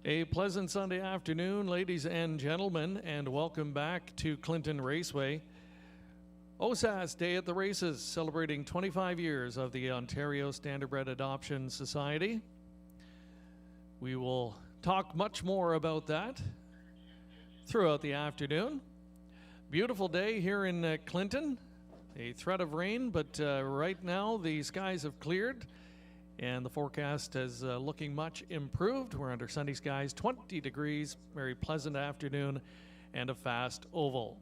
A pleasant Sunday afternoon, ladies and gentlemen, and welcome back to Clinton Raceway. OSAS Day at the Races, celebrating 25 years of the Ontario Standardbred Adoption Society. We will talk much more about that throughout the afternoon. Beautiful day here in Clinton. A threat of rain, but right now the skies have cleared and the forecast is looking much improved. We're under sunny skies, 20 degrees, very pleasant afternoon, and a fast oval.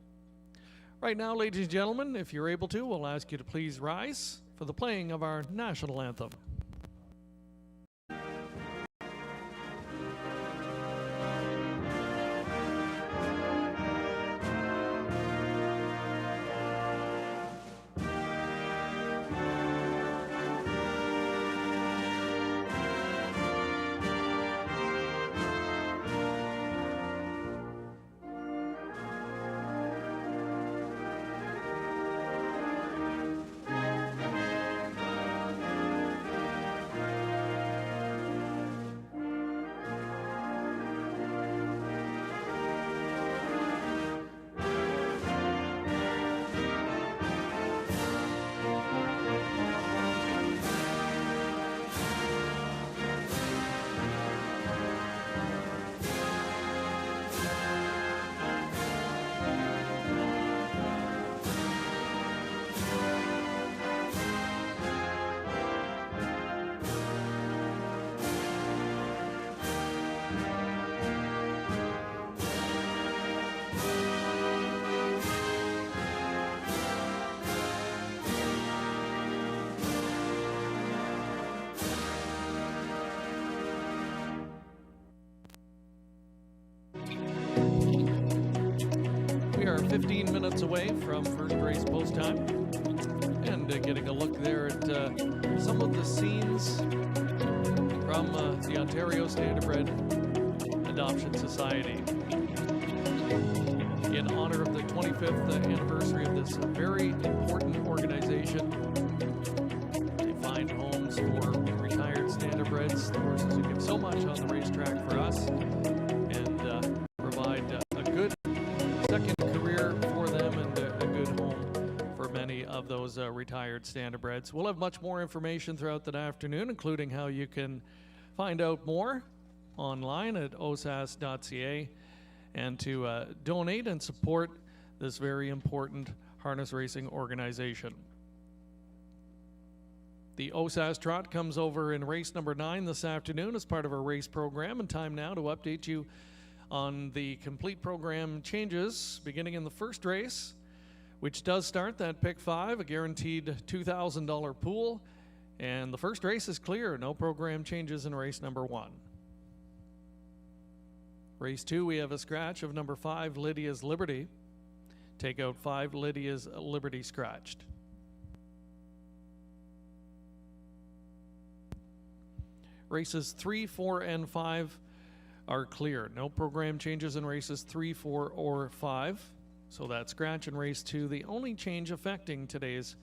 Right now, ladies and gentlemen, if you're able to, we'll ask you to please rise for the playing of our national anthem. We are 15 minutes away from first race post time and getting a look there at some of the scenes from the Ontario Standardbred Adoption Society in honor of the 25th anniversary of this very important organization. They find homes for retired standardbreds, the horses who give so much on the racetrack for us, and provide a good second career for them and a good home for many of those retired standardbreds. We'll have much more information throughout the afternoon, including how you can find out more online at osas.ca and to donate and support this very important harness racing organization. The OSAS Trot comes over in race number 9 this afternoon as part of our race program, and time now to update you on the complete program changes beginning in the first race, which does start that pick 5, a guaranteed $2,000 pool, and the first race is clear. No program changes in race number 1. Race 2, we have a scratch of number 5, Lydia's Liberty. Take out 5, Lydia's Liberty scratched. Races 3, 4, and 5 are clear. No program changes in races 3, 4, or 5. So that scratch in race 2, the only change affecting today's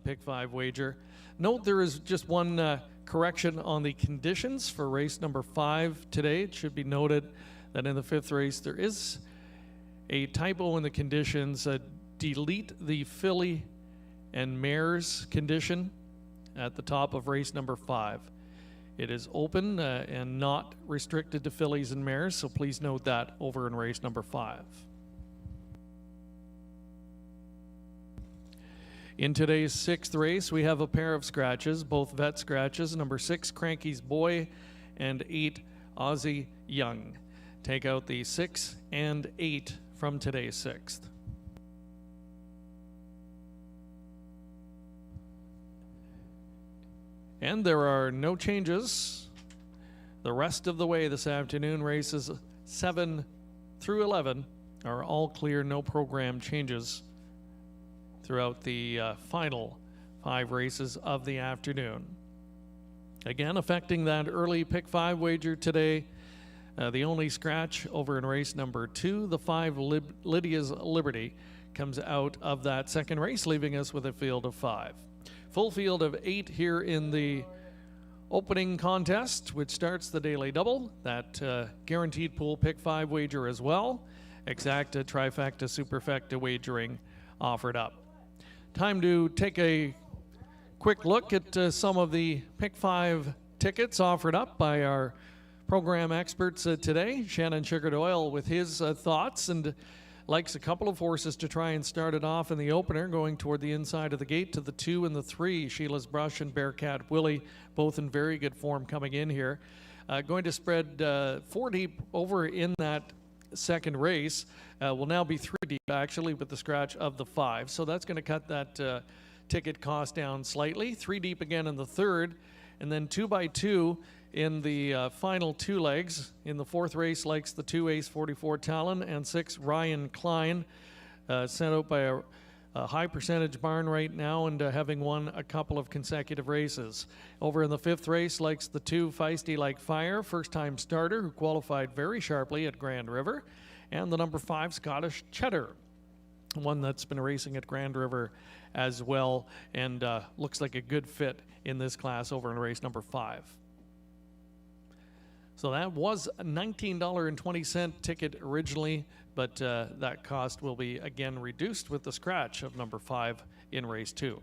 pick 5 wager. Note there is just one correction on the conditions for race number 5 today. It should be noted that in the 5th race there is a typo in the conditions. Delete the filly and mares condition at the top of race number 5. It is open and not restricted to fillies and mares, so please note that over in race number 5. In today's 6th race, we have a pair of scratches, both vet scratches, number 6, Cranky's Boy, and 8, Aussie Young. Take out the 6 and 8 from today's 6th. And there are no changes the rest of the way this afternoon. Races 7 through 11 are all clear, no program changes throughout the final 5 races of the afternoon. Again, affecting that early pick 5 wager today, the only scratch over in race number 2, the 5, Lydia's Liberty, comes out of that second race, leaving us with a field of 5. Full field of 8 here in the opening contest, which starts the daily double, that guaranteed pool pick 5 wager as well. Exacta, trifecta, superfecta wagering offered up. Time to take a quick look at some of the pick 5 tickets offered up by our program experts today. Shannon Sugar Doyle with his thoughts, and likes a couple of horses to try and start it off in the opener, going toward the inside of the gate to the 2 and the 3. Sheila's Brush and Bearcat Willie, both in very good form coming in here. Going to spread 4 deep over in that second race. Will now be 3 deep, actually, with the scratch of the 5. So that's going to cut that ticket cost down slightly. 3 deep again in the third, and then 2 by 2 in the final 2 legs. In the fourth race, likes the 2 Ace 44 Talon and 6 Ryan Klein, sent out by a high percentage barn right now, and having won a couple of consecutive races. Over in the fifth race, likes the 2 Feisty Like Fire, first time starter who qualified very sharply at Grand River, and the number 5 Scottish Cheddar, one that's been racing at Grand River as well, and looks like a good fit in this class over in race number 5. So that was a $19.20 ticket originally, but that cost will be again reduced with the scratch of number 5 in race 2.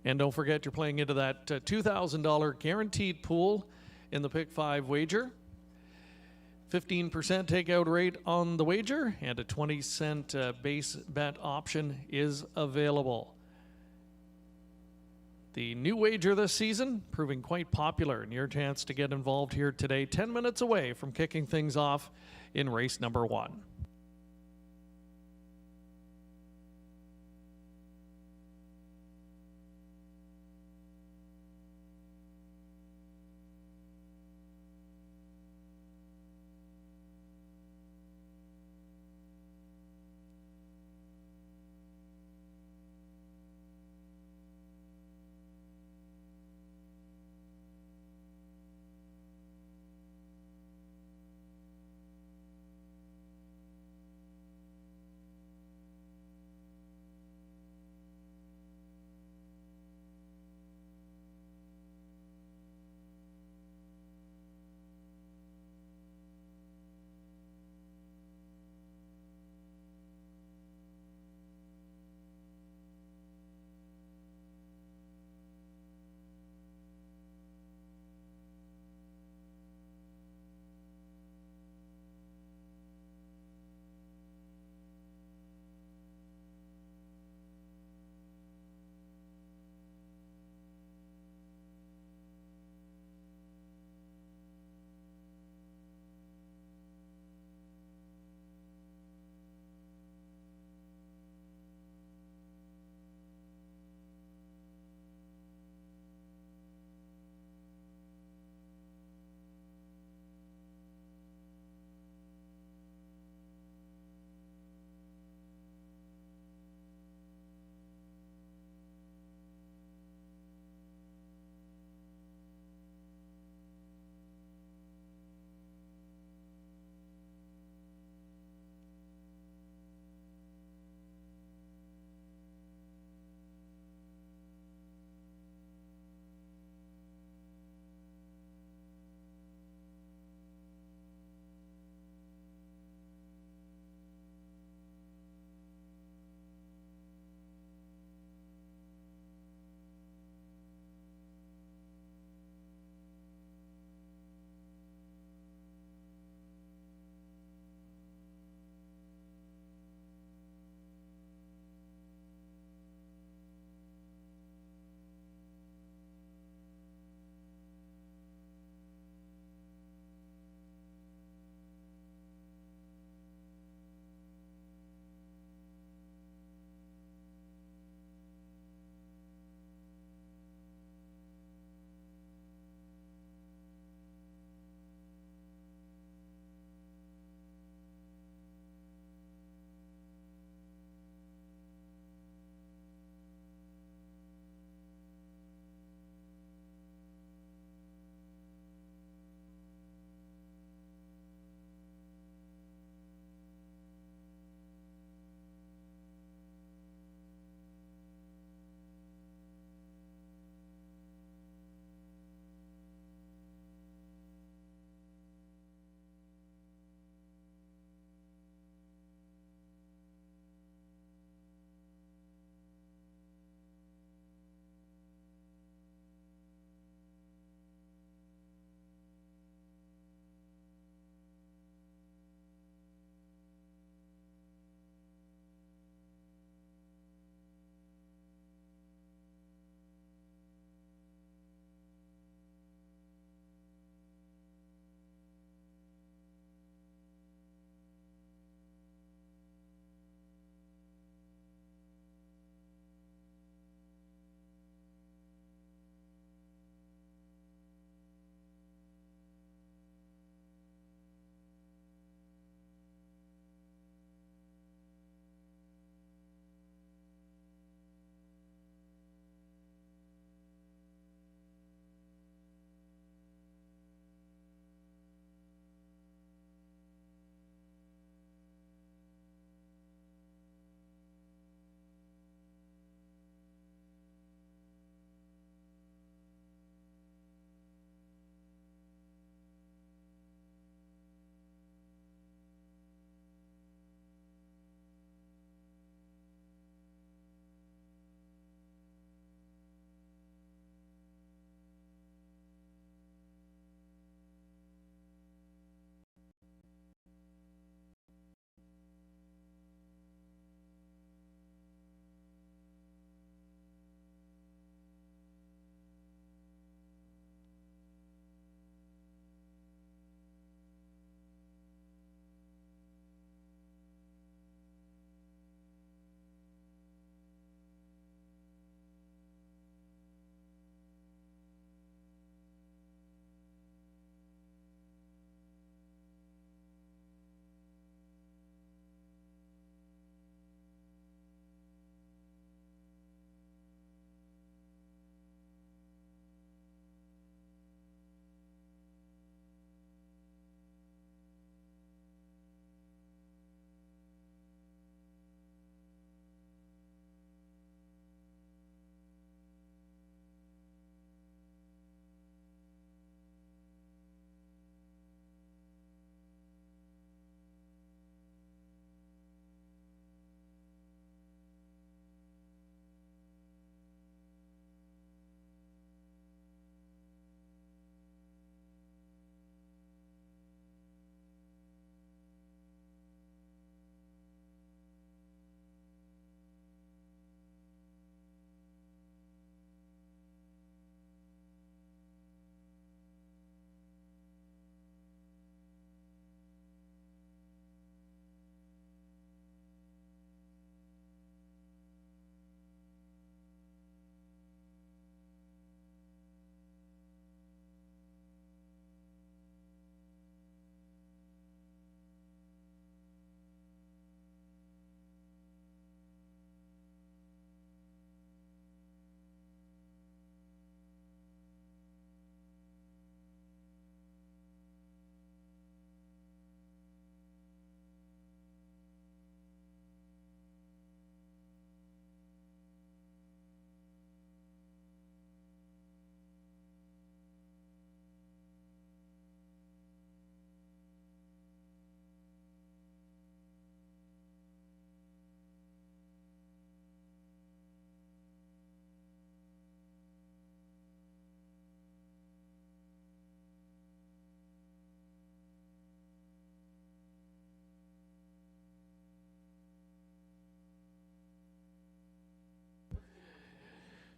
And don't forget, you're playing into that $2,000 guaranteed pool in the pick 5 wager. 15% takeout rate on the wager, and a 20-cent base bet option is available. The new wager this season proving quite popular, and your chance to get involved here today, 10 minutes away from kicking things off in race number 1.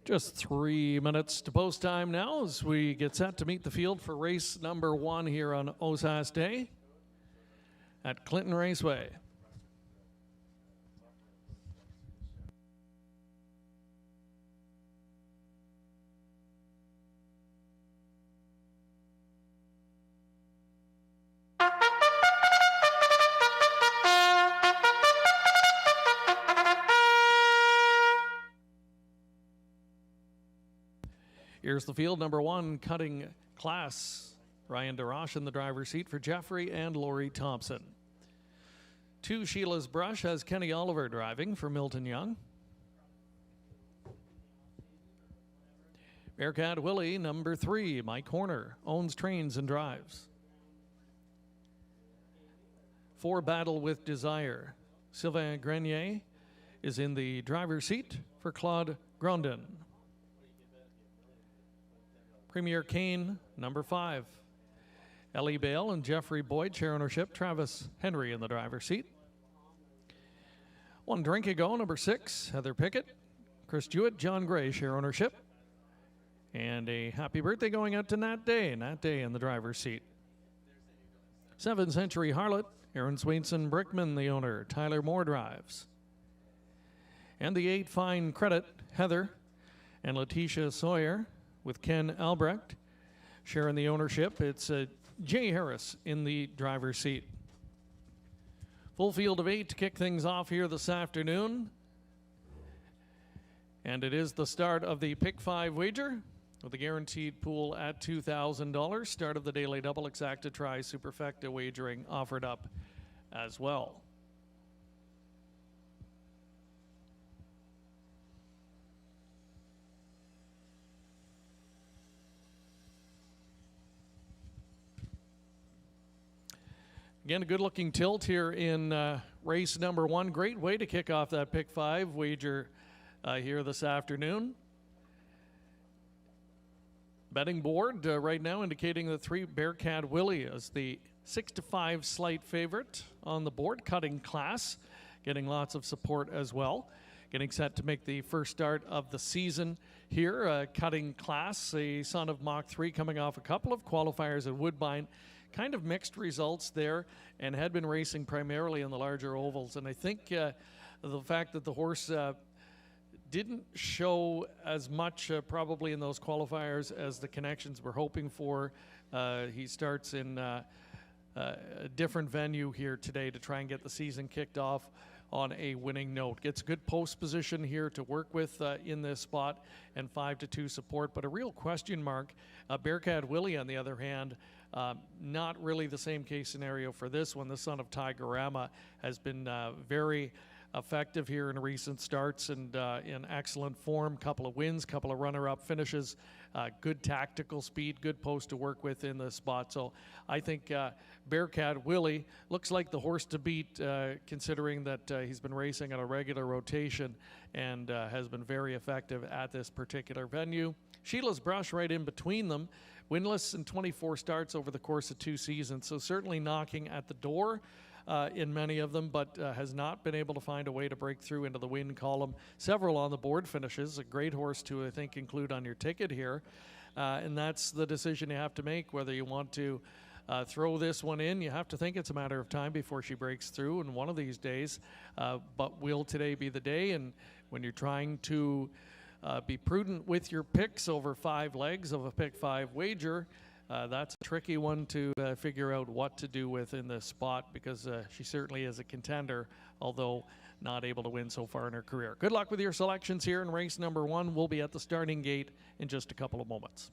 Just 3 minutes to post time now as we get set to meet the field for race number 1 here on OSAS Day at Clinton Raceway. Here's the field, number 1, cutting class. Ryan DeRoche in the driver's seat for Jeffrey and Lori Thompson. 2, Sheila's Brush has Kenny Oliver driving for Milton Young. Bearcat Willie, number 3, Mike Horner, owns, trains, and drives. 4, Battle with Desire. Sylvain Grenier is in the driver's seat for Claude Grondin. Premier Kane, number 5. Ellie Bale and Jeffrey Boyd share ownership. Travis Henry in the driver's seat. 1 drink ago, number 6, Heather Pickett. Chris Jewett, John Gray share ownership. And a happy birthday going out to Nat Day in the driver's seat. 7 Century Harlot, Aaron Swainson Brickman, the owner. Tyler Moore drives. And the 8 Fine Credit, Heather and Letitia Sawyer with Ken Albrecht sharing the ownership. It's Jay Harris in the driver's seat. Full field of 8 to kick things off here this afternoon. And it is the start of the Pick 5 wager with a guaranteed pool at $2,000. Start of the daily double exacta try superfecta wagering offered up as well. Again, a good-looking tilt here in race number 1. Great way to kick off that Pick 5 wager here this afternoon. Betting board right now indicating that 3 Bearcat Willie is the 6-5 slight favorite on the board. Cutting class, getting lots of support as well. Getting set to make the first start of the season here. Cutting class, a son of Mach 3 coming off a couple of qualifiers at Woodbine. Kind of mixed results there and had been racing primarily in the larger ovals. And I think the fact that the horse didn't show as much probably in those qualifiers as the connections were hoping for. He starts in a different venue here today to try and get the season kicked off on a winning note. Gets good post position here to work with in this spot and 5-2 support, but a real question mark. Bearcat Willie, on the other hand, not really the same case scenario for this one. The son of Tigerama has been very effective here in recent starts and in excellent form. Couple of wins, couple of runner-up finishes, good tactical speed, good post to work with in the spot. So I think Bearcat Willie looks like the horse to beat, considering that he's been racing on a regular rotation and has been very effective at this particular venue. Sheila's Brush right in between them. Winless in 24 starts over the course of 2 seasons, so certainly knocking at the door in many of them, but has not been able to find a way to break through into the win column. Several on the board finishes. A great horse to, I think, include on your ticket here. And that's the decision you have to make, whether you want to throw this one in. You have to think it's a matter of time before she breaks through, and one of these days. But will today be the day? And when you're trying to be prudent with your picks over 5 legs of a Pick 5 wager, that's a tricky one to figure out what to do with in this spot, because she certainly is a contender, although not able to win so far in her career. Good luck with your selections here in race number 1. We'll be at the starting gate in just a couple of moments.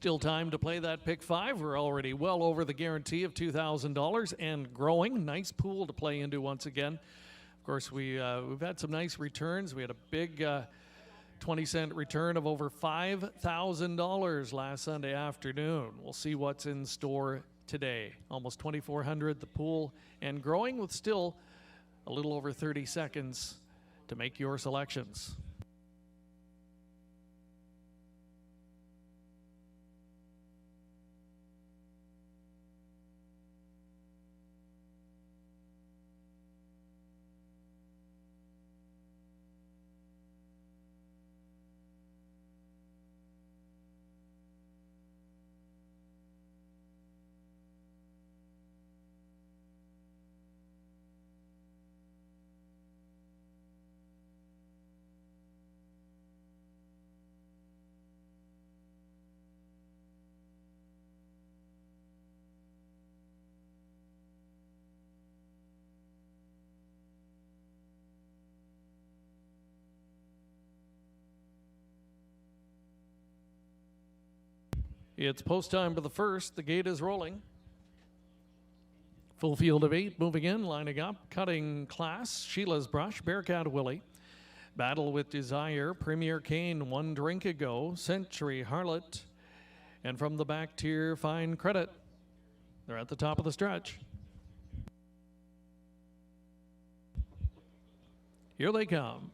Still time to play that pick 5. We're already well over the guarantee of $2,000 and growing. Nice pool to play into once again. Of course, we've had some nice returns. We had a big 20-cent return of over $5,000 last Sunday afternoon. We'll see what's in store today. Almost 2,400 the pool and growing, with still a little over 30 seconds to make your selections. It's post time for the first. The gate is rolling. Full field of 8 moving in, lining up. Cutting Class, Sheila's Brush, Bearcat Willie. Battle with Desire, Premier Kane, One Drink Ago, Century Harlot. And from the back tier, Fine Credit. They're at the top of the stretch. Here they come.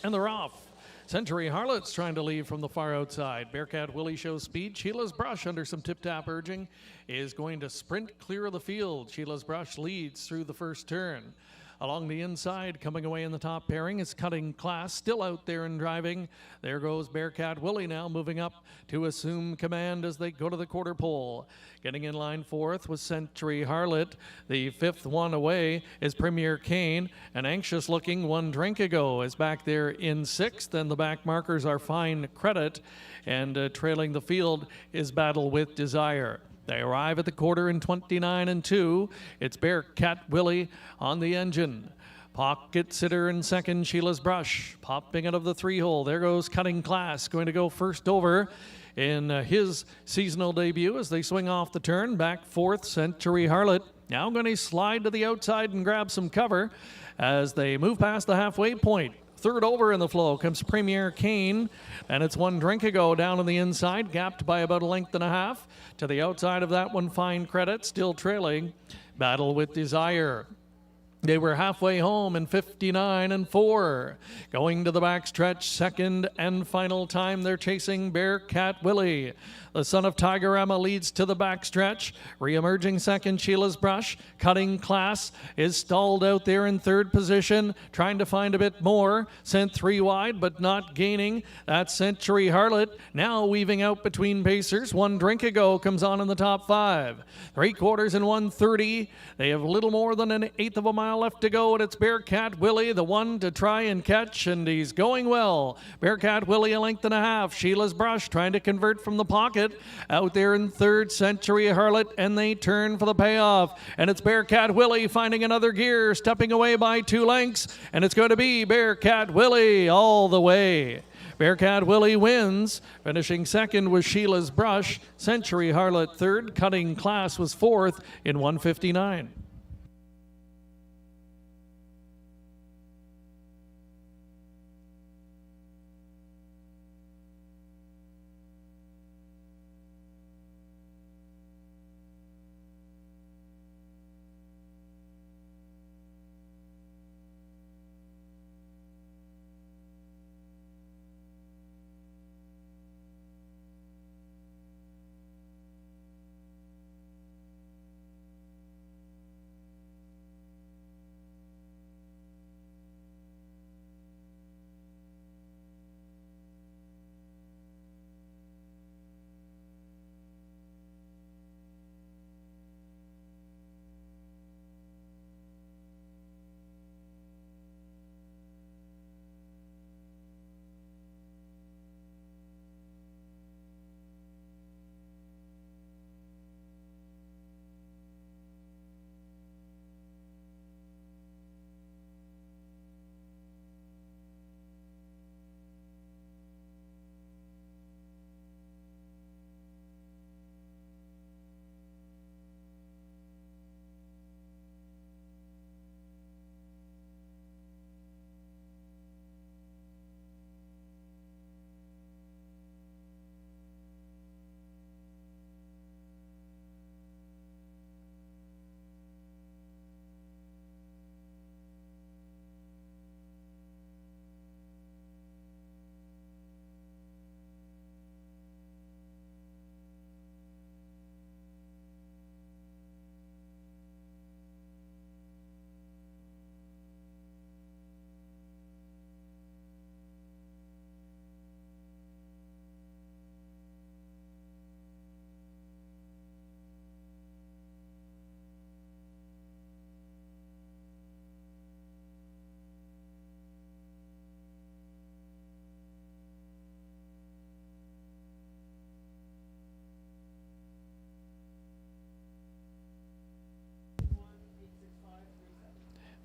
And they're off. Century Harlot's trying to leave from the far outside. Bearcat Willie shows speed. Sheila's Brush, under some tip-tap urging, is going to sprint clear of the field. Sheila's Brush leads through the first turn. Along the inside, coming away in the top pairing, is Cutting Class, still out there and driving. There goes Bearcat Willie now, moving up to assume command as they go to the quarter pole. Getting in line fourth was Century Harlot. The fifth one away is Premier Kane. An anxious-looking One Drink Ago is back there in sixth, and the back markers are Fine Credit, and trailing the field is Battle with Desire. They arrive at the quarter in 29 and 2. It's Bearcat Willie on the engine. Pocket Sitter in second, Sheila's Brush. Popping out of the 3-hole. There goes Cutting Class, going to go first over in his seasonal debut as they swing off the turn. Back fourth, Century Harlot. Now going to slide to the outside and grab some cover as they move past the halfway point. Third over in the flow comes Premier Kane, and it's One Drink Ago down on the inside, gapped by about a length and a half. To the outside of that one, Fine Credit, still trailing Battle with Desire. They were halfway home in 59 and 4. Going to the backstretch, second and final time, they're chasing Bearcat Willie. The son of Tigerama leads to the backstretch. Re-emerging second, Sheila's Brush. Cutting Class is stalled out there in third position, trying to find a bit more. Sent 3 wide, but not gaining. That's Century Harlot, now weaving out between pacers. One Drink Ago comes on in the top 5. 3/4 and 1:30. They have little more than an eighth of a mile left to go, and it's Bearcat Willie, the one to try and catch, and he's going well. Bearcat Willie a length and a half. Sheila's Brush trying to convert from the pocket. Out there in third, Century Harlot, and they turn for the payoff. And it's Bearcat Willie finding another gear, stepping away by 2 lengths, and it's going to be Bearcat Willie all the way. Bearcat Willie wins. Finishing second was Sheila's Brush. Century Harlot third. Cutting Class was fourth in 1:59.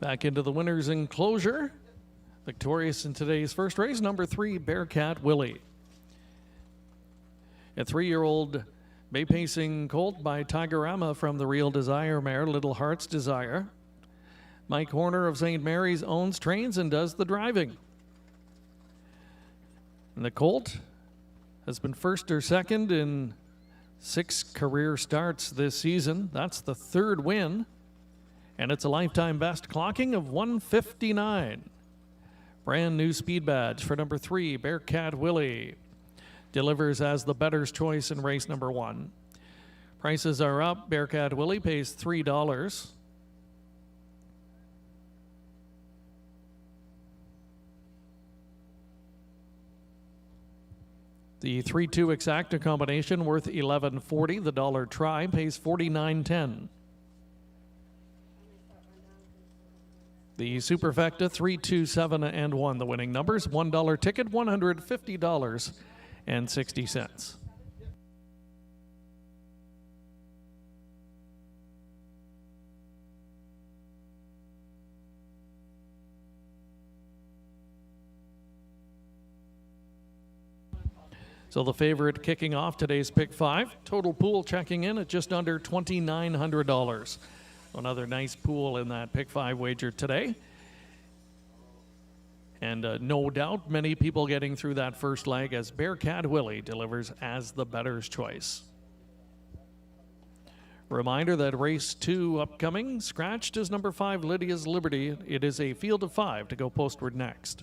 Back into the winner's enclosure. Victorious in today's first race, number 3, Bearcat Willie. A 3-year-old bay pacing colt by Tigerama from the Real Desire mare, Little Heart's Desire. Mike Horner of St. Mary's owns, trains, and does the driving. And the colt has been first or second in 6 career starts this season. That's the 3rd win. And it's a lifetime best clocking of 159. Brand new speed badge for number 3, Bearcat Willie. Delivers as the better's choice in race number 1. Prices are up. Bearcat Willie pays $3. The 3-2 exacta combination worth $11.40. The dollar try pays $49.10. The Superfecta 3, 2, 7, and 1. The winning numbers: $1 ticket, $150.60. So the favorite kicking off today's pick 5. Total pool checking in at just under $2,900. Another nice pool in that pick 5 wager today. And no doubt many people getting through that first leg as Bearcat Willie delivers as the better's choice. Reminder that race 2 upcoming, scratched is number 5, Lydia's Liberty. It is a field of 5 to go postward next.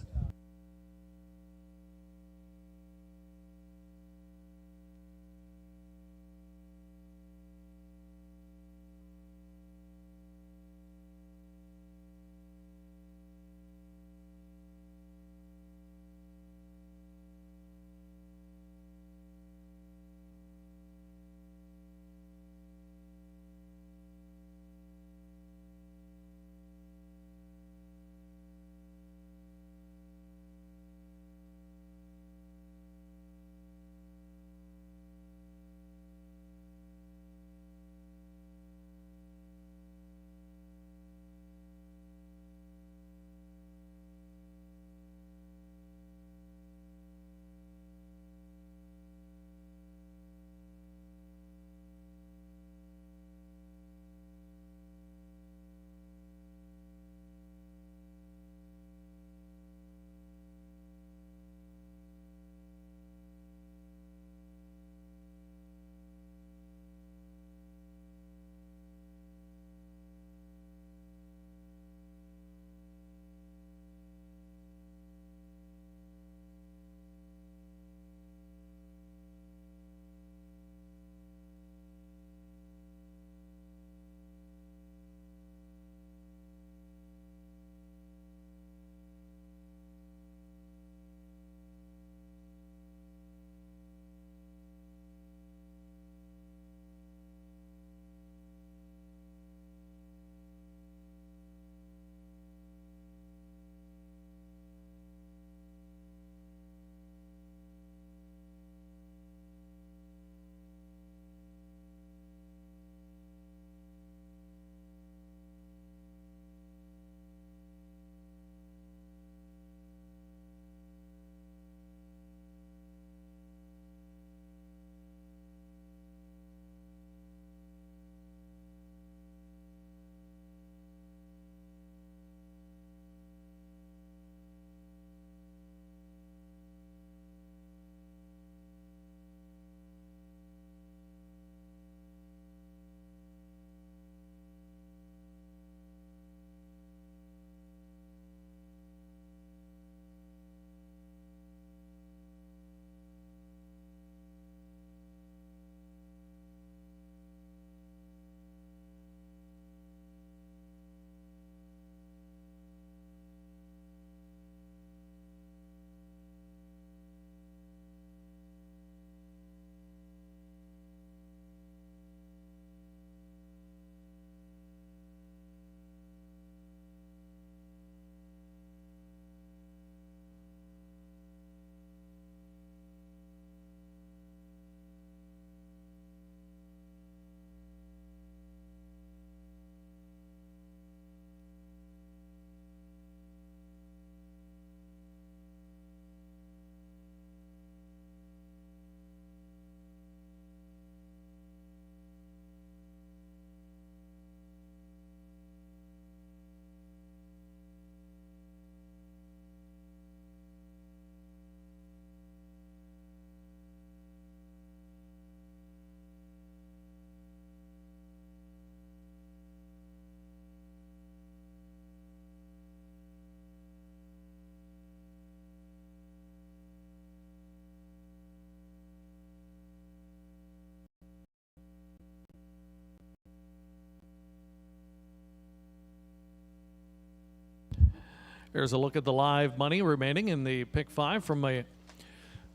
There's a look at the live money remaining in the pick 5 from a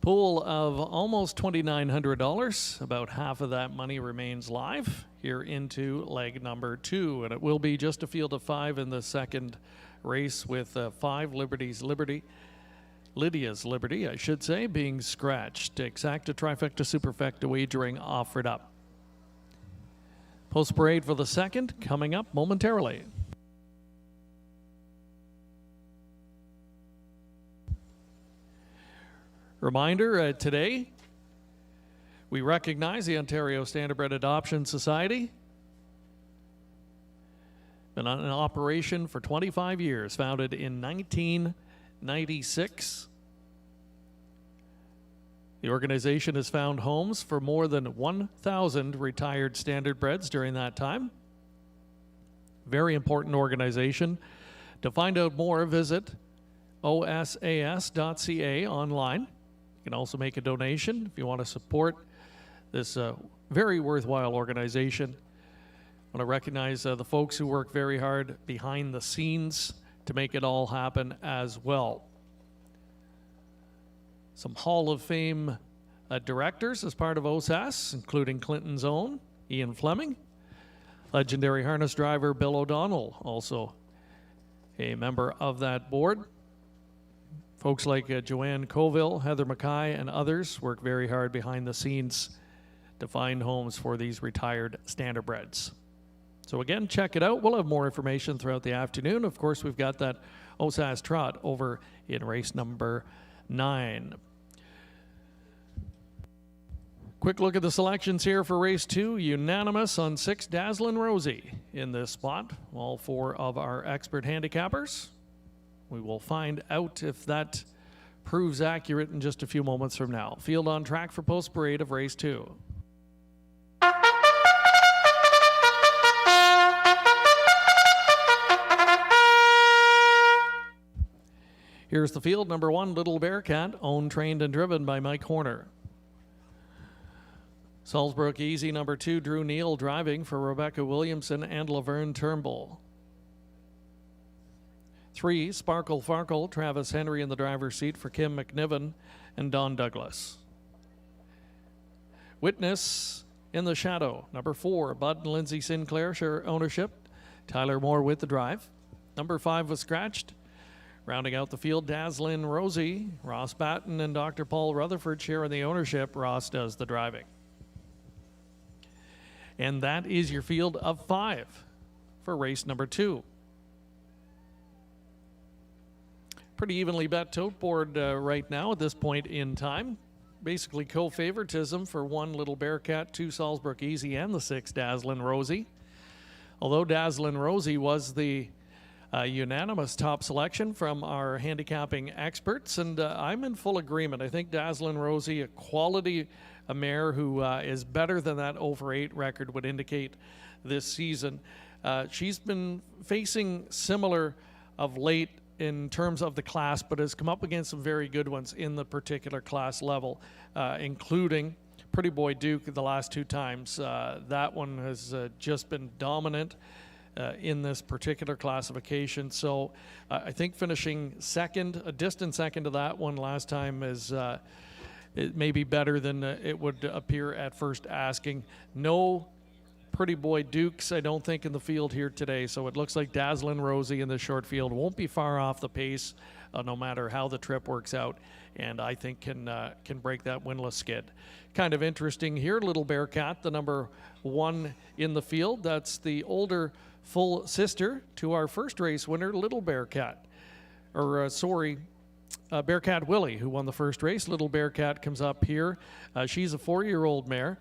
pool of almost $2,900. About half of that money remains live here into leg number 2, and it will be just a field of 5 in the second race with 5 Lydia's Liberty, I should say, being scratched. Exacta, trifecta, superfecta wagering offered up. Post parade for the second coming up momentarily. Reminder, today we recognize the Ontario Standardbred Adoption Society. Been in operation for 25 years, founded in 1996. The organization has found homes for more than 1,000 retired standardbreds during that time. Very important organization. To find out more, visit osas.ca online. You can also make a donation if you want to support this very worthwhile organization. I want to recognize the folks who work very hard behind the scenes to make it all happen as well. Some Hall of Fame directors as part of OSAS, including Clinton's own Ian Fleming, legendary harness driver Bill O'Donnell, also a member of that board. Folks like Joanne Colville, Heather Mackay, and others work very hard behind the scenes to find homes for these retired standardbreds. So again, check it out. We'll have more information throughout the afternoon. Of course, we've got that OSAS trot over in race number 9. Quick look at the selections here for race 2. Unanimous on 6, Dazzlin' Rosie in this spot. All 4 of our expert handicappers. We will find out if that proves accurate in just a few moments from now. Field on track for post parade of race 2. Here's the field. Number 1, Little Bearcat, owned, trained, and driven by Mike Horner. Salisbury Easy, number 2, Drew Neal, driving for Rebecca Williamson and Laverne Turnbull. 3, Sparkle Farkle, Travis Henry in the driver's seat for Kim McNiven and Don Douglas. Witness in the Shadow, number 4, Bud and Lindsay Sinclair share ownership. Tyler Moore with the drive. Number 5 was scratched. Rounding out the field, Dazzlin' Rosie, Ross Batten and Dr. Paul Rutherford share in the ownership. Ross does the driving. And that is your field of 5 for race number 2. Pretty evenly bet tote board right now at this point in time. Basically co-favoritism for 1, Little Bearcat, 2, Salisbury Easy, and the 6, Dazzlin' Rosie. Although Dazzlin' Rosie was the unanimous top selection from our handicapping experts, and I'm in full agreement. I think Dazzlin' Rosie, a quality mare who is better than that over 8 record would indicate this season. She's been facing similar of late in terms of the class, but has come up against some very good ones in the particular class level, including Pretty Boy Duke the last 2 times. That one has just been dominant in this particular classification. So I think finishing second, a distant second to that one last time is it may be better than it would appear at first asking. No Pretty Boy Dukes, I don't think, in the field here today. So it looks like Dazzlin' Rosie in the short field won't be far off the pace no matter how the trip works out, and I think can break that winless skid. Kind of interesting here, Little Bearcat, the number 1 in the field. That's the older full sister to our first race winner, Little Bearcat. Bearcat Willie, who won the first race. Little Bearcat comes up here. She's a 4-year-old mare.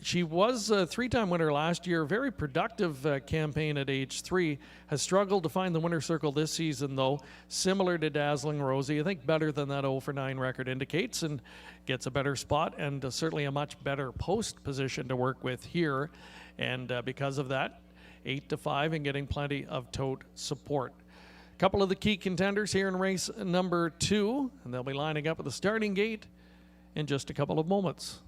She was a 3-time winner last year. Very productive campaign at age 3. Has struggled to find the winner circle this season, though. Similar to Dazzlin' Rosie. I think better than that 0-for-9 record indicates, and gets a better spot and certainly a much better post position to work with here. And because of that, 8-5 and getting plenty of tote support. A couple of the key contenders here in race number 2, and they'll be lining up at the starting gate in just a couple of moments.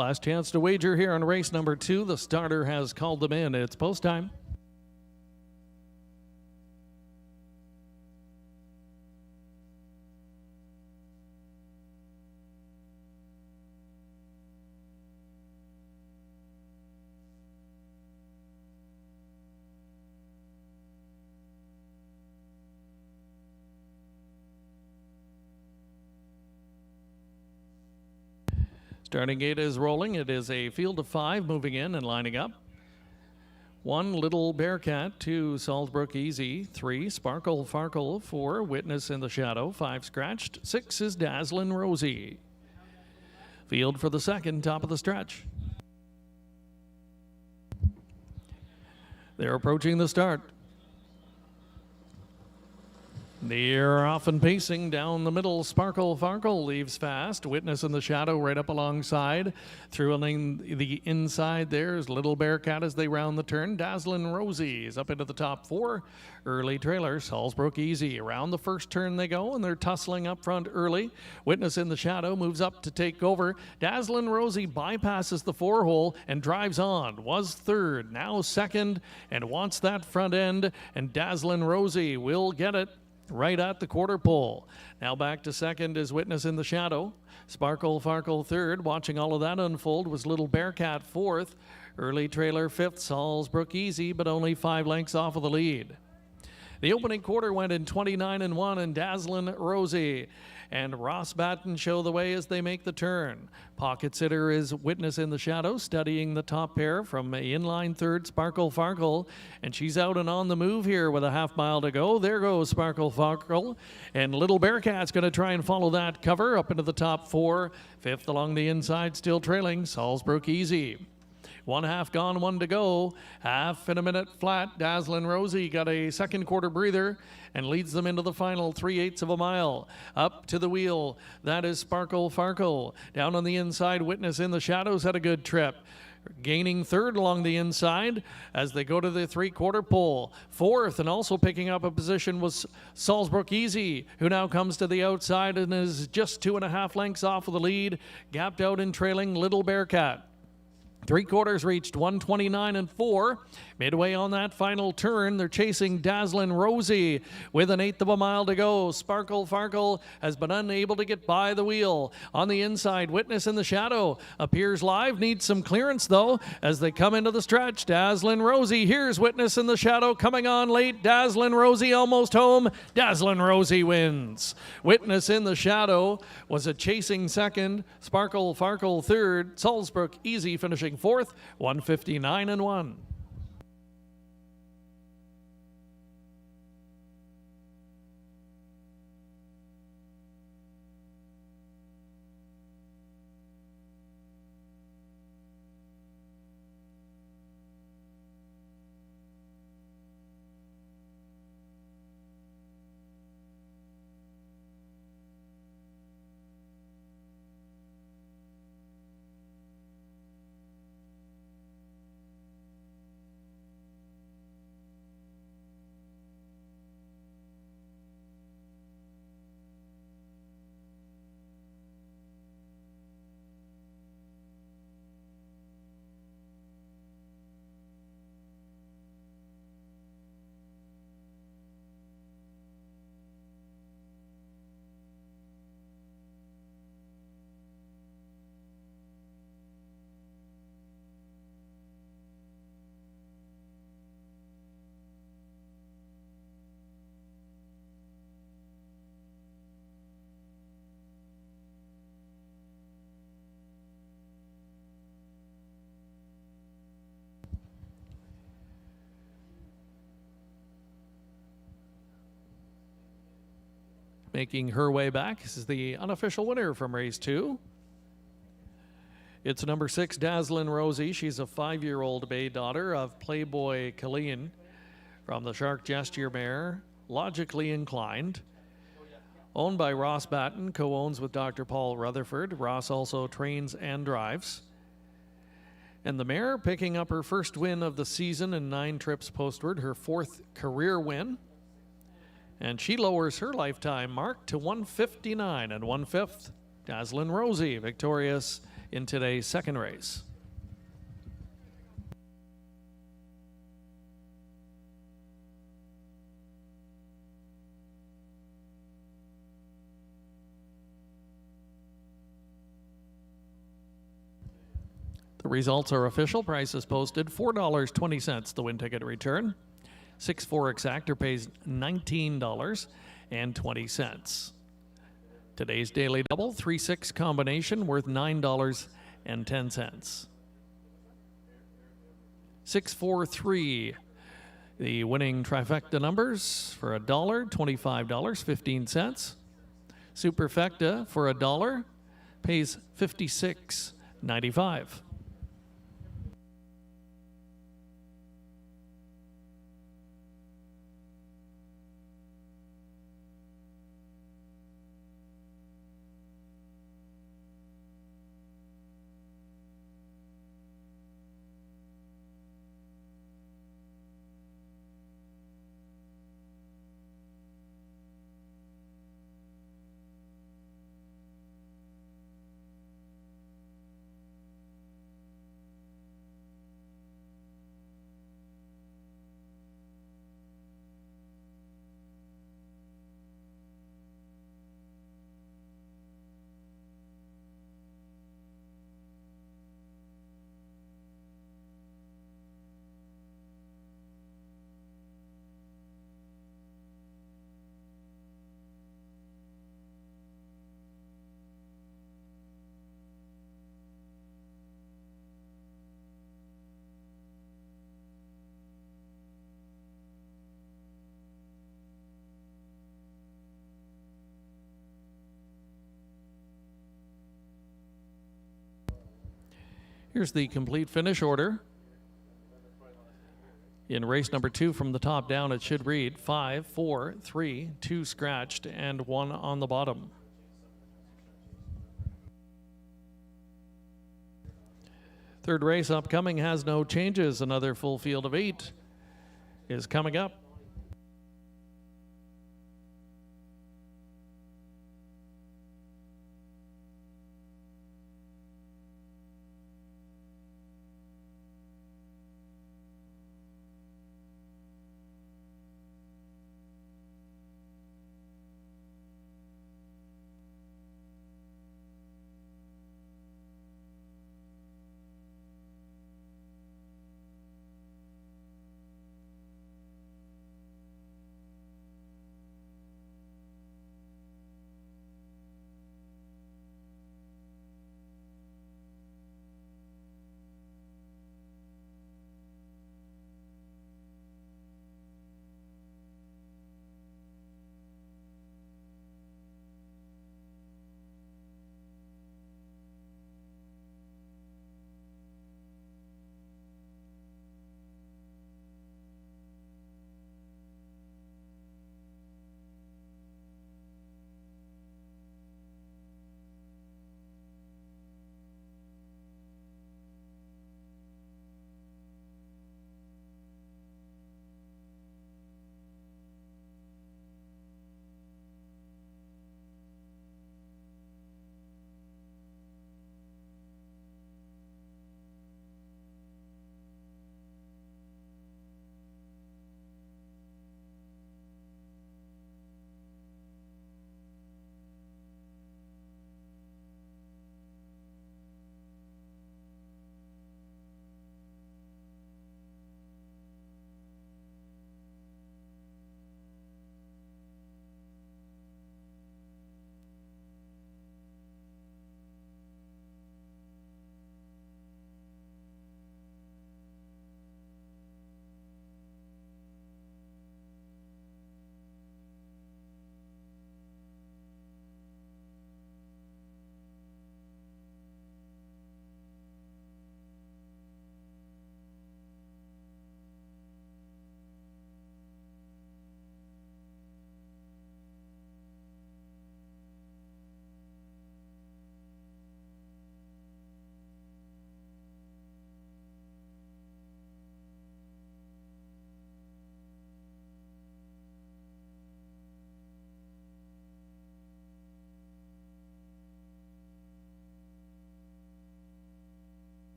Last chance to wager here on race number 2. The starter has called them in. It's post time. Starting gate is rolling. It is a field of 5 moving in and lining up. 1, Little Bearcat. 2, Salzbrook Easy. 3, Sparkle Farkle. 4, Witness in the Shadow. 5, Scratched. 6 is Dazzlin' Rosie. Field for the second, top of the stretch. They're approaching the start. They're off and pacing down the middle. Sparkle Farkle leaves fast. Witness in the Shadow right up alongside. Through the inside there's Little Bearcat as they round the turn. Dazzlin' Rosie is up into the top 4. Early trailer, Salzbrook Easy. Around the first turn they go, and they're tussling up front early. Witness in the Shadow moves up to take over. Dazzlin' Rosie bypasses the 4-hole and drives on. Was third, now second, and wants that front end, and Dazzlin' Rosie will get it right at the quarter pole. Now back to second is Witness in the Shadow. Sparkle Farkle third. Watching all of that unfold was Little Bearcat fourth. Early trailer fifth, Salzbrook Easy, but only 5 lengths off of the lead. The opening quarter went in 29-1, and Dazzlin' Rosie and Ross Batten show the way as they make the turn. Pocket sitter is Witness in the Shadow, studying the top pair from inline third, Sparkle Farkle, and she's out and on the move here with a half mile to go. There goes Sparkle Farkle, and Little Bearcat's going to try and follow that cover up into the top 4. Fifth along the inside, still trailing, Salzbrook Easy. 1 half gone, 1 to go. Half in a minute flat. Dazzlin' Rosie got a second quarter breather and leads them into the final 3/8 of a mile. Up to the wheel. That is Sparkle Farkle. Down on the inside, Witness in the Shadows had a good trip. Gaining third along the inside as they go to the 3/4 pole. Fourth and also picking up a position was Salzbrook Easy, who now comes to the outside and is just 2.5 lengths off of the lead. Gapped out and trailing Little Bearcat. 3/4 reached 129-4. Midway on that final turn, they're chasing Dazzlin' Rosie with an 1/8 of a mile to go. Sparkle Farkle has been unable to get by the wheel. On the inside, Witness in the Shadow appears live, needs some clearance though as they come into the stretch. Dazzlin' Rosie, here's Witness in the Shadow coming on late. Dazzlin' Rosie almost home. Dazzlin' Rosie wins. Witness in the Shadow was a chasing second. Sparkle Farkle third. Salzbrook Easy finishing fourth, 159-1. Making her way back, this is the unofficial winner from race 2. It's number 6, Dazzlin' Rosie. She's a 5-year-old bay daughter of Playboy Colleen from the Shark Gesture mare, Logically Inclined. Owned by Ross Batten, co-owns with Dr. Paul Rutherford. Ross also trains and drives. And the mare picking up her first win of the season in 9 trips postward, her 4th career win. And she lowers her lifetime mark to 159 1/5. Dazzlin' Rosie victorious in today's second race. The results are official. Price is posted $4.20 the win ticket return. 6-4 exactor pays $19.20. Today's daily double 3-6 combination worth $9.10. 6-4-3. The winning trifecta numbers for $1, $25.15. Superfecta for $1 pays $56.95. Here's the complete finish order. In race number 2 from the top down, it should read 5, 4, 3, 2 scratched, and 1 on the bottom. Third race upcoming has no changes. Another full field of 8 is coming up.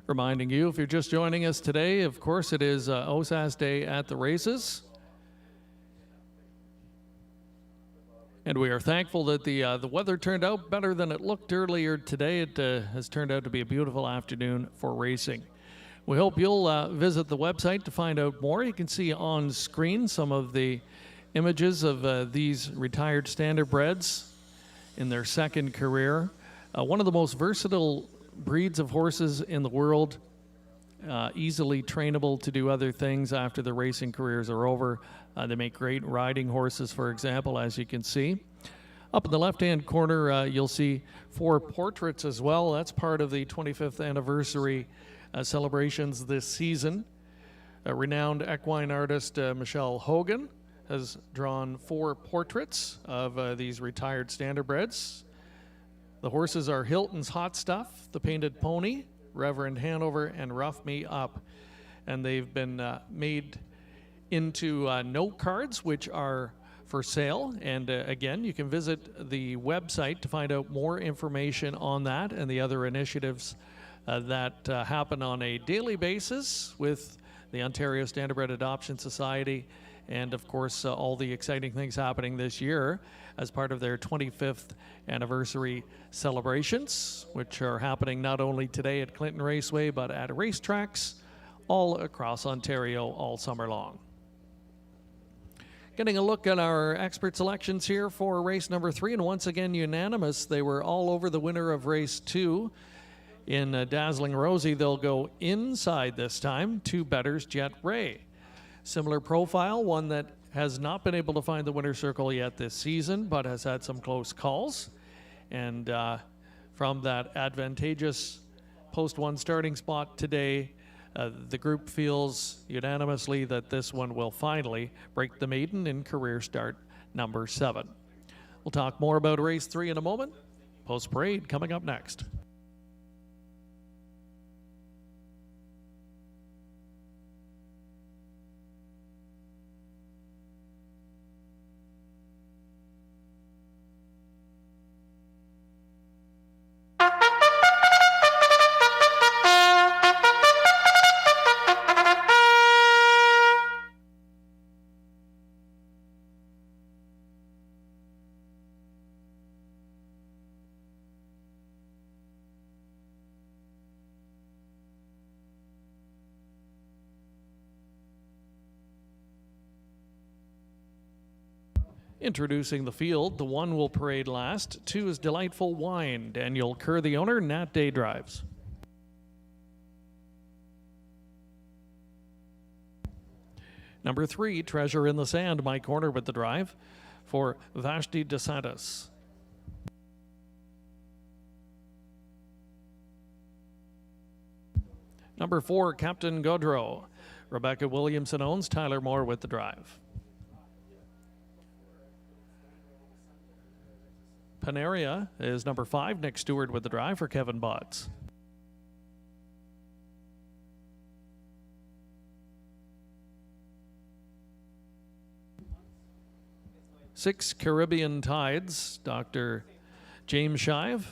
Reminding you, if you're just joining us today, of course it is OSAS Day at the races. And we are thankful that the weather turned out better than it looked earlier today. It has turned out to be a beautiful afternoon for racing. We hope you'll visit the website to find out more. You can see on screen some of the images of these retired standardbreds in their second career. One of the most versatile breeds of horses in the world, easily trainable to do other things after the racing careers are over. They make great riding horses, for example, as you can see. Up in the left-hand corner, you'll see 4 portraits as well. That's part of the 25th anniversary celebrations this season. Renowned equine artist Michelle Hogan has drawn 4 portraits of these retired standardbreds. The horses are Hilton's Hot Stuff, The Painted Pony, Reverend Hanover, and Rough Me Up. And they've been made into note cards, which are for sale. And again, you can visit the website to find out more information on that and the other initiatives that happen on a daily basis with the Ontario Standardbred Adoption Society, and of course all the exciting things happening this year as part of their 25th anniversary celebrations, which are happening not only today at Clinton Raceway but at racetracks all across Ontario all summer long. Getting a look at our expert selections here for race number 3, and once again unanimous. They were all over the winner of race 2 in Dazzling Rosie. They'll go inside this time. 2 betters, Jet Ray. Similar profile, one that has not been able to find the winner's circle yet this season, but has had some close calls. And from that advantageous post 1 starting spot today, the group feels unanimously that this one will finally break the maiden in career start number 7. We'll talk more about race 3 in a moment. Post parade coming up next. Introducing the field, the 1 will parade last. 2 is Delightful Wine. Daniel Kerr, the owner. Nat Day drives. Number 3, Treasure in the Sand. Mike Horner with the drive for Vashti DeSantis. Number 4, Captain Godreau. Rebecca Williamson owns. Tyler Moore with the drive. Panaria is number 5, Nick Stewart with the drive for Kevin Botts. Six, Caribbean Tides, Dr. James Shive,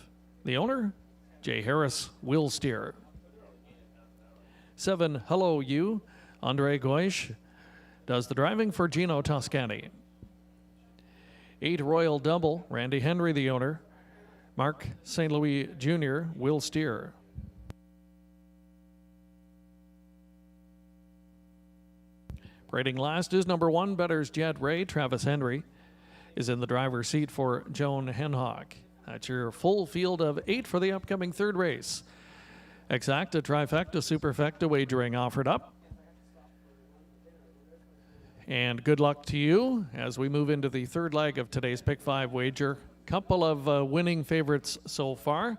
the owner. Jay Harris will steer. 7, Hello You, Andre Goish does the driving for Gino Toscani. 8, Royal Double, Randy Henry, the owner. Mark St. Louis Jr. will steer. Parading last is number 1, Better's Jet Ray. Travis Henry is in the driver's seat for Joan Henhock. That's your full field of 8 for the upcoming 3rd race. Exacta, trifecta, superfecta wagering offered up. And good luck to you as we move into the 3rd leg of today's Pick 5 wager. Couple of winning favorites so far,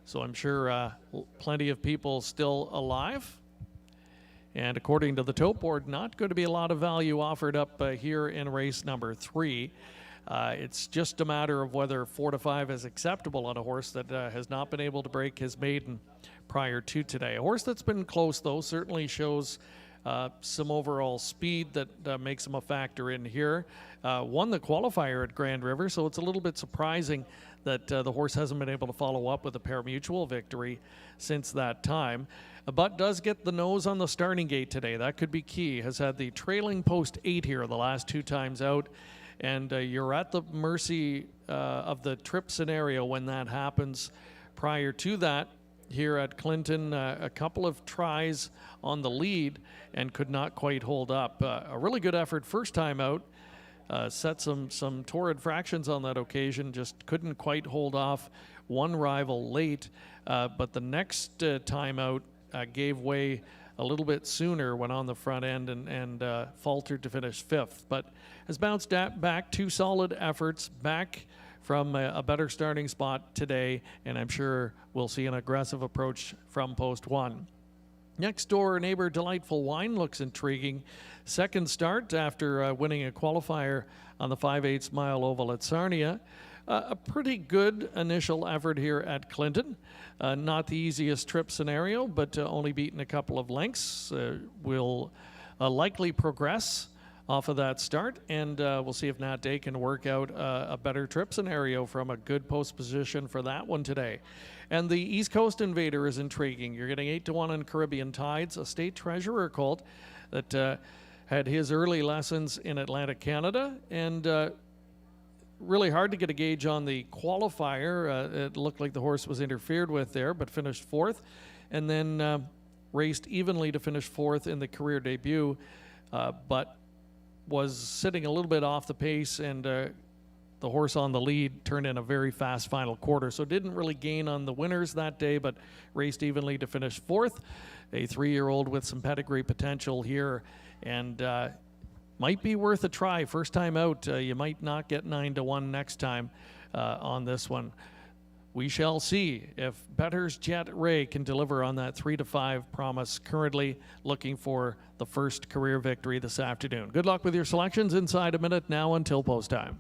so I'm sure plenty of people still alive. And according to the tote board, not going to be a lot of value offered up here in race number 3. It's just a matter of whether 4 to 5 is acceptable on a horse that has not been able to break his maiden prior to today. A horse that's been close, though, certainly shows some overall speed that makes him a factor in here. Won the qualifier at Grand River, so it's a little bit surprising that the horse hasn't been able to follow up with a pari-mutuel victory since that time. But does get the nose on the starting gate today. That could be key. Has had the trailing post 8 here the last 2 times out. And you're at the mercy of the trip scenario when that happens. Prior to that, here at Clinton, a couple of tries on the lead and could not quite hold up. A really good effort first time out. Set some torrid fractions on that occasion, just couldn't quite hold off one rival late. But the next time out gave way a little bit sooner, went on the front end and faltered to finish 5th. But has bounced back 2 solid efforts, back from a better starting spot today, and I'm sure we'll see an aggressive approach from post 1. Next door neighbor Delightful Wine looks intriguing. Second start after winning a qualifier on the 5/8 mile oval at Sarnia. A pretty good initial effort here at Clinton. Not the easiest trip scenario, but only beaten a couple of lengths. Will likely progress off of that start, and we'll see if Nat Day can work out a better trip scenario from a good post position for that one today. And the East Coast Invader is intriguing. You're getting 8-1 on Caribbean Tides, a state treasurer colt that had his early lessons in Atlantic Canada, and really hard to get a gauge on the qualifier. It looked like the horse was interfered with there, but finished 4th, and then raced evenly to finish 4th in the career debut, but was sitting a little bit off the pace, and the horse on the lead turned in a very fast final quarter. So didn't really gain on the winners that day, but raced evenly to finish 4th. A 3-year-old with some pedigree potential here, and might be worth a try. First time out, you might not get 9-1 next time on this one. We shall see if Better's Jet Ray can deliver on that 3-5 promise. Currently looking for the first career victory this afternoon. Good luck with your selections inside a minute now until post time.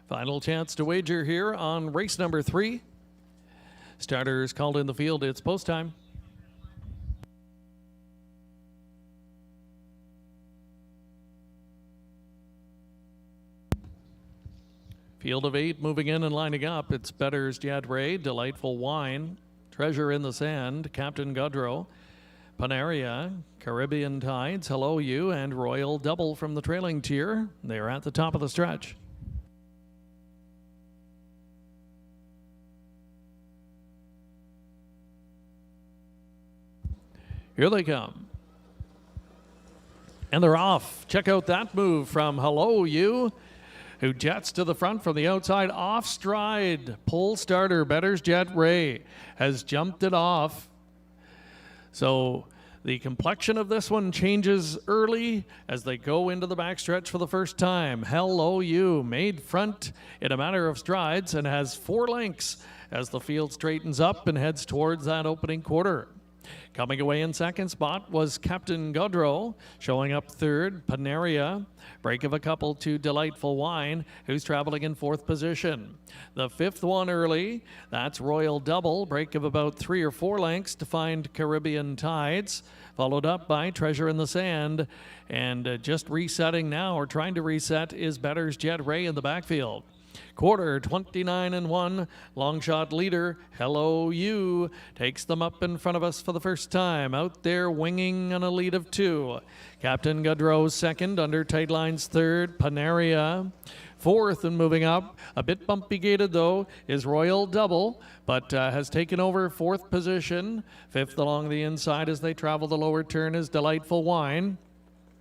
Final chance to wager here on race number 3. Starters called in the field. It's post time. Field of 8 moving in and lining up. It's Better's Jet Ray, Delightful Wine, Treasure in the Sand, Captain Gudrow, Panaria, Caribbean Tides, Hello You, and Royal Double from the trailing tier. They're at the top of the stretch. Here they come. And they're off. Check out that move from Hello You, who jets to the front from the outside off stride. Pole starter, Better's Jet Ray, has jumped it off. So the complexion of this one changes early as they go into the backstretch for the first time. Hello You made front in a matter of strides and has 4 lengths as the field straightens up and heads towards that opening quarter. Coming away in second spot was Captain Godreau, showing up third, Panaria. Break of a couple to Delightful Wine, who's traveling in 4th position. The 5th one early, that's Royal Double, break of about 3 or 4 lengths to find Caribbean Tides, followed up by Treasure in the Sand. And just resetting now, or trying to reset, is Better's Jet Ray in the backfield. Quarter 29-1, long shot leader Hello You takes them up in front of us for the first time, out there winging on a lead of 2. Captain Godreau second, under tight lines third, Panaria fourth, and moving up a bit bumpy gated though is Royal Double, but has taken over 4th position. 5th along the inside as they travel the lower turn is Delightful Wine.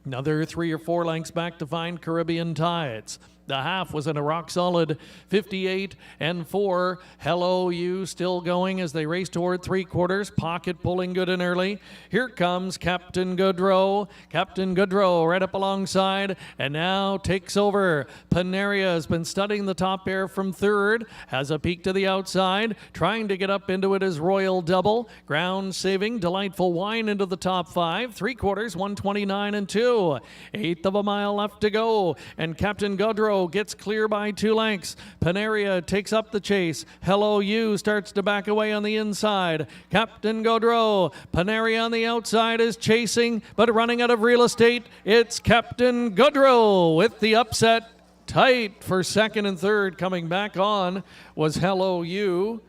Another 3 or 4 lengths back to find Caribbean Tides. The half was in a rock-solid 58-4. Hello You still going as they race toward 3/4. Pocket pulling good and early. Here comes Captain Godreau. Captain Godreau right up alongside and now takes over. Panaria has been studying the top air from 3rd. Has a peek to the outside. Trying to get up into it is Royal Double. Ground saving Delightful Wine into the top 5. 3/4, 129-2. 1/8 of a mile left to go. And Captain Godreau gets clear by 2 lengths. Panaria takes up the chase. Hello You starts to back away on the inside. Captain Godreau. Panaria on the outside is chasing, but running out of real estate. It's Captain Godreau with the upset. Tight for 2nd and 3rd. Coming back on was Hello You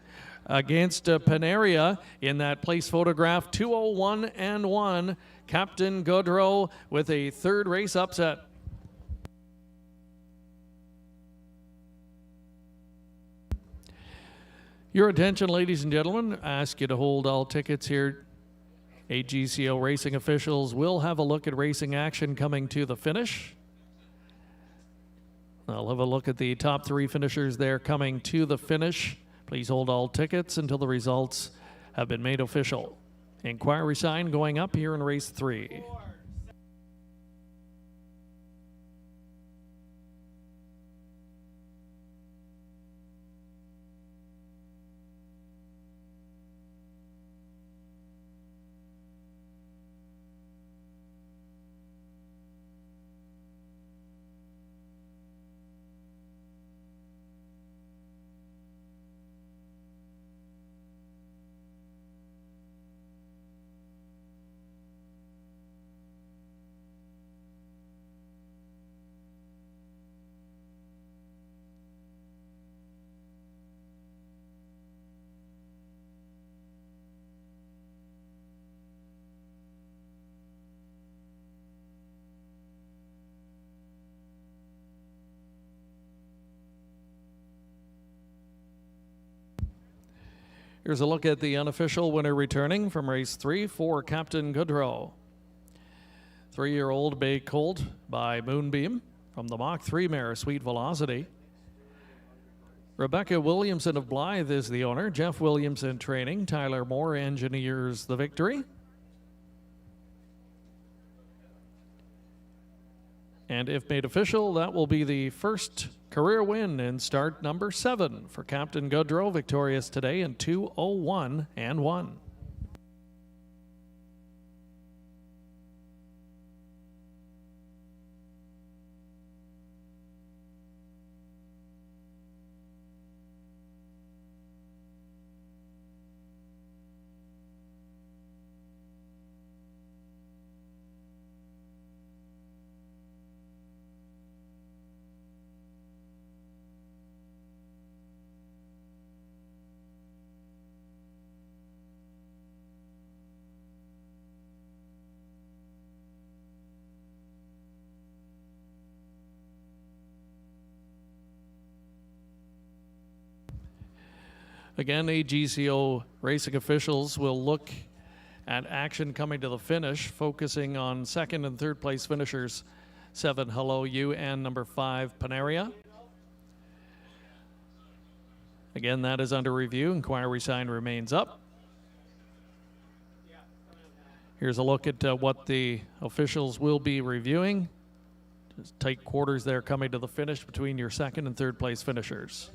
against Panaria in that place photograph. 2:01-1. Captain Godreau with a 3rd race upset. Your attention, ladies and gentlemen. I ask you to hold all tickets here. AGCO racing officials will have a look at racing action coming to the finish. I'll have a look at the top 3 finishers there coming to the finish. Please hold all tickets until the results have been made official. Inquiry sign going up here in race 3. Here's a look at the unofficial winner returning from race 3 for Captain Godreau. 3-year-old bay colt by Moonbeam from the Mach 3 mare Sweet Velocity. Rebecca Williamson of Blythe is the owner. Jeff Williamson training. Tyler Moore engineers the victory. And if made official, that will be the first career win in start number 7 for Captain Godreau, victorious today in 2:01-1. Again, AGCO racing officials will look at action coming to the finish, focusing on second and third place finishers, 7 Hello You and number 5 Panaria. Again, that is under review. Inquiry sign remains up. Here's a look at what the officials will be reviewing. Just tight quarters there coming to the finish between your second and third place finishers.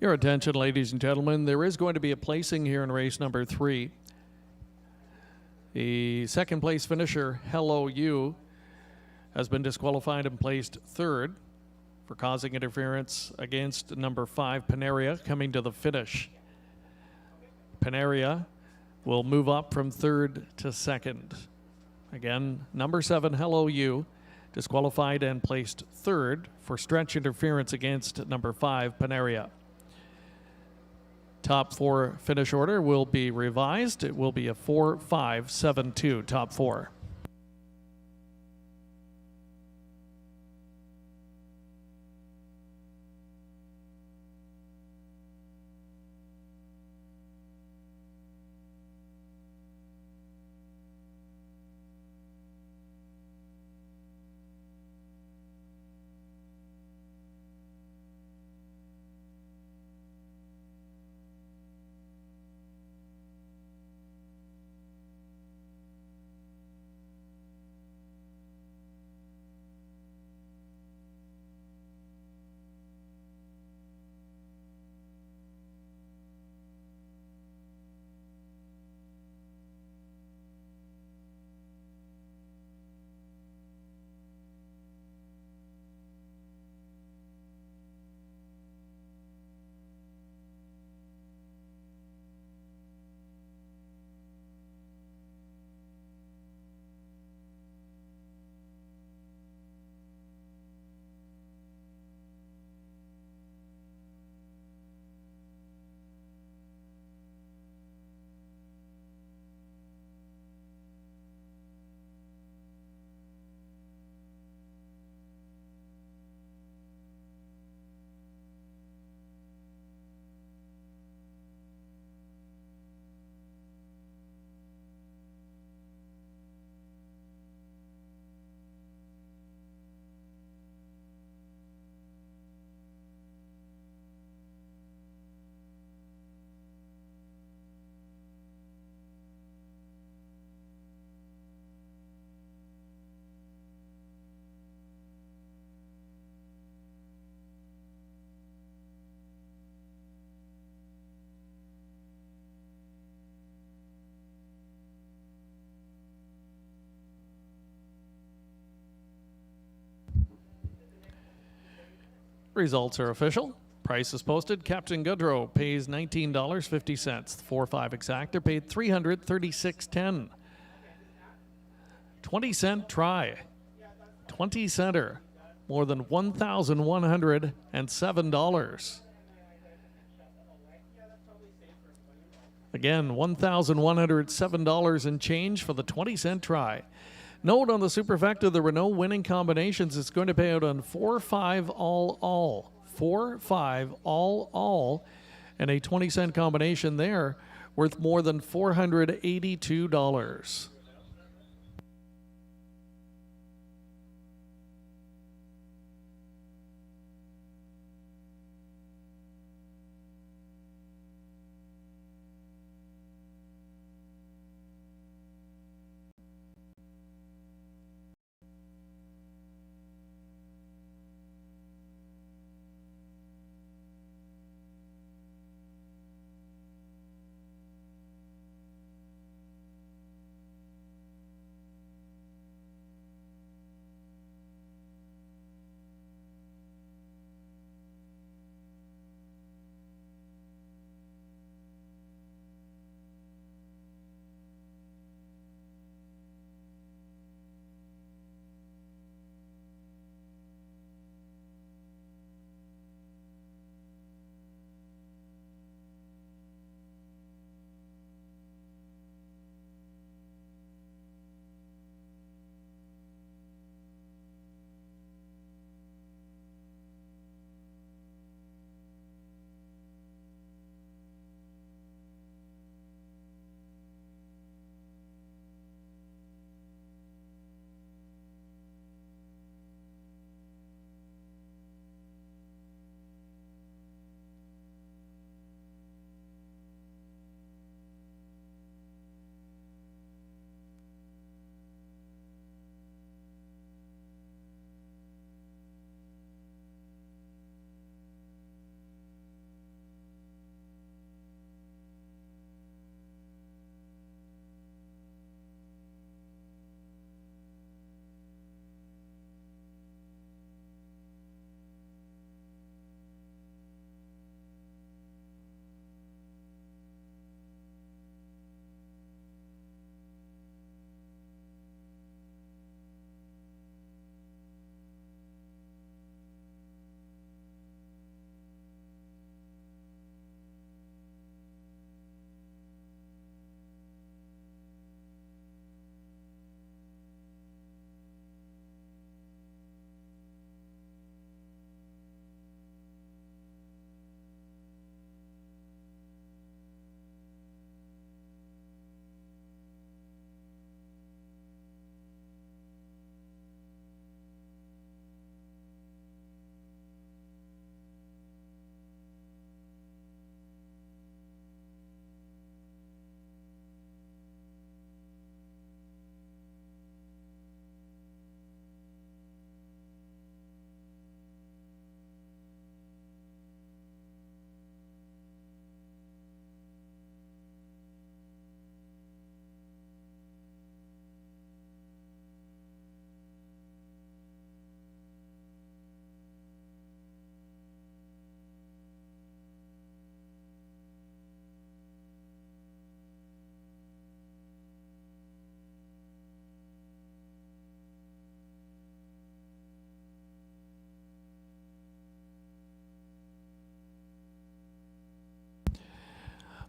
Your attention, ladies and gentlemen, there is going to be a placing here in race number 3. The second place finisher, Hello You, has been disqualified and placed third for causing interference against number 5, Panaria, coming to the finish. Panaria will move up from third to second. Again, number 7, Hello You, disqualified and placed third for stretch interference against number 5, Panaria. Top 4 finish order will be revised. It will be a 4-5-7-2 top 4. Results are official. Price is posted. Captain Goodrow pays $19.50. 4-5 exactor paid $336.10. 20-cent try. 20-center. More than $1,107. Again, $1,107 and change for the 20-cent try. Note on the superfecta, there were no winning combinations. It's going to pay out on 4-5 all. 4-5 all. And a 20-cent combination there worth more than $482.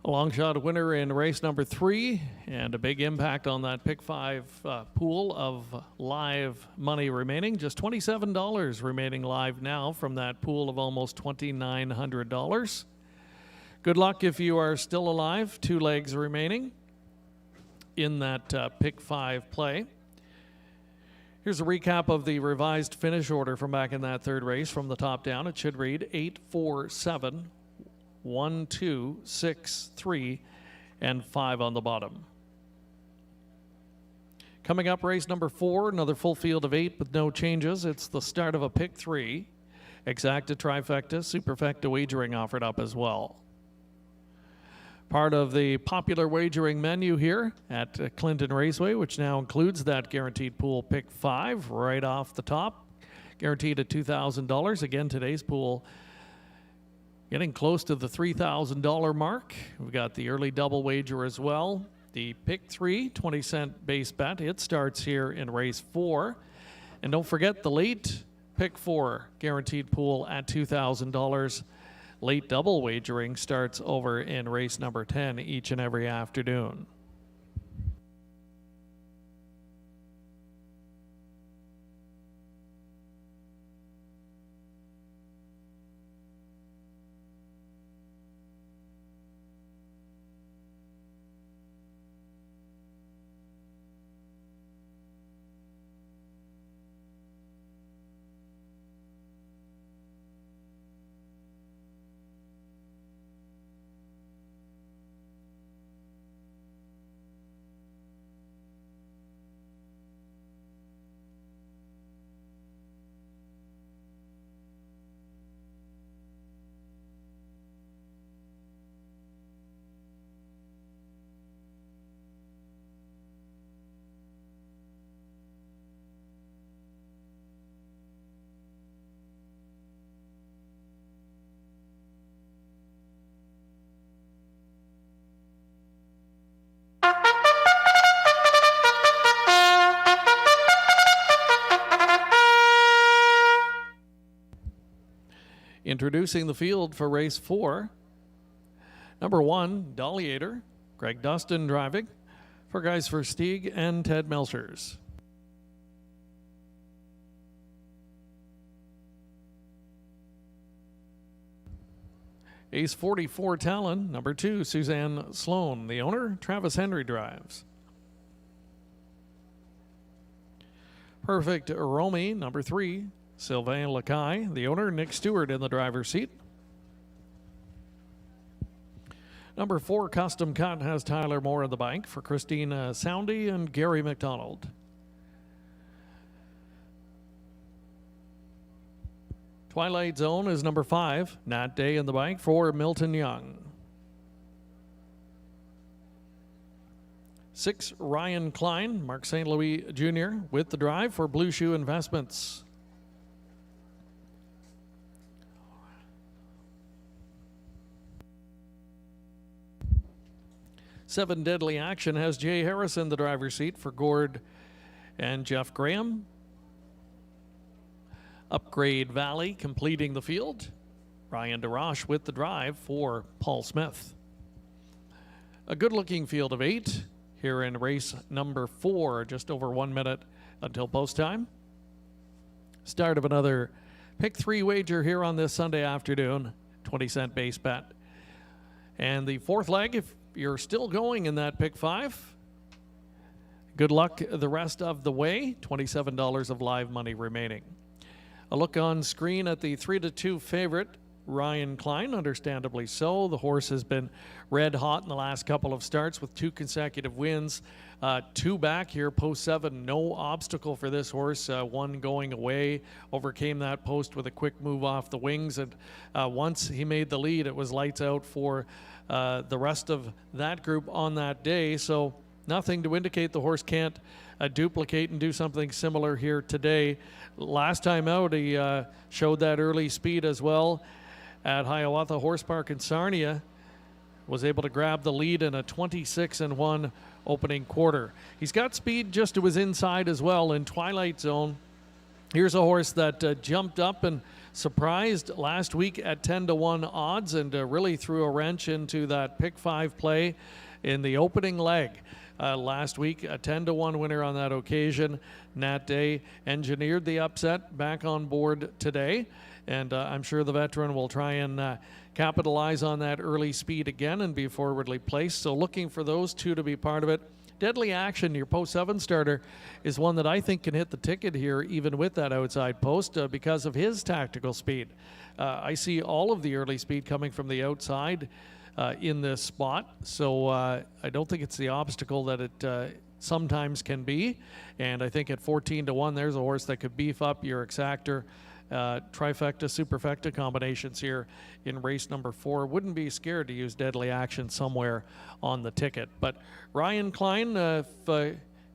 A long shot winner in race number 3, and a big impact on that pick 5 pool of live money remaining. Just $27 remaining live now from that pool of almost $2,900. Good luck if you are still alive. 2 legs remaining in that pick 5 play. Here's a recap of the revised finish order from back in that 3rd race from the top down. It should read 8, 4, 7, 1, 2, 6, 3, and 5 on the bottom. Coming up, race number 4, another full field of 8 with no changes. It's the start of a pick 3. Exacta, trifecta, superfecta wagering offered up as well. Part of the popular wagering menu here at Clinton Raceway, which now includes that guaranteed pool pick 5 right off the top. guaranteed at $2,000. Again, today's pool getting close to the $3,000 mark. We've got the early double wager as well. The pick 3, 20-cent base bet. It starts here in race 4. And don't forget the late pick 4 guaranteed pool at $2,000. Late double wagering starts over in race number 10 each and every afternoon. Introducing the field for race 4. Number 1, Dolliator, Greg Dustin driving for Guys for Stieg and Ted Melchers. Ace 44 Talon, number 2, Suzanne Sloan. The owner, Travis Henry drives. Perfect Romy, number 3, Sylvain Lacaille. The owner, Nick Stewart in the driver's seat. Number 4, Custom Cut, has Tyler Moore in the bank for Christina Soundy and Gary McDonald. Twilight Zone is number 5, Nat Day in the bank for Milton Young. 6, Ryan Klein, Mark St. Louis Jr. with the drive for Blue Shoe Investments. Seven Deadly Action has Jay Harrison the driver's seat for Gord and Jeff Graham. Upgrade Valley completing the field. Ryan DeRoche with the drive for Paul Smith. A good-looking field of 8 here in race number 4, just over 1 minute until post time. Start of another pick 3 wager here on this Sunday afternoon, 20-cent base bet. And the 4th leg, if you're still going in that pick 5, good luck the rest of the way. $27 of live money remaining. A look on screen at the 3-2 favorite, Ryan Klein, understandably so. The horse has been red hot in the last couple of starts with 2 consecutive wins. 2 back here, post 7, no obstacle for this horse. 1 going away, overcame that post with a quick move off the wings. And once he made the lead, it was lights out for the rest of that group on that day. So nothing to indicate the horse can't duplicate and do something similar here today. Last time out, he showed that early speed as well at Hiawatha Horse Park in Sarnia. Was able to grab the lead in a 26-1 opening quarter. He's got speed just to his inside as well in Twilight Zone. Here's a horse that jumped up and surprised last week at 10-1 odds and really threw a wrench into that pick 5 play in the opening leg. Last week, a 10-1 winner on that occasion. Nat Day engineered the upset, back on board today, and I'm sure the veteran will try and capitalize on that early speed again and be forwardly placed. So looking for those 2 to be part of it. Deadly Action, your post 7 starter, is one that I think can hit the ticket here even with that outside post because of his tactical speed. I see all of the early speed coming from the outside in this spot, so I don't think it's the obstacle that it sometimes can be. And I think at 14-1, there's a horse that could beef up your exactor trifecta, superfecta combinations here in race number 4. Wouldn't be scared to use Deadly Action somewhere on the ticket. But Ryan Klein, if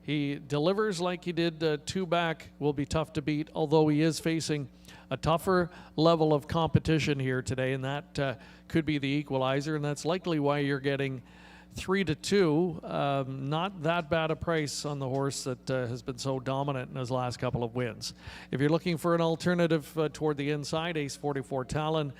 He delivers like he did two back, will be tough to beat, although he is facing a tougher level of competition here today, and that could be the equalizer, and that's likely why you're getting 3-2. Not that bad a price on the horse that has been so dominant in his last couple of wins. If you're looking for an alternative toward the inside, Ace 44 Talon,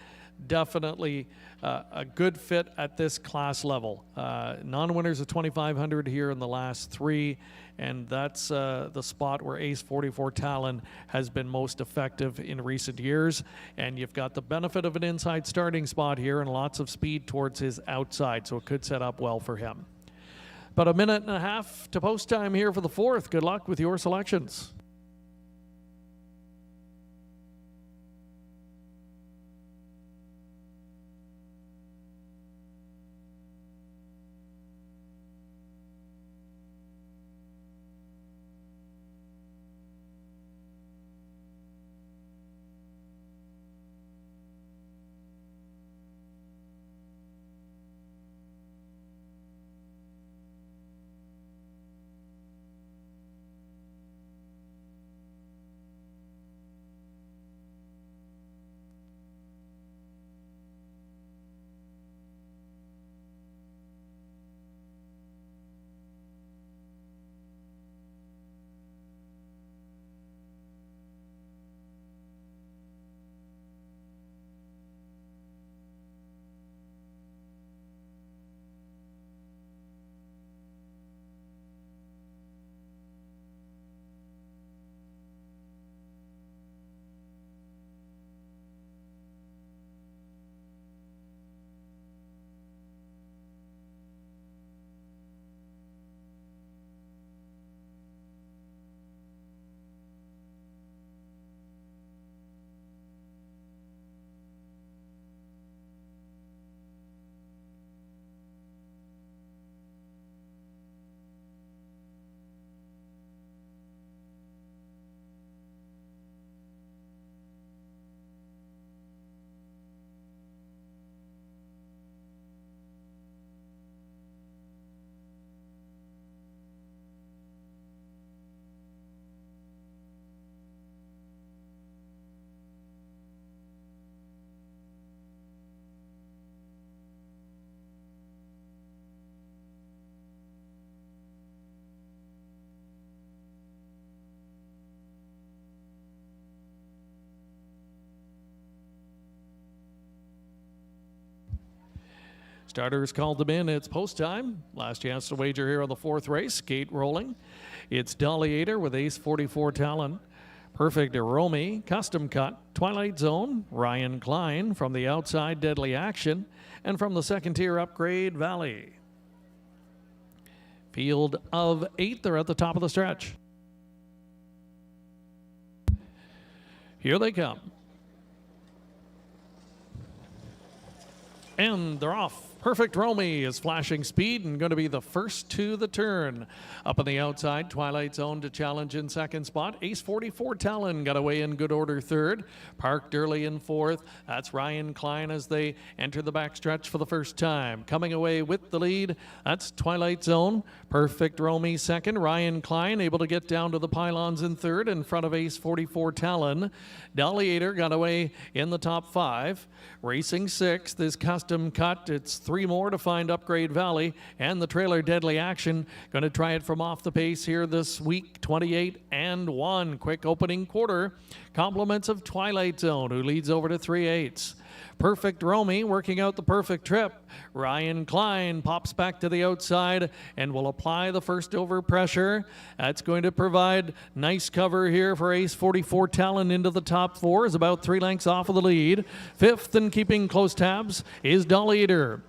definitely a good fit at this class level. Non-winners of 2,500 here in the last three, and that's the spot where Ace 44 Talon has been most effective in recent years. And you've got the benefit of an inside starting spot here and lots of speed towards his outside, so it could set up well for him. About a minute and a half to post time here for the fourth. Good luck with your selections. Starters called them in. It's post time. Last chance to wager here on the fourth race. Gate rolling. It's Dolliator with Ace 44 Talon. Perfect Aromi, Custom Cut, Twilight Zone, Ryan Klein from the outside, Deadly Action, and from the second tier, Upgrade Valley. Field of 8, they're at the top of the stretch. Here they come. And they're off. Perfect Romy is flashing speed and going to be the first to the turn. Up on the outside, Twilight Zone to challenge in second spot. Ace 44 Talon got away in good order third. Parked early in fourth. That's Ryan Klein as they enter the backstretch for the first time. Coming away with the lead, that's Twilight Zone. Perfect Romy second. Ryan Klein able to get down to the pylons in third in front of Ace 44 Talon. Dolliator got away in the top 5. Racing sixth is Custom Cut. It's 3 more to find Upgrade Valley, and the trailer Deadly Action going to try it from off the pace here this week. 28-1. Quick opening quarter. Compliments of Twilight Zone, who leads over to 3/8. Perfect Romy working out the perfect trip. Ryan Klein pops back to the outside and will apply the first over pressure. That's going to provide nice cover here for Ace 44 Talon into the top 4. Is about 3 lengths off of the lead. Fifth and keeping close tabs is Dolliator.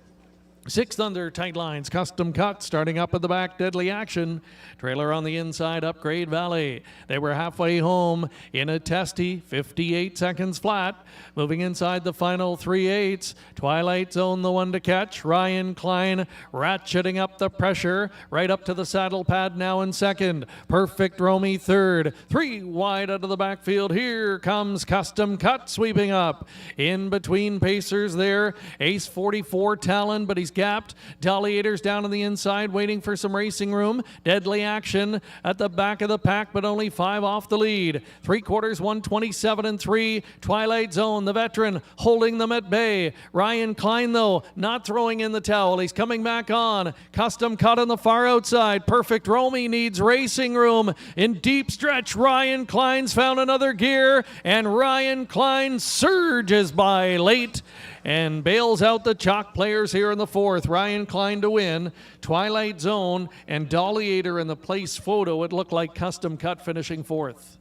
Sixth under tight lines, Custom Cut, starting up at the back, Deadly Action. Trailer on the inside, Upgrade Valley. They were halfway home in a testy 58 seconds flat. Moving inside the final 3/8. Twilight Zone, the one to catch. Ryan Klein ratcheting up the pressure right up to the saddle pad now in second. Perfect Romy third. 3 wide out of the backfield. Here comes Custom Cut sweeping up. In between pacers there, Ace 44 Talon, but he's gapped. Deliator's down on the inside, waiting for some racing room. Deadly Action at the back of the pack, but only 5 off the lead. 3/4, 127 and 3. Twilight Zone, the veteran, holding them at bay. Ryan Klein, though, not throwing in the towel. He's coming back on. Custom Cut on the far outside. Perfect Romy needs racing room. In deep stretch, Ryan Klein's found another gear, and Ryan Klein surges by late and bails out the chalk players here in the 4th. Ryan Klein to win. Twilight Zone and Deliator in the place photo. It looked like Custom Cut finishing 4th.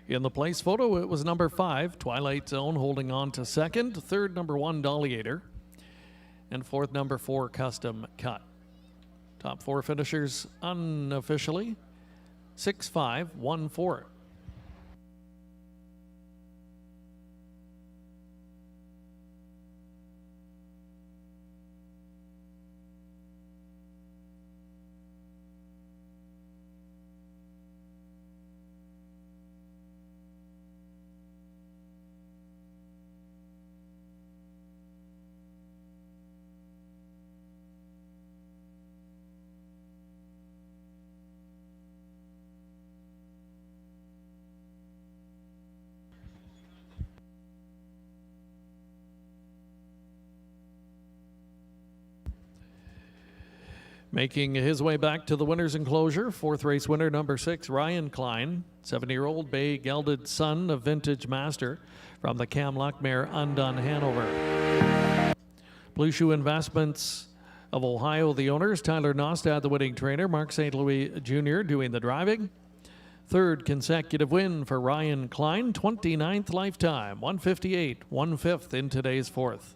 In the place photo, it was number 5, Twilight Zone, holding on to 2nd. 3rd, number 1, Deliator. And 4th, number 4, Custom Cut. Top 4 finishers unofficially, 6, 5, 1, 4. Making his way back to the winner's enclosure, 4th race winner, number 6, Ryan Klein, 7-year-old bay gelded son of Vintage Master from the Cam Luck mare Undone Hanover. Blue Shoe Investments of Ohio, the owners, Tyler Nostad, the winning trainer, Mark St. Louis Jr. doing the driving. 3rd consecutive win for Ryan Klein, 29th lifetime, 158, 1/5 in today's 4th.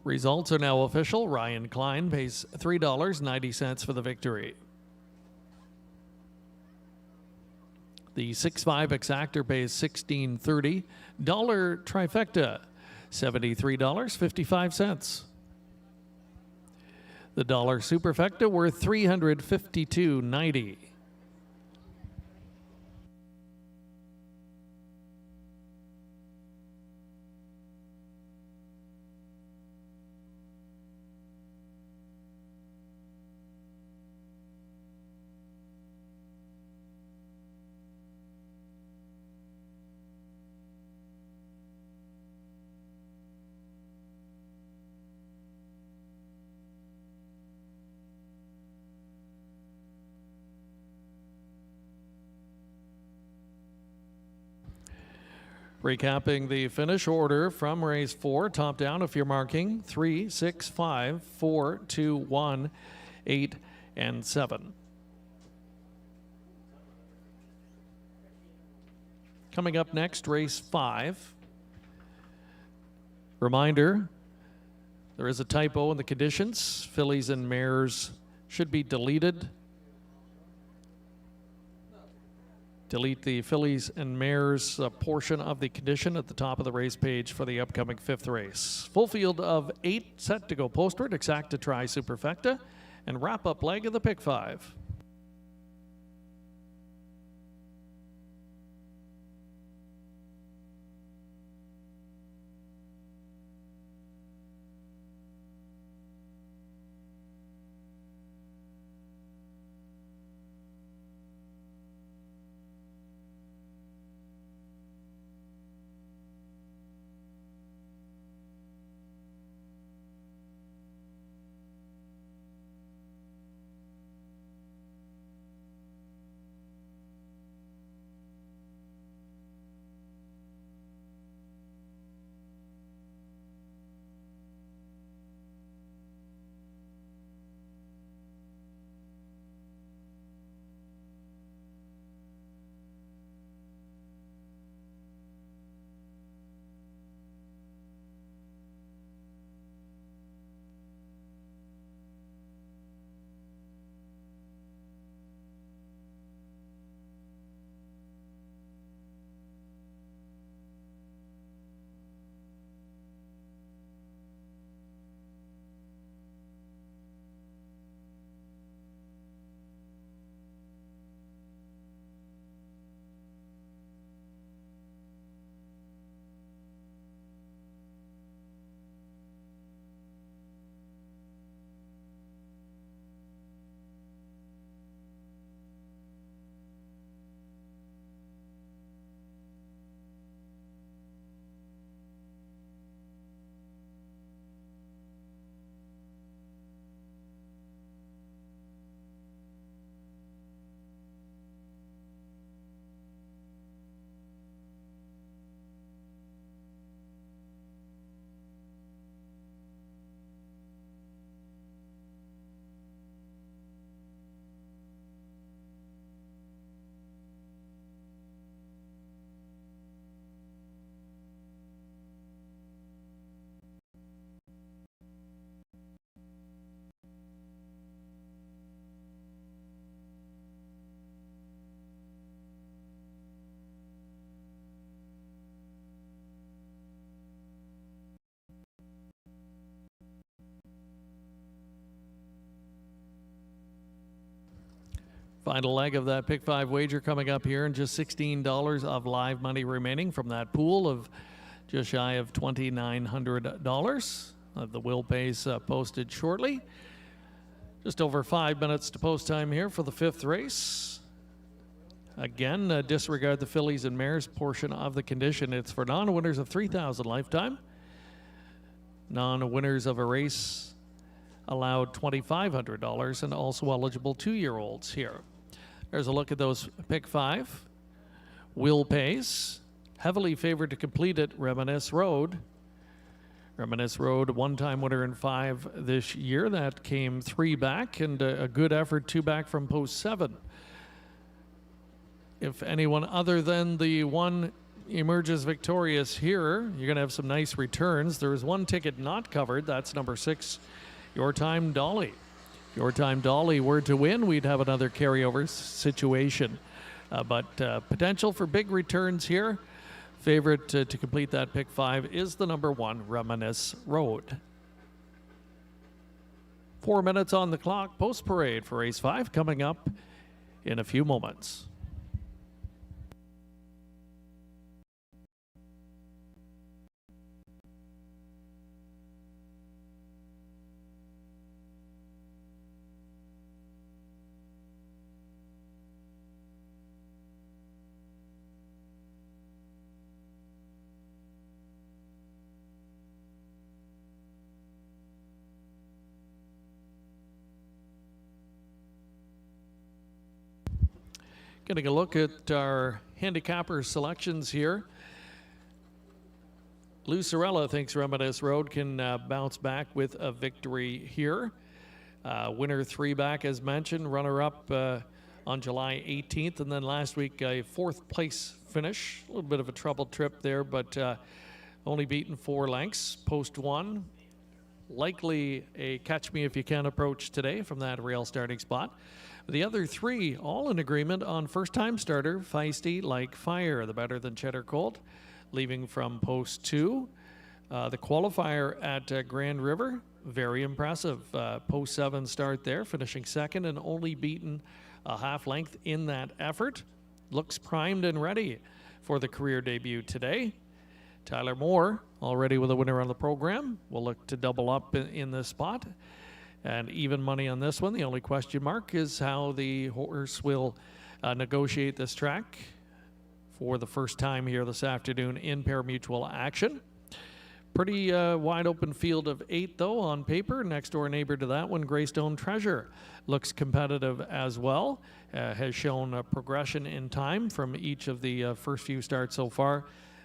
Results are now official. Ryan Klein pays $3.90 for the victory. The 6-5 exactor pays $16.30. Dollar trifecta, $73.55. The dollar superfecta worth $352.90. Recapping the finish order from race 4, top down if you're marking 3, 6, 5, 4, 2, 1, 8, and 7. Coming up next, race 5. Reminder, there is a typo in the conditions. Fillies and mares should be deleted delete the fillies and mares portion of the condition at the top of the race page for the upcoming 5th race. Full field of 8 set to go postward, exacta, tri, superfecta, and wrap-up leg of the pick 5. Final leg of that pick 5 wager coming up here, and just $16 of live money remaining from that pool of just shy of $2,900. The will pays posted shortly. Just over 5 minutes to post time here for the 5th race. Again, disregard the fillies and mares portion of the condition. It's for non-winners of $3,000 lifetime. Non-winners of a race allowed $2,500, and also eligible 2-year-olds here. There's a look at those pick 5. Will pays, heavily favored to complete it, Reminisce Road. Reminisce Road, one-time winner in 5 this year. That came 3 back, and a good effort 2 back from post 7. If anyone other than the one emerges victorious here, you're going to have some nice returns. There is one ticket not covered. That's number 6, Your Time Dolly. Your Time Dolly were to win, we'd have another carryover situation. But potential for big returns here. Favorite to complete that pick 5 is the number 1, Reminisce Road. 4 minutes on the clock. Post parade for race 5 coming up in a few moments. Getting a look at our handicapper selections here. Lou Sorella thinks Reminisce Road can bounce back with a victory here. Winner 3 back, as mentioned, runner-up on July 18th, and then last week a 4th place finish. A little bit of a troubled trip there, but only beaten 4 lengths. Post 1, likely a catch-me-if-you-can approach today from that rail starting spot. The other three all in agreement on first-time starter, Feisty Like Fire, the better than Cheddar Colt, leaving from post 2. The qualifier at Grand River, very impressive. Post 7 start there, finishing second and only beaten a half length in that effort. Looks primed and ready for the career debut today. Tyler Moore, already with a winner on the program, will look to double up in this spot. And even money on this one. The only question mark is how the horse will negotiate this track for the first time here this afternoon in pari-mutuel action. Pretty wide open field of 8 though on paper. Next door neighbor to that one, Greystone Treasure, looks competitive as well. Has shown a progression in time from each of the first few starts so far,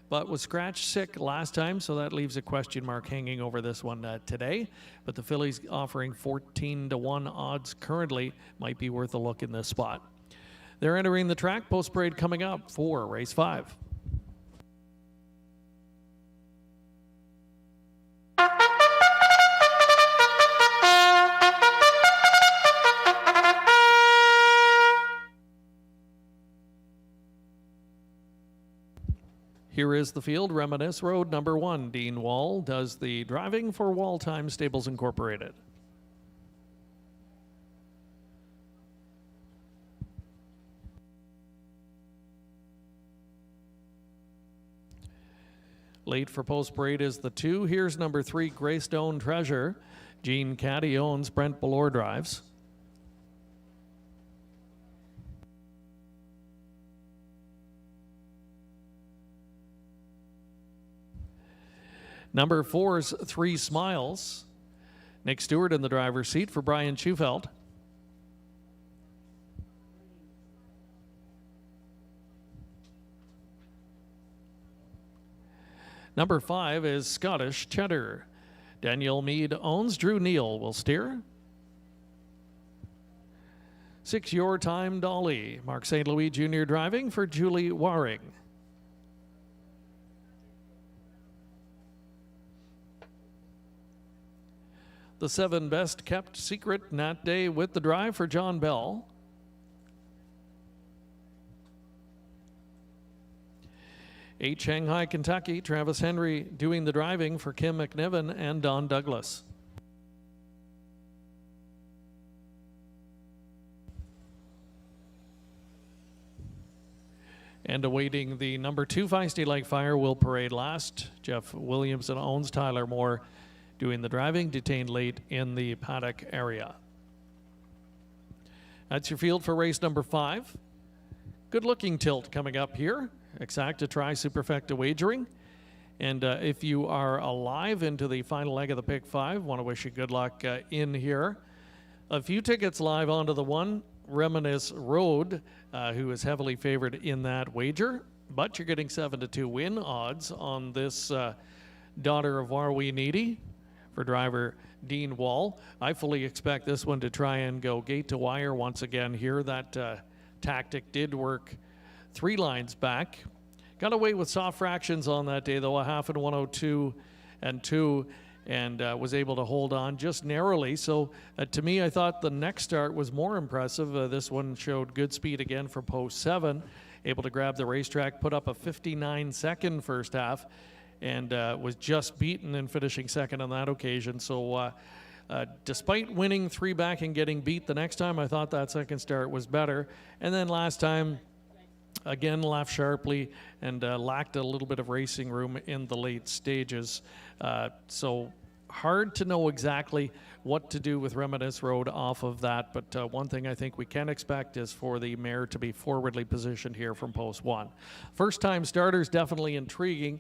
but was scratched sick last time, so that leaves a question mark hanging over this one today. But the fillies offering 14-1 odds currently, might be worth a look in this spot. They're entering the track. Post parade coming up for race 5. Here is the field. Reminisce Road, number 1. Dean Wall does the driving for Wall Time Stables Incorporated. Late for post parade is the 2. Here's number 3, Greystone Treasure. Gene Caddy owns, Brent Ballore drives. Number 4's 3 Smiles. Nick Stewart in the driver's seat for Brian Schufelt. Number 5 is Scottish Cheddar. Daniel Meade owns, Drew Neal will steer. 6 Your Time Dolly. Mark St. Louis Jr. driving for Julie Waring. The 7 Best Kept Secret, Nat Day with the drive for John Bell. 8 Shanghai, Kentucky, Travis Henry doing the driving for Kim McNiven and Don Douglas. And awaiting the number 2 Feisty Like Fire will parade last. Jeff Williamson owns, Tyler Moore doing the driving, detained late in the paddock area. That's your field for race number 5. Good looking tilt coming up here. Exacta Tri Superfecta wagering. And if you are alive into the final leg of the pick 5, want to wish you good luck in here. A few tickets live onto the 1, Reminisce Road, who is heavily favored in that wager. But you're getting 7-2 win odds on this Daughter of Are We Needy for driver Dean Wall. I fully expect this one to try and go gate to wire once again here. That tactic did work 3 lines back. Got away with soft fractions on that day, though, a half and 102 and 2, and was able to hold on just narrowly. So to me, I thought the next start was more impressive. This one showed good speed again from post 7, able to grab the racetrack, put up a 59-second first half, and was just beaten and finishing second on that occasion. So despite winning 3 back and getting beat the next time, I thought that second start was better. And then last time, again, laughed sharply and lacked a little bit of racing room in the late stages. So hard to know exactly what to do with Reminisce Road off of that, but one thing I think we can expect is for the mare to be forwardly positioned here from post 1. First time starters, definitely intriguing.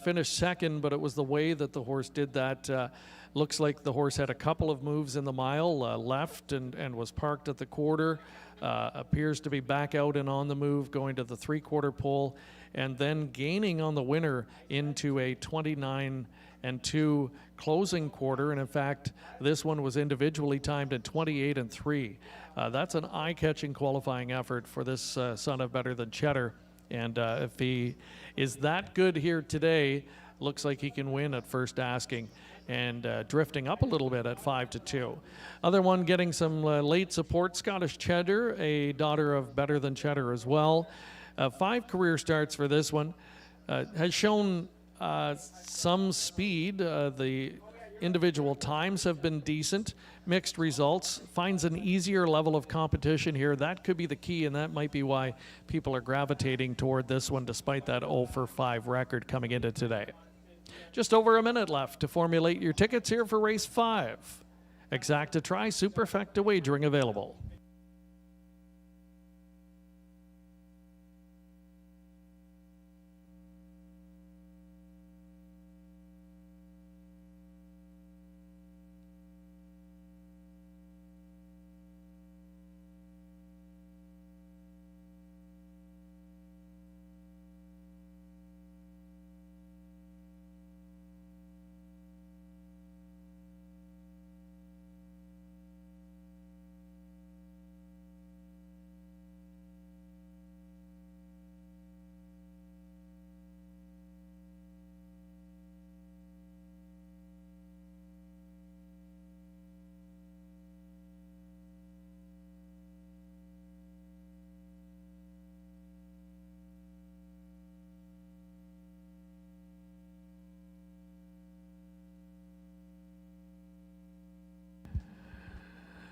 Finished second, but it was the way that the horse did that. Looks like the horse had a couple of moves in the mile, left and was parked at the quarter. Appears to be back out and on the move, going to the 3/4 pole, and then gaining on the winner into a 29-2 closing quarter. And in fact, this one was individually timed at 28-3. That's an eye-catching qualifying effort for this son of Better Than Cheddar. And if he is that good here today, looks like he can win at first asking. and drifting up a little bit at 5-2. Other one getting some late support, Scottish Cheddar, a daughter of Better Than Cheddar as well. 5 career starts for this one. Has shown some speed. The individual times have been decent. Mixed results. Finds an easier level of competition here. That could be the key, and that might be why people are gravitating toward this one despite that 0 for 5 record coming into today. Just over a minute left to formulate your tickets here for race 5. Exacta Tri Superfecta wagering available.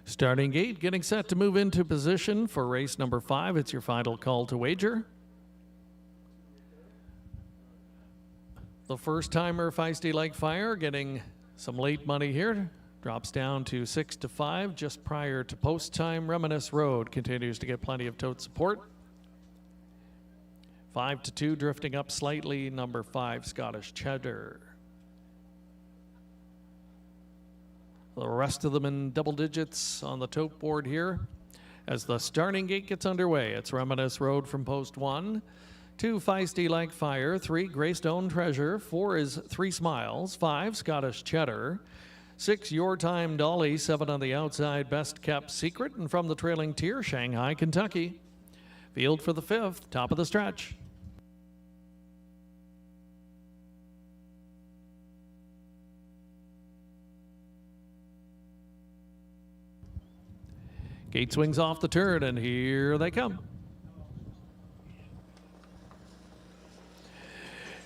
Starting gate, getting set to move into position for race number 5. It's your final call to wager. The first timer, Feisty Like Fire, getting some late money here. Drops down to 6-5 just prior to post time. Reminisce Road continues to get plenty of tote support. 5-2, drifting up slightly. Number 5, Scottish Cheddar. The rest of them in double digits on the tote board here. As the starting gate gets underway, it's Reminisce Road from post 1. 2, Feisty Like Fire. 3, Greystone Treasure. 4 is 3 Smiles. 5, Scottish Cheddar. 6, Your Time Dolly. 7 on the outside, Best Kept Secret. And from the trailing tier, Shanghai, Kentucky. Field for the 5th, top of the stretch. Gate swings off the turn, and here they come.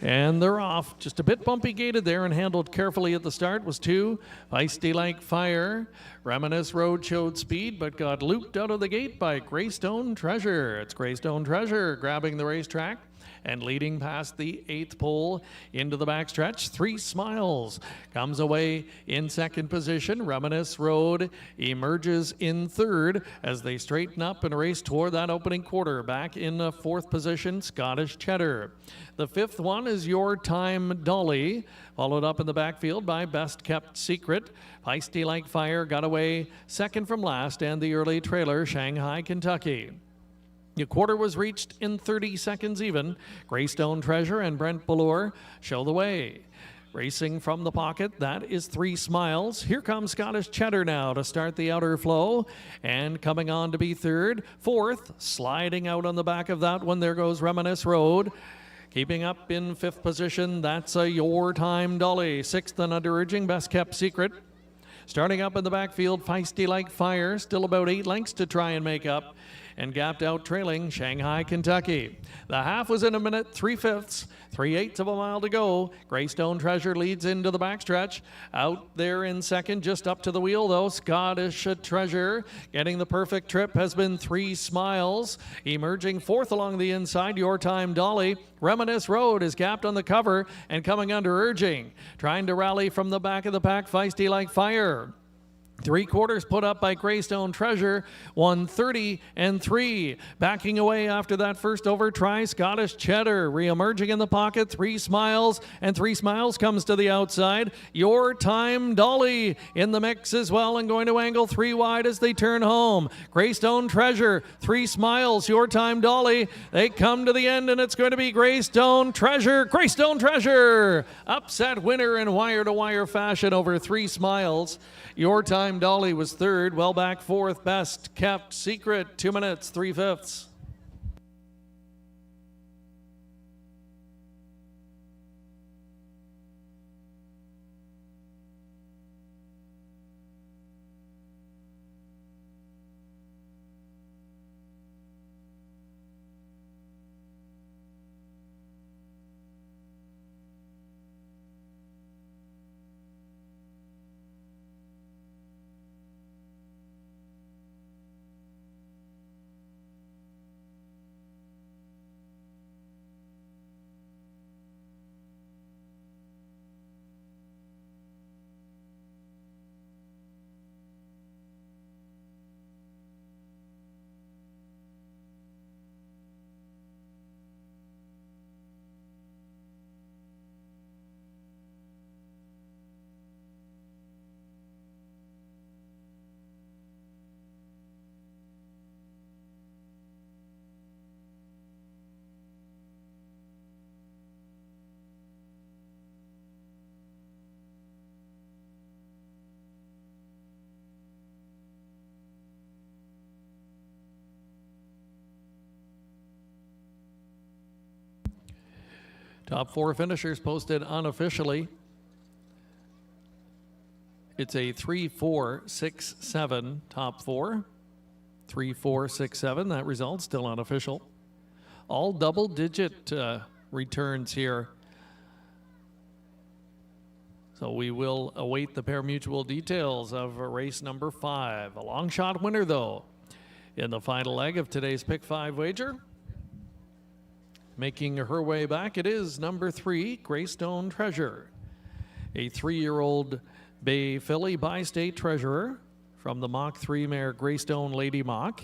And they're off. Just a bit bumpy gated there and handled carefully at the start was 2, Feisty Like Fire. Reminisce Road showed speed, but got looped out of the gate by Greystone Treasure. It's Greystone Treasure grabbing the racetrack and leading past the 8th pole into the backstretch. 3 Smiles comes away in second position. Reminisce Road emerges in third as they straighten up and race toward that opening quarter. Back in 4th position, Scottish Cheddar. The 5th one is Your Time Dolly, followed up in the backfield by Best Kept Secret. Feisty Like Fire got away second from last, and the early trailer, Shanghai, Kentucky. The quarter was reached in 30 seconds even. Greystone Treasure and Brent Ballure show the way. Racing from the pocket, that is 3 Smiles. Here comes Scottish Cheddar now to start the outer flow. And coming on to be third. 4th, sliding out on the back of that one, there goes Reminisce Road. Keeping up in 5th position, that's a Your Time Dolly. 6th and under urging, Best Kept Secret. Starting up in the backfield, Feisty Like Fire. Still about 8 lengths to try and make up. And gapped out trailing Shanghai, Kentucky. The half was in a minute, 3/5, 3/8 of a mile to go. Greystone Treasure leads into the backstretch. Out there in second, just up to the wheel though, Scottish Treasure. Getting the perfect trip has been 3 Smiles. Emerging 4th along the inside, Your Time Dolly. Reminisce Road is gapped on the cover and coming under urging. Trying to rally from the back of the pack, Feisty Like Fire. 3/4 put up by Greystone Treasure, 1:30 and 3. Backing away after that first over try, Scottish Cheddar re-emerging in the pocket, 3 Smiles, and 3 Smiles comes to the outside. Your Time Dolly in the mix as well and going to angle 3 wide as they turn home. Greystone Treasure, 3 Smiles, Your Time Dolly. They come to the end and it's going to be Greystone Treasure. Greystone Treasure, upset winner in wire-to-wire fashion over 3 Smiles. Your Time Dolly was third, well back 4th, Best Kept Secret, 2 minutes, 3/5. Top 4 finishers posted unofficially. It's a 3-4-6-7 top 4. 3-4-6-7, that result still unofficial. All double-digit returns here. So we will await the pari-mutuel details of race number 5. A long shot winner, though, in the final leg of today's Pick 5 wager. Making her way back, it is number 3, Greystone Treasure, a 3-year-old Bay filly by state treasurer from the Mach 3 mare Greystone Lady Mach.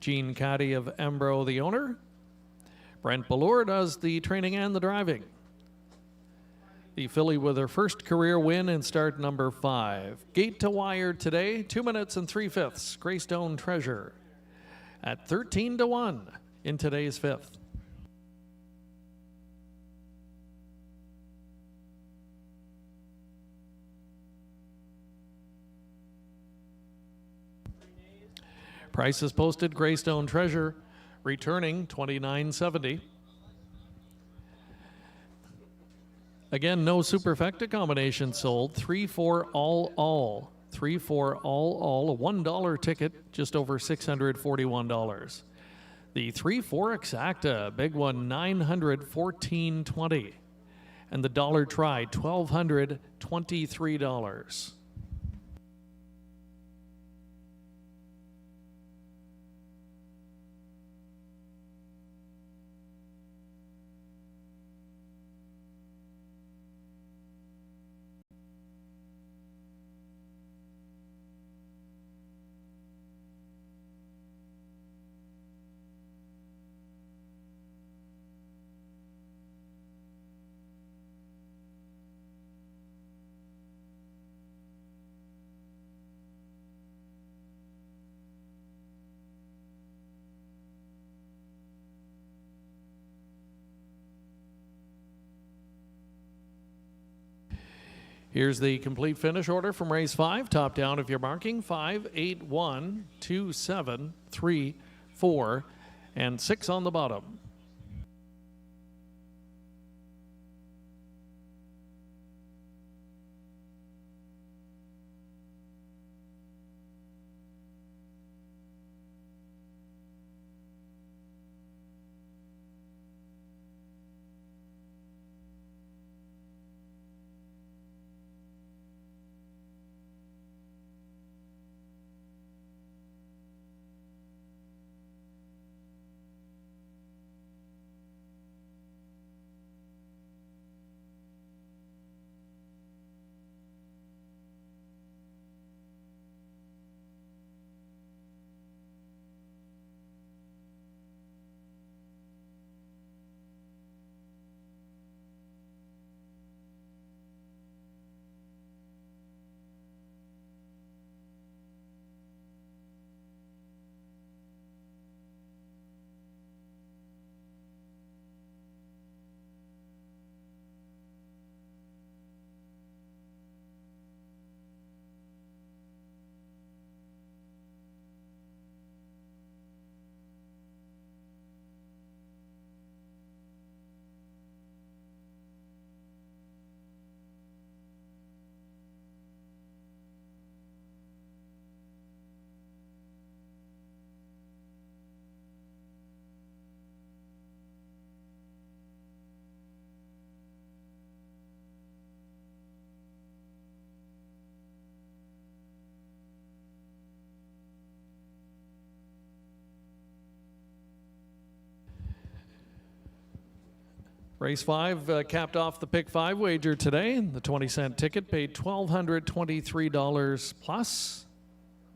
Gene Caddy of Embro, the owner. Brent Ballure does the training and the driving. The filly with her first career win in start number 5. Gate to wire today, 2 minutes and 3/5. Greystone Treasure at 13-1 in today's 5th. Prices posted. Greystone Treasure returning $29.70. Again, no superfecta combination sold. 3-4 all. 3-4 all. A $1 ticket, just over $641. The 3-4 exacta, big one, $914.20, and the dollar try, $1,223. Here's the complete finish order from race 5. Top down if you're marking. 5, 8, 1, 2, 7, 3, 4, and 6 on the bottom. Race 5 capped off the Pick 5 wager today. The 20-cent ticket paid $1,223 plus.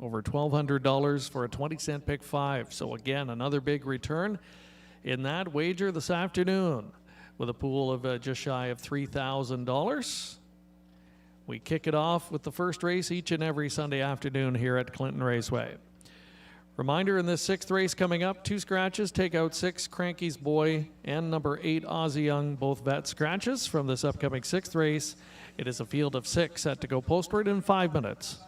Over $1,200 for a 20-cent Pick 5. So again, another big return in that wager this afternoon with a pool of just shy of $3,000. We kick it off with the first race each and every Sunday afternoon here at Clinton Raceway. Reminder, in this 6th race coming up, 2 scratches, take out 6, Cranky's Boy and number 8, Aussie Young, both vet scratches from this upcoming 6th race. It is a field of 6 set to go postward in 5 minutes.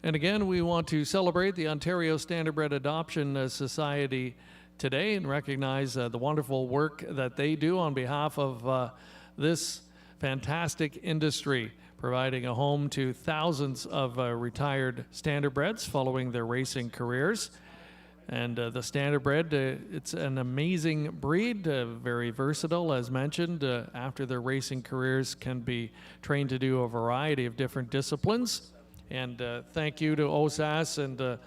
And again, we want to celebrate the Ontario Standardbred Adoption Society today and recognize the wonderful work that they do on behalf of this fantastic industry, providing a home to thousands of retired standardbreds following their racing careers. And the standardbred, it's an amazing breed, very versatile, as mentioned. After their racing careers, can be trained to do a variety of different disciplines. And thank you to OSAS and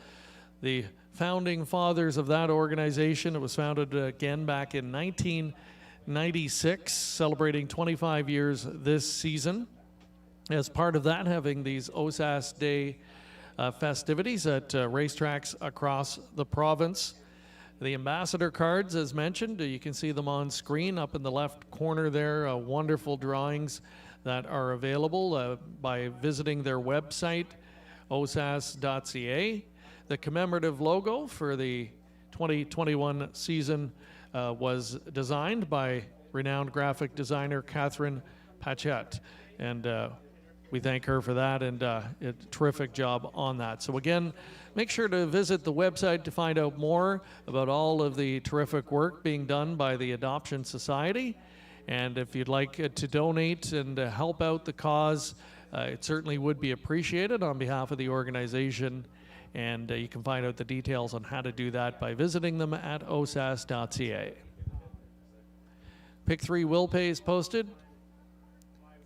the founding fathers of that organization. It was founded again back in 1996, celebrating 25 years this season. As part of that, having these OSAS Day festivities at racetracks across the province. The ambassador cards, as mentioned, you can see them on screen up in the left corner there, wonderful drawings that are available by visiting their website, osas.ca. The commemorative logo for the 2021 season was designed by renowned graphic designer Catherine Patchett, and we thank her for that, and a terrific job on that. So again, make sure to visit the website to find out more about all of the terrific work being done by the Adoption Society. And if you'd like to donate and help out the cause, it certainly would be appreciated on behalf of the organization. And you can find out the details on how to do that by visiting them at osas.ca. Pick 3 will pay is posted.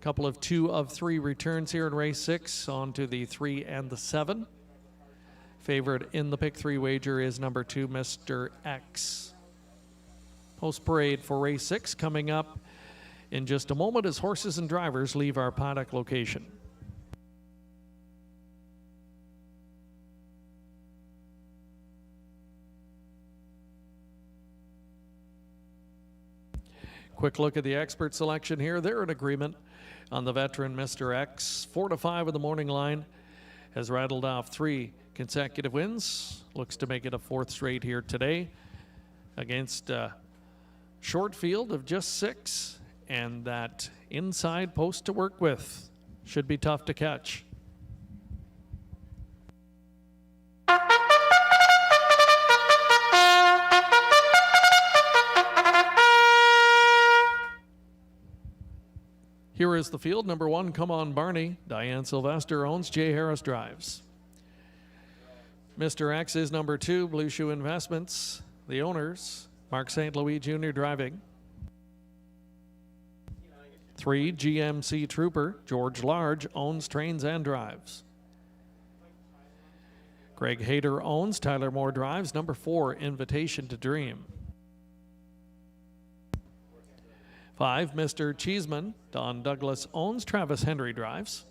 Couple of 2 of 3 returns here in race 6 onto the 3 and the 7. Favorite in the pick 3 wager is number 2, Mr. X. Post parade for race 6 coming up in just a moment as horses and drivers leave our paddock location. Quick look at the expert selection here. They're in agreement on the veteran Mr. X. 4 to 5 of the morning line, has rattled off 3 consecutive wins. Looks to make it a 4th straight here today against a short field of just 6, and that inside post to work with. Should be tough to catch. Here is the field. Number 1, Come On Barney. Diane Sylvester owns. Jay Harris drives. Mr. X is number 2, Blue Shoe Investments. The owners, Mark St. Louis Jr. driving. 3, GMC Trooper. George Large owns, trains, and drives. Greg Hayter owns. Tyler Moore drives. Number 4, Invitation to Dream. 5, Mr. Cheeseman. Don Douglas owns. Travis Henry drives.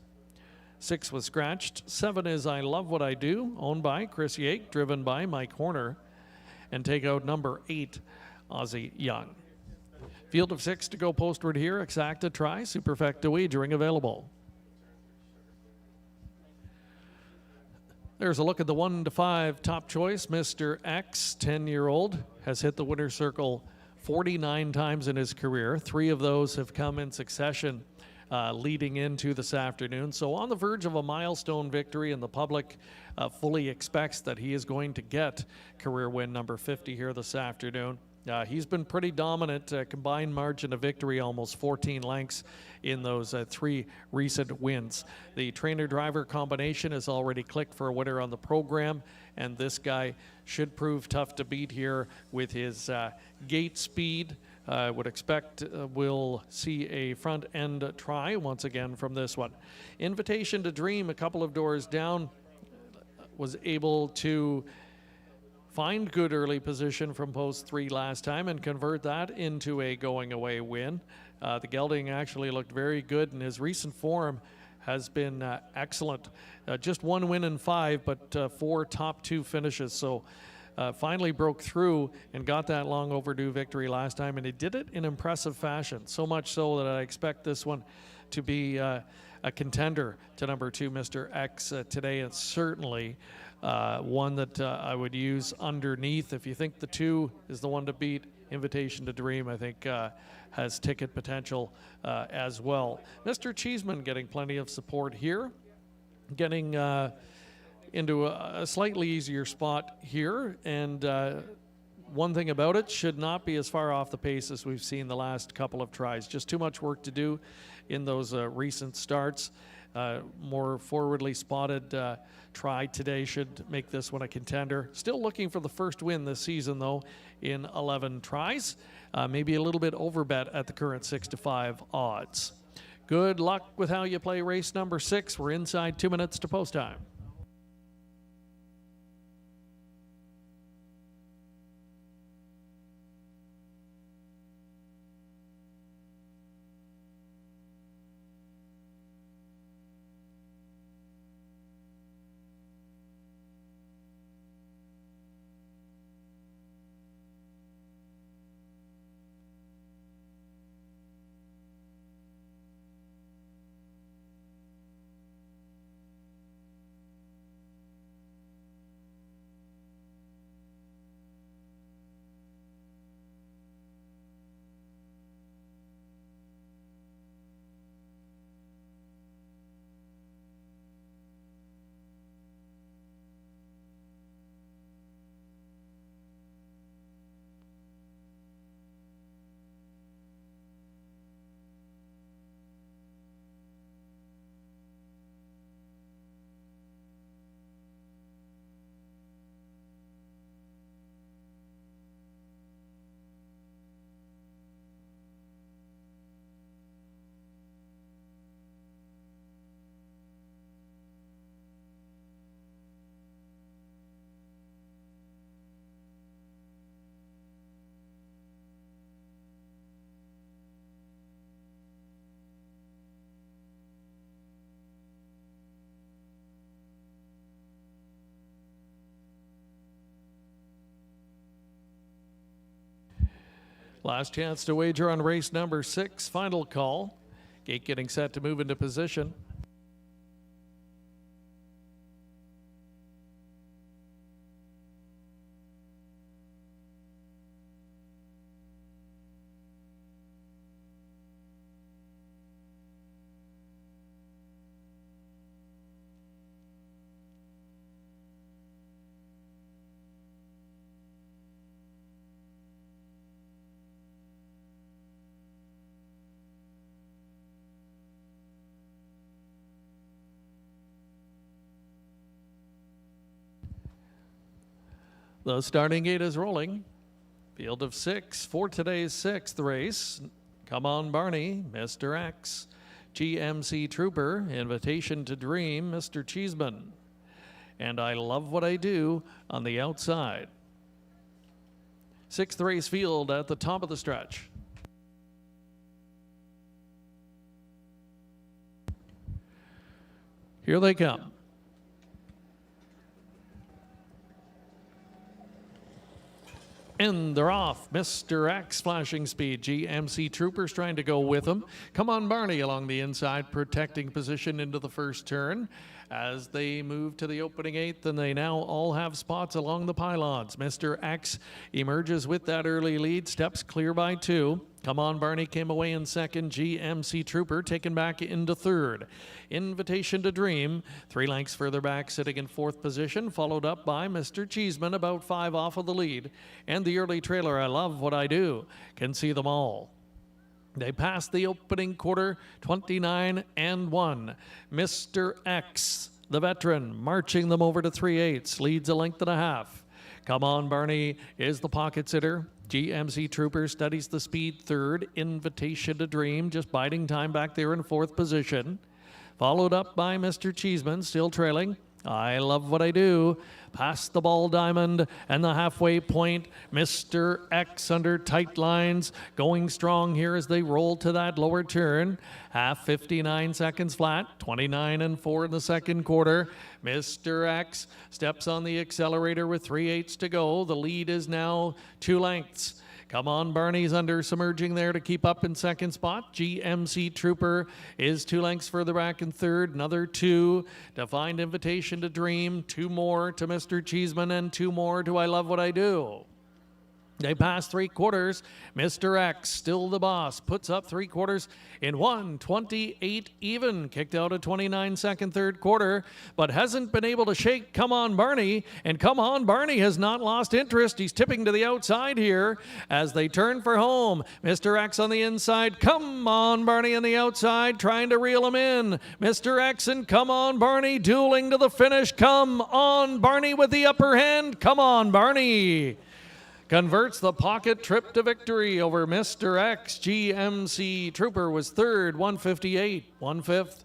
6 was scratched. 7 is I Love What I Do, owned by Chris Yake, driven by Mike Horner. And take out number 8, Ozzie Young. Field of 6 to go postward here. Exacta try. Superfecta wagering available. There's a look at the 1 to 5 top choice. Mr. X, 10-year-old, has hit the winner's circle 49 times in his career. 3 of those have come in succession leading into this afternoon. So on the verge of a milestone victory, and the public fully expects that he is going to get career win number 50 here this afternoon. He's been pretty dominant, combined margin of victory, almost 14 lengths in those 3 recent wins. The trainer-driver combination has already clicked for a winner on the program, and this guy should prove tough to beat here with his gate speed. I would expect we'll see a front end try once again from this one. Invitation to Dream, a couple of doors down, was able to find good early position from post 3 last time and convert that into a going away win. The gelding actually looked very good, and his recent form has been excellent. Just 1 win in 5, but 4 top 2 finishes. So finally broke through and got that long overdue victory last time, and he did it in impressive fashion. So much so that I expect this one to be a contender to number 2, Mr. X, today. And certainly one that I would use underneath. If you think the 2 is the one to beat, Invitation to Dream, I think has ticket potential as well. Mr. Cheeseman getting plenty of support here. Getting into a slightly easier spot here, and one thing about it, should not be as far off the pace as we've seen the last couple of tries. Just too much work to do in those recent starts. More forwardly spotted try today should make this one a contender. Still looking for the first win this season, though, in 11 tries. Maybe a little bit overbet at the current 6-5 odds. Good luck with how you play race number 6. We're inside 2 minutes to post time. Last chance to wager on race number 6, final call. Gate getting set to move into position. The starting gate is rolling. Field of 6 for today's 6th race. Come on, Barney, Mr. X. GMC Trooper, Invitation to Dream, Mr. Cheeseman. And I Love What I Do on the outside. 6th race field at the top of the stretch. Here they come. And they're off. Mr. X flashing speed. GMC Troopers trying to go with him. Come on, Barney along the inside, protecting position into the first turn. As they move to the opening 8th, and they now all have spots along the pylons. Mr. X emerges with that early lead, steps clear by 2. Come on, Barney came away in 2nd. GMC Trooper taken back into 3rd. Invitation to Dream, 3 lengths further back, sitting in 4th position, followed up by Mr. Cheeseman, about 5 off of the lead. And the early trailer, I Love What I Do, can see them all. They passed the opening quarter, 29-1. Mr. X, the veteran, marching them over to 3/8, leads a length and a half. Come on, Barney is the pocket sitter. GMC Trooper studies the speed 3rd. Invitation to Dream, just biding time back there in 4th position. Followed up by Mr. Cheeseman, still trailing. I Love What I Do. Past the ball diamond and the halfway point. Mr. X under tight lines, going strong here as they roll to that lower turn. Half 59 seconds flat, 29-4 in the second quarter. Mr. X steps on the accelerator with 3/8 to go. The lead is now 2 lengths. Come on, Barney's under submerging there to keep up in 2nd spot. GMC Trooper is 2 lengths further back in 3rd. Another 2 to find Invitation to Dream. 2 more to Mr. Cheeseman and 2 more to I Love What I Do. They pass 3/4. Mr. X, still the boss, puts up 3/4 in 1:28 even. Kicked out a 29-second third quarter, but hasn't been able to shake Come On Barney. And Come On Barney has not lost interest. He's tipping to the outside here as they turn for home. Mr. X on the inside. Come On Barney on the outside, trying to reel him in. Mr. X and Come On Barney dueling to the finish. Come On Barney with the upper hand. Come On Barney converts the pocket trip to victory over Mr. X. GMC Trooper was third, 158, 1/5.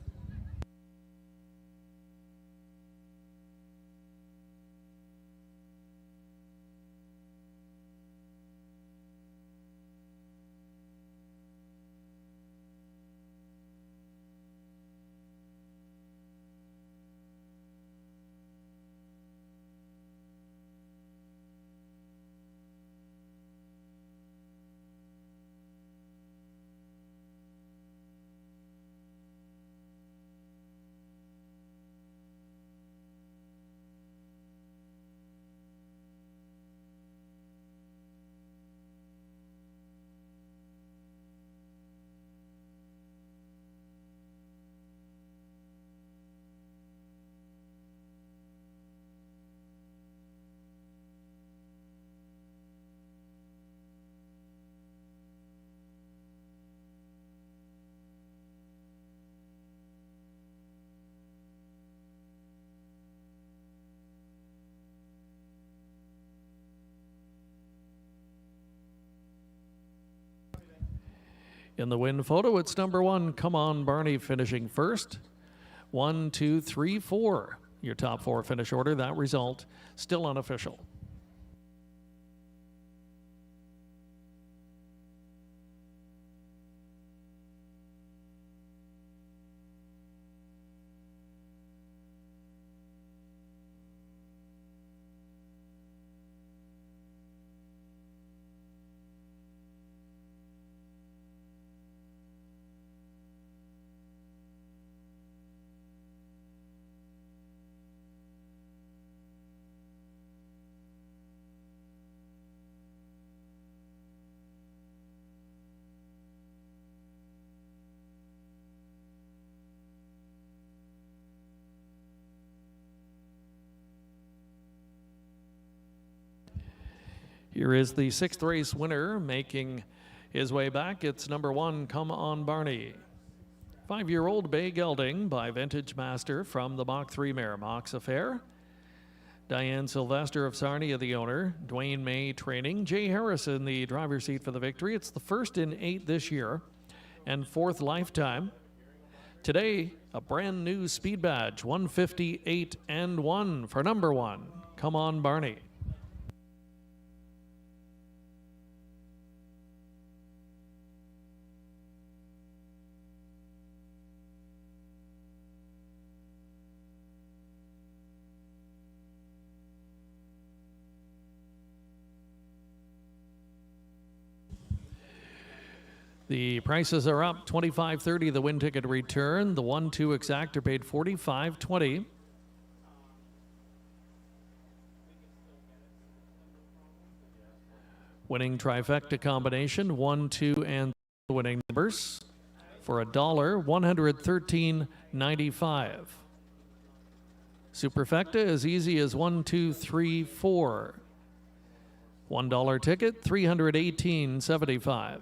In the win photo, it's number 1, Come On Barney, finishing first. 1, 2, 3, 4. Your top 4 finish order. That result still unofficial. Here is the 6th race winner making his way back. It's number 1, Come On Barney. 5-year-old Bay Gelding by Vintage Master from the Mach 3 mare, Mox Affair. Diane Sylvester of Sarnia, the owner. Dwayne May training. Jay Harris in the driver's seat for the victory. It's the first in 8 this year and 4th lifetime. Today, a brand new speed badge, 158 and 1 for number 1, Come On Barney. The prices are up, $25.30 the win ticket return. The 1-2 exactor paid $45.20. Winning trifecta combination, 1, 2, and winning numbers for $1, $113.95. Superfecta as easy as 1, 2, 3, 4. $1 ticket, $318.75.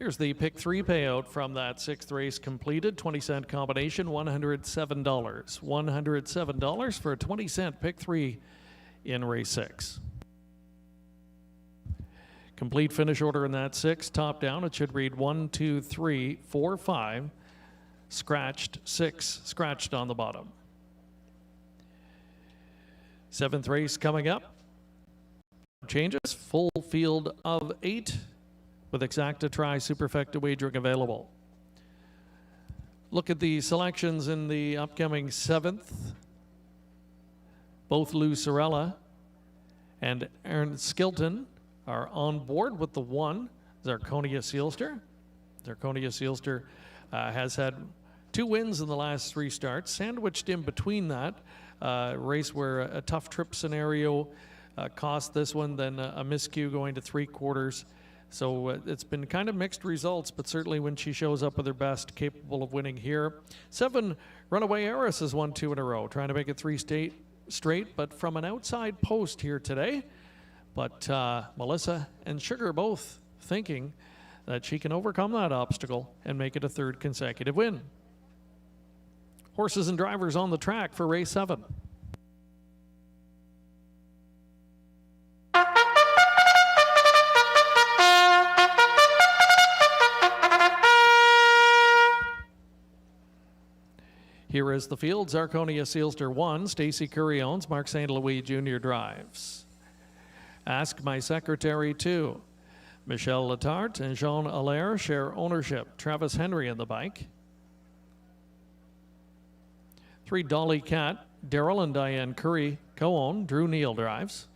Here's the pick 3 payout from that 6th race completed. 20-cent combination, $107. $107 for a 20-cent pick 3 in race 6. Complete finish order in that 6. Top down, it should read 1, 2, 3, 4, 5. Scratched 6, scratched on the bottom. 7th race coming up. Changes, full field of 8. With exacta try superfecta wagering available. Look at the selections in the upcoming 7th. Both Lou Sorella and Aaron Skilton are on board with the 1, Zarconia Sealster. Zarconia Sealster has had 2 wins in the last 3 starts, sandwiched in between that. Race where a tough trip scenario cost this one, then a miscue going to 3/4. So it's been kind of mixed results, but certainly when she shows up with her best, capable of winning here. 7, Runaway Heiress has won 2 in a row, trying to make it 3 straight, but from an outside post here today. But Melissa and Sugar both thinking that she can overcome that obstacle and make it a 3rd consecutive win. Horses and drivers on the track for race 7. Here is the field. Zarconia Sealster 1, Stacy Curry owns, Mark St. Louis Jr. drives. Ask My Secretary 2, Michelle Letarte and Jean Allaire share ownership. Travis Henry in the bike. 3, Dolly Cat, Daryl and Diane Curry co-own, Drew Neal drives.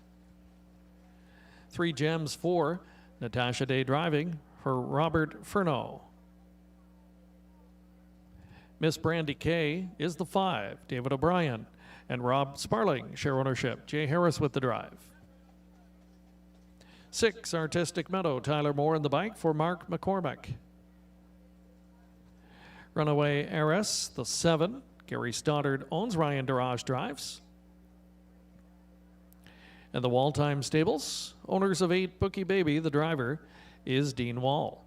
3, Gems 4, Natasha Day driving for Robert Furneaux. Miss Brandy Kay is the 5. David O'Brien and Rob Sparling share ownership. Jay Harris with the drive. 6, Artistic Meadow. Tyler Moore in the bike for Mark McCormick. Runaway Heiress, the 7. Gary Stoddard owns. Ryan Darage drives. And the Wall Time Stables, owners of 8, Bookie Baby, the driver is Dean Wall.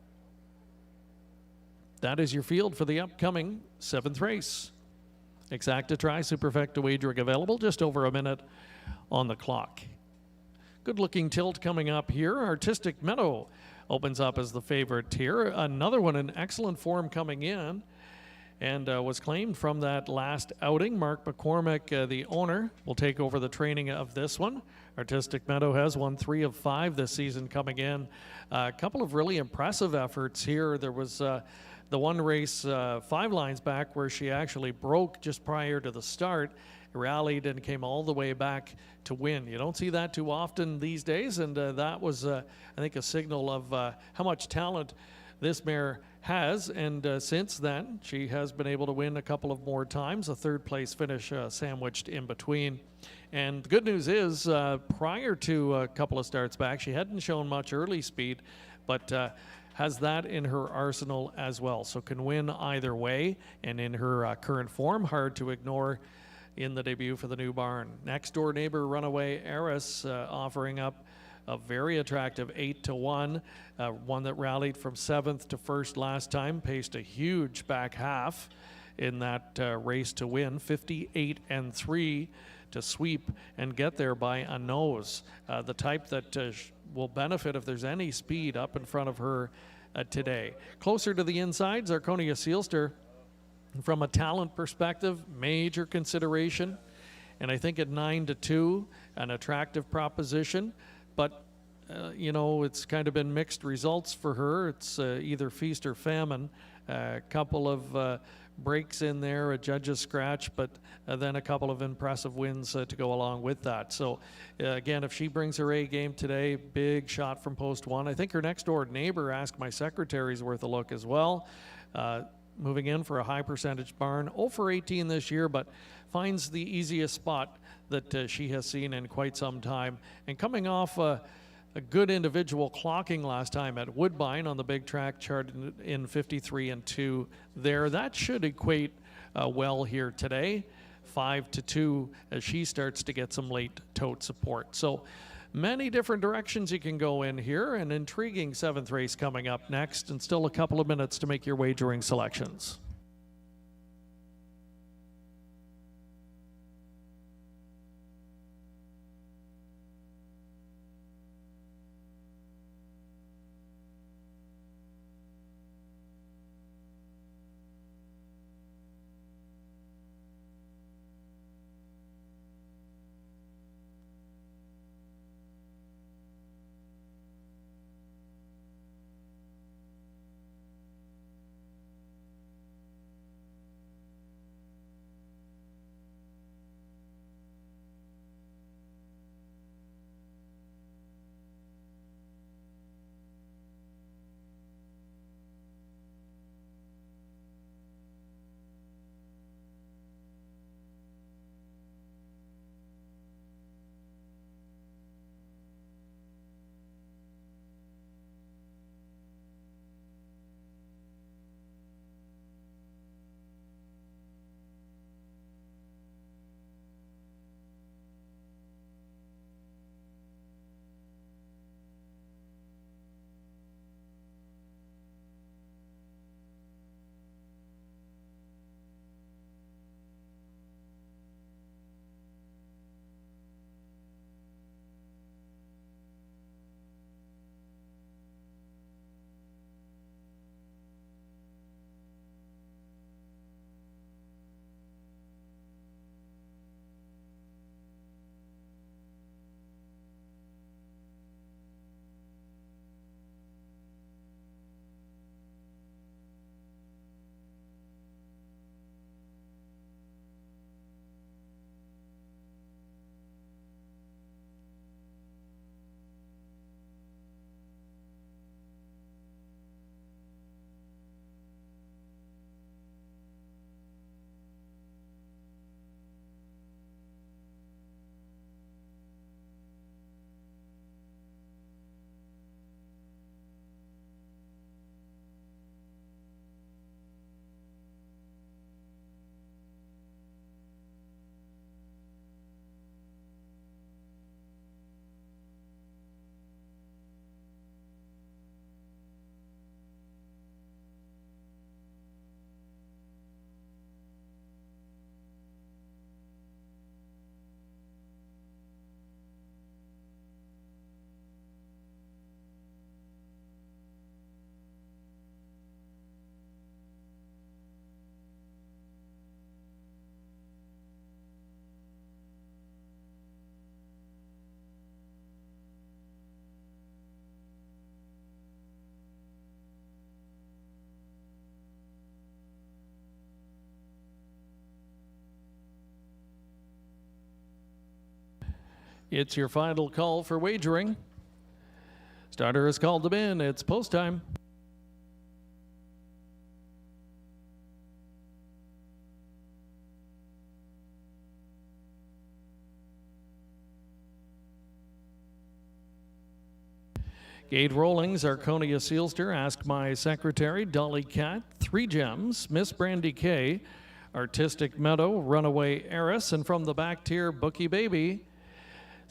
That is your field for the upcoming 7th race. Exacta try superfecta wagering available, just over a minute on the clock. Good looking tilt coming up here. Artistic Meadow opens up as the favorite here. Another one in excellent form coming in and was claimed from that last outing. Mark McCormick, the owner, will take over the training of this one. Artistic Meadow has won 3 of 5 this season coming in. A couple of really impressive efforts here. There was the one race 5 lines back where she actually broke just prior to the start, rallied and came all the way back to win. You don't see that too often these days, and that was, I think, a signal of how much talent this mare has. And since then, she has been able to win a couple of more times, a 3rd place finish sandwiched in between. And the good news is, prior to a couple of starts back, she hadn't shown much early speed, but has that in her arsenal as well. So can win either way, and in her current form, hard to ignore in the debut for the new barn. Next door neighbor, Runaway Heiress, offering up a very attractive 8-1, one that rallied from 7th to 1st last time, paced a huge back half in that race to win, 58-3 to sweep and get there by a nose. The type that will benefit if there's any speed up in front of her today. Closer to the inside, Zarconia Sealster, from a talent perspective, major consideration. And I think at 9-2, an attractive proposition. But, you know, it's kind of been mixed results for her. It's either feast or famine. A couple of breaks in there, a judge's scratch, but then a couple of impressive wins to go along with that. So again, if she brings her A game today, big shot from post 1. I think her next door neighbor, Ask My Secretary, is worth a look as well. Moving in for a high percentage barn, 0 for 18 this year, but finds the easiest spot that she has seen in quite some time. And coming off a good individual clocking last time at Woodbine on the big track, charted in 53-2 there. That should equate well here today, 5-2 as she starts to get some late tote support. So Many different directions you can go in here. An intriguing 7th race coming up next, and still a couple of minutes to make your wagering selections. It's your final call for wagering. Starter has called them in. It's post time. Gate rolling, Zarconia Sealster, Ask My Secretary, Dolly Cat, 3 Gems, Miss Brandy K, Artistic Meadow, Runaway Heiress, and from the back tier, Bookie Baby.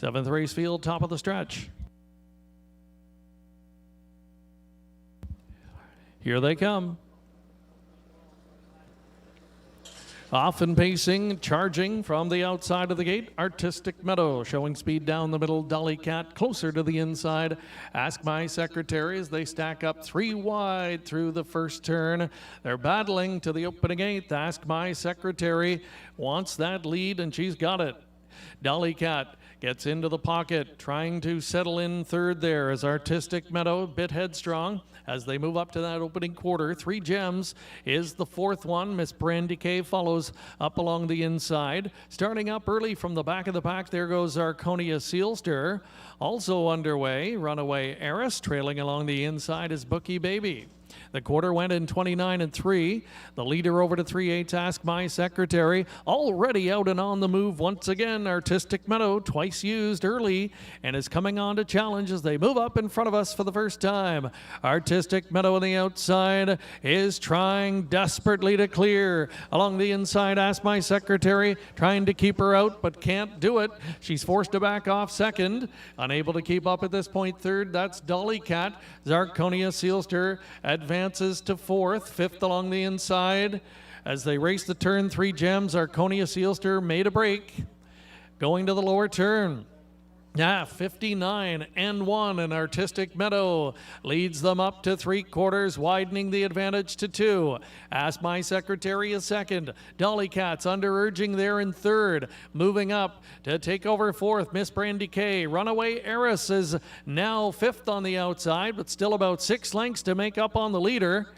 7th race field, top of the stretch. Here they come. Off and pacing, charging from the outside of the gate, Artistic Meadow, showing speed down the middle, Dolly Cat closer to the inside. Ask My Secretary as they stack up 3 wide through the first turn. They're battling to the opening 8th. Ask My Secretary wants that lead, and she's got it. Dolly Cat gets into the pocket, trying to settle in third there as Artistic Meadow, a bit headstrong as they move up to that opening quarter. 3 Gems is the 4th one. Miss Brandy K follows up along the inside. Starting up early from the back of the pack, there goes Zarconia Sealster. Also underway, Runaway Heiress. Trailing along the inside is Bookie Baby. The quarter went in 29 and 3. The leader over to 3/8 Ask My Secretary, already out and on the move once again. Artistic Meadow, twice used early, and is coming on to challenge as they move up in front of us for the first time. Artistic Meadow on the outside is trying desperately to clear. Along the inside, Ask My Secretary, trying to keep her out, but can't do it. She's forced to back off second. Unable to keep up at this point, third. That's Dolly Cat. Zarconia Sealster advances to fourth. Fifth along the inside. As they race the turn, 3 Gems. Zarconia Sealster made a break. Going to the lower turn. 59 and 1, and Artistic Meadow leads them up to 3/4, widening the advantage to 2. Ask My Secretary is second. Dolly Cat's under urging there in third. Moving up to take over fourth, Miss Brandy Kay. Runaway Heiress is now fifth on the outside, but still about 6 lengths to make up on the leader.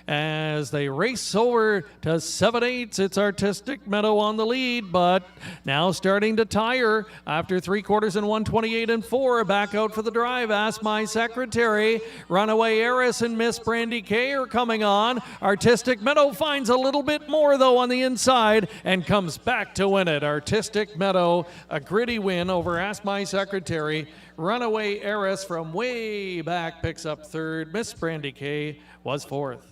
As they race over to 7/8, it's Artistic Meadow on the lead, but now starting to tire after 3/4 and 128 and 4. Back out for the drive. Ask My Secretary. Runaway Heiress and Miss Brandy Kay are coming on. Artistic Meadow finds a little bit more though on the inside and comes back to win it. Artistic Meadow, a gritty win over Ask My Secretary. Runaway Heiress from way back picks up third. Miss Brandy Kay was fourth.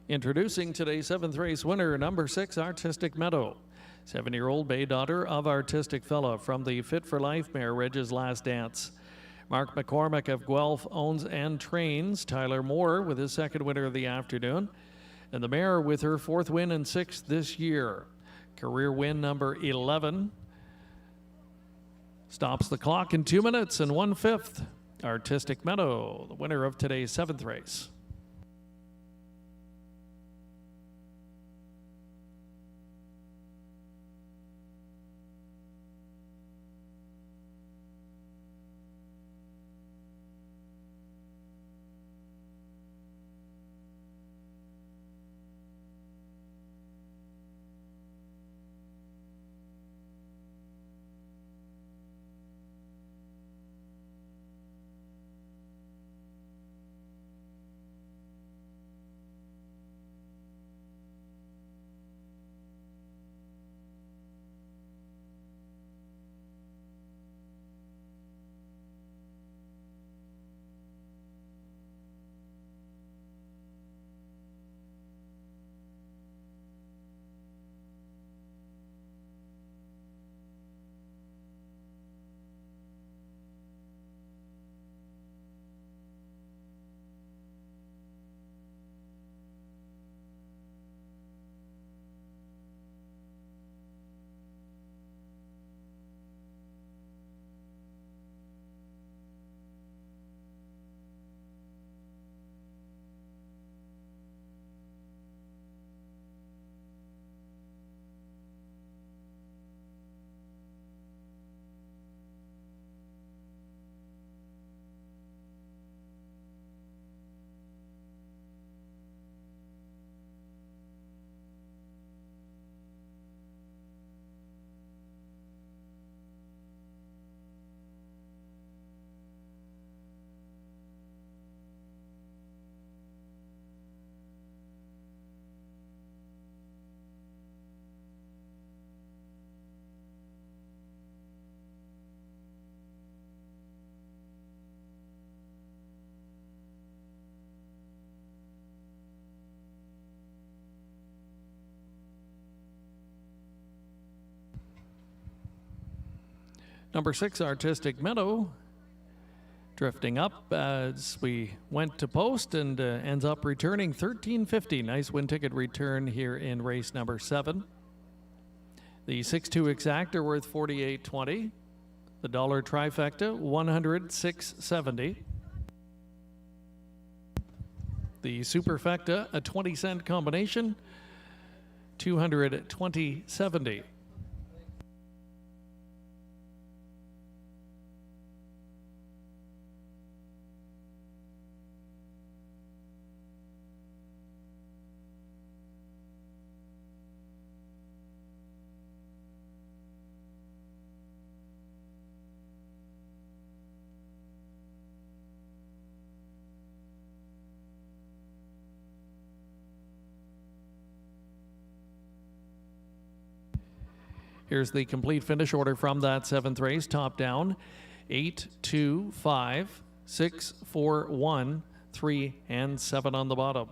Introducing today's 7th race winner, number 6, Artistic Meadow. 7-year-old bay daughter of Artistic Fella from the Fit for Life mare Reg's Last Dance. Mark McCormick of Guelph owns and trains. Tyler Moore with his 2nd winner of the afternoon. And the mare with her 4th win and 6th this year. Career win number 11. Stops the clock in 2 minutes and 1/5. Artistic Meadow, the winner of today's 7th race. Number 6, Artistic Meadow, drifting up as we went to post and ends up returning 1350. Nice win ticket return here in race number 7. The 6-2 exacta worth $48.20. The dollar trifecta, $106.70. The superfecta, a 20-cent combination, $220.70. Here's the complete finish order from that 7th race, top down: 8, 2, 5, 6, 4, 1, 3, and 7 on the bottom.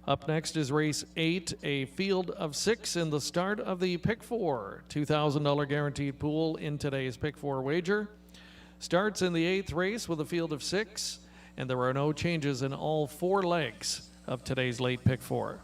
Up next is race 8, a field of 6 in the start of the pick 4. $2,000 guaranteed pool in today's pick 4 wager. Starts in the 8th race with a field of 6, and there are no changes in all 4 legs of today's late pick 4.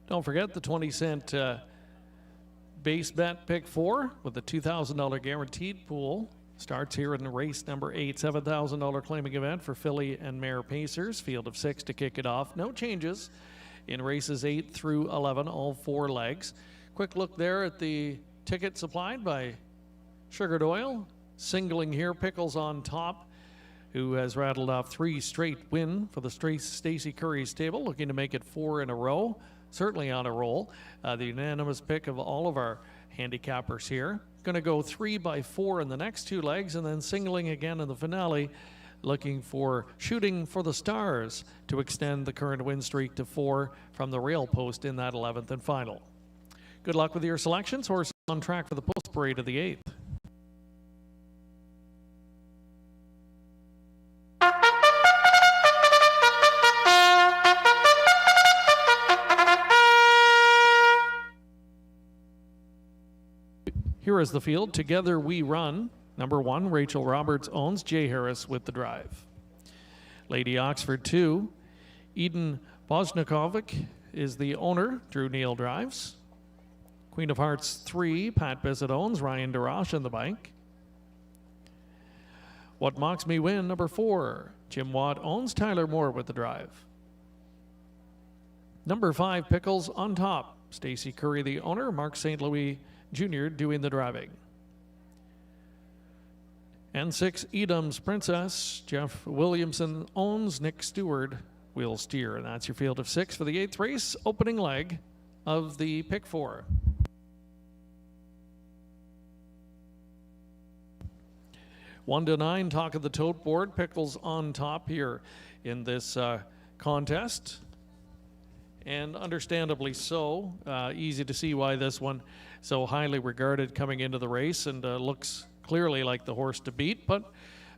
Don't forget the 20-cent base bet pick 4 with a $2,000 guaranteed pool. Starts here in race number 8, $7,000 claiming event for filly and mare pacers. Field of 6 to kick it off. No changes in races 8 through 11, all 4 legs. Quick look there at the ticket supplied by Sugared Oil. Singling here, Pickles on Top, who has rattled off 3 straight win for the Stacey Curry stable, looking to make it 4 in a row. Certainly on a roll. The unanimous pick of all of our handicappers here. Going to go 3 by 4 in the next 2 legs, and then singling again in the finale, looking for Shooting for the Stars to extend the current win streak to 4 from the rail post in that 11th and final. Good luck with your selections. Horses on track for the post parade of the 8th. Here is the field. Together We Run. Number 1, Rachel Roberts owns. Jay Harris with the drive. Lady Oxford 2. Eden Bosnikovic is the owner. Drew Neal drives. Queen of Hearts 3. Pat Bissett owns. Ryan DeRoche in the bike. What Mocks Me Win. Number 4. Jim Watt owns. Tyler Moore with the drive. Number 5, Pickles on Top. Stacey Curry the owner. Mark St. Louis Jr. doing the driving. And 6, Edam's Princess. Jeff Williamson owns. Nick Stewart will steer. And that's your field of 6 for the 8th race, opening leg of the pick 4. One to 9, talk of the tote board. Pickles on top here in this contest. And understandably so. Easy to see why this one so highly regarded coming into the race, and looks clearly like the horse to beat. But,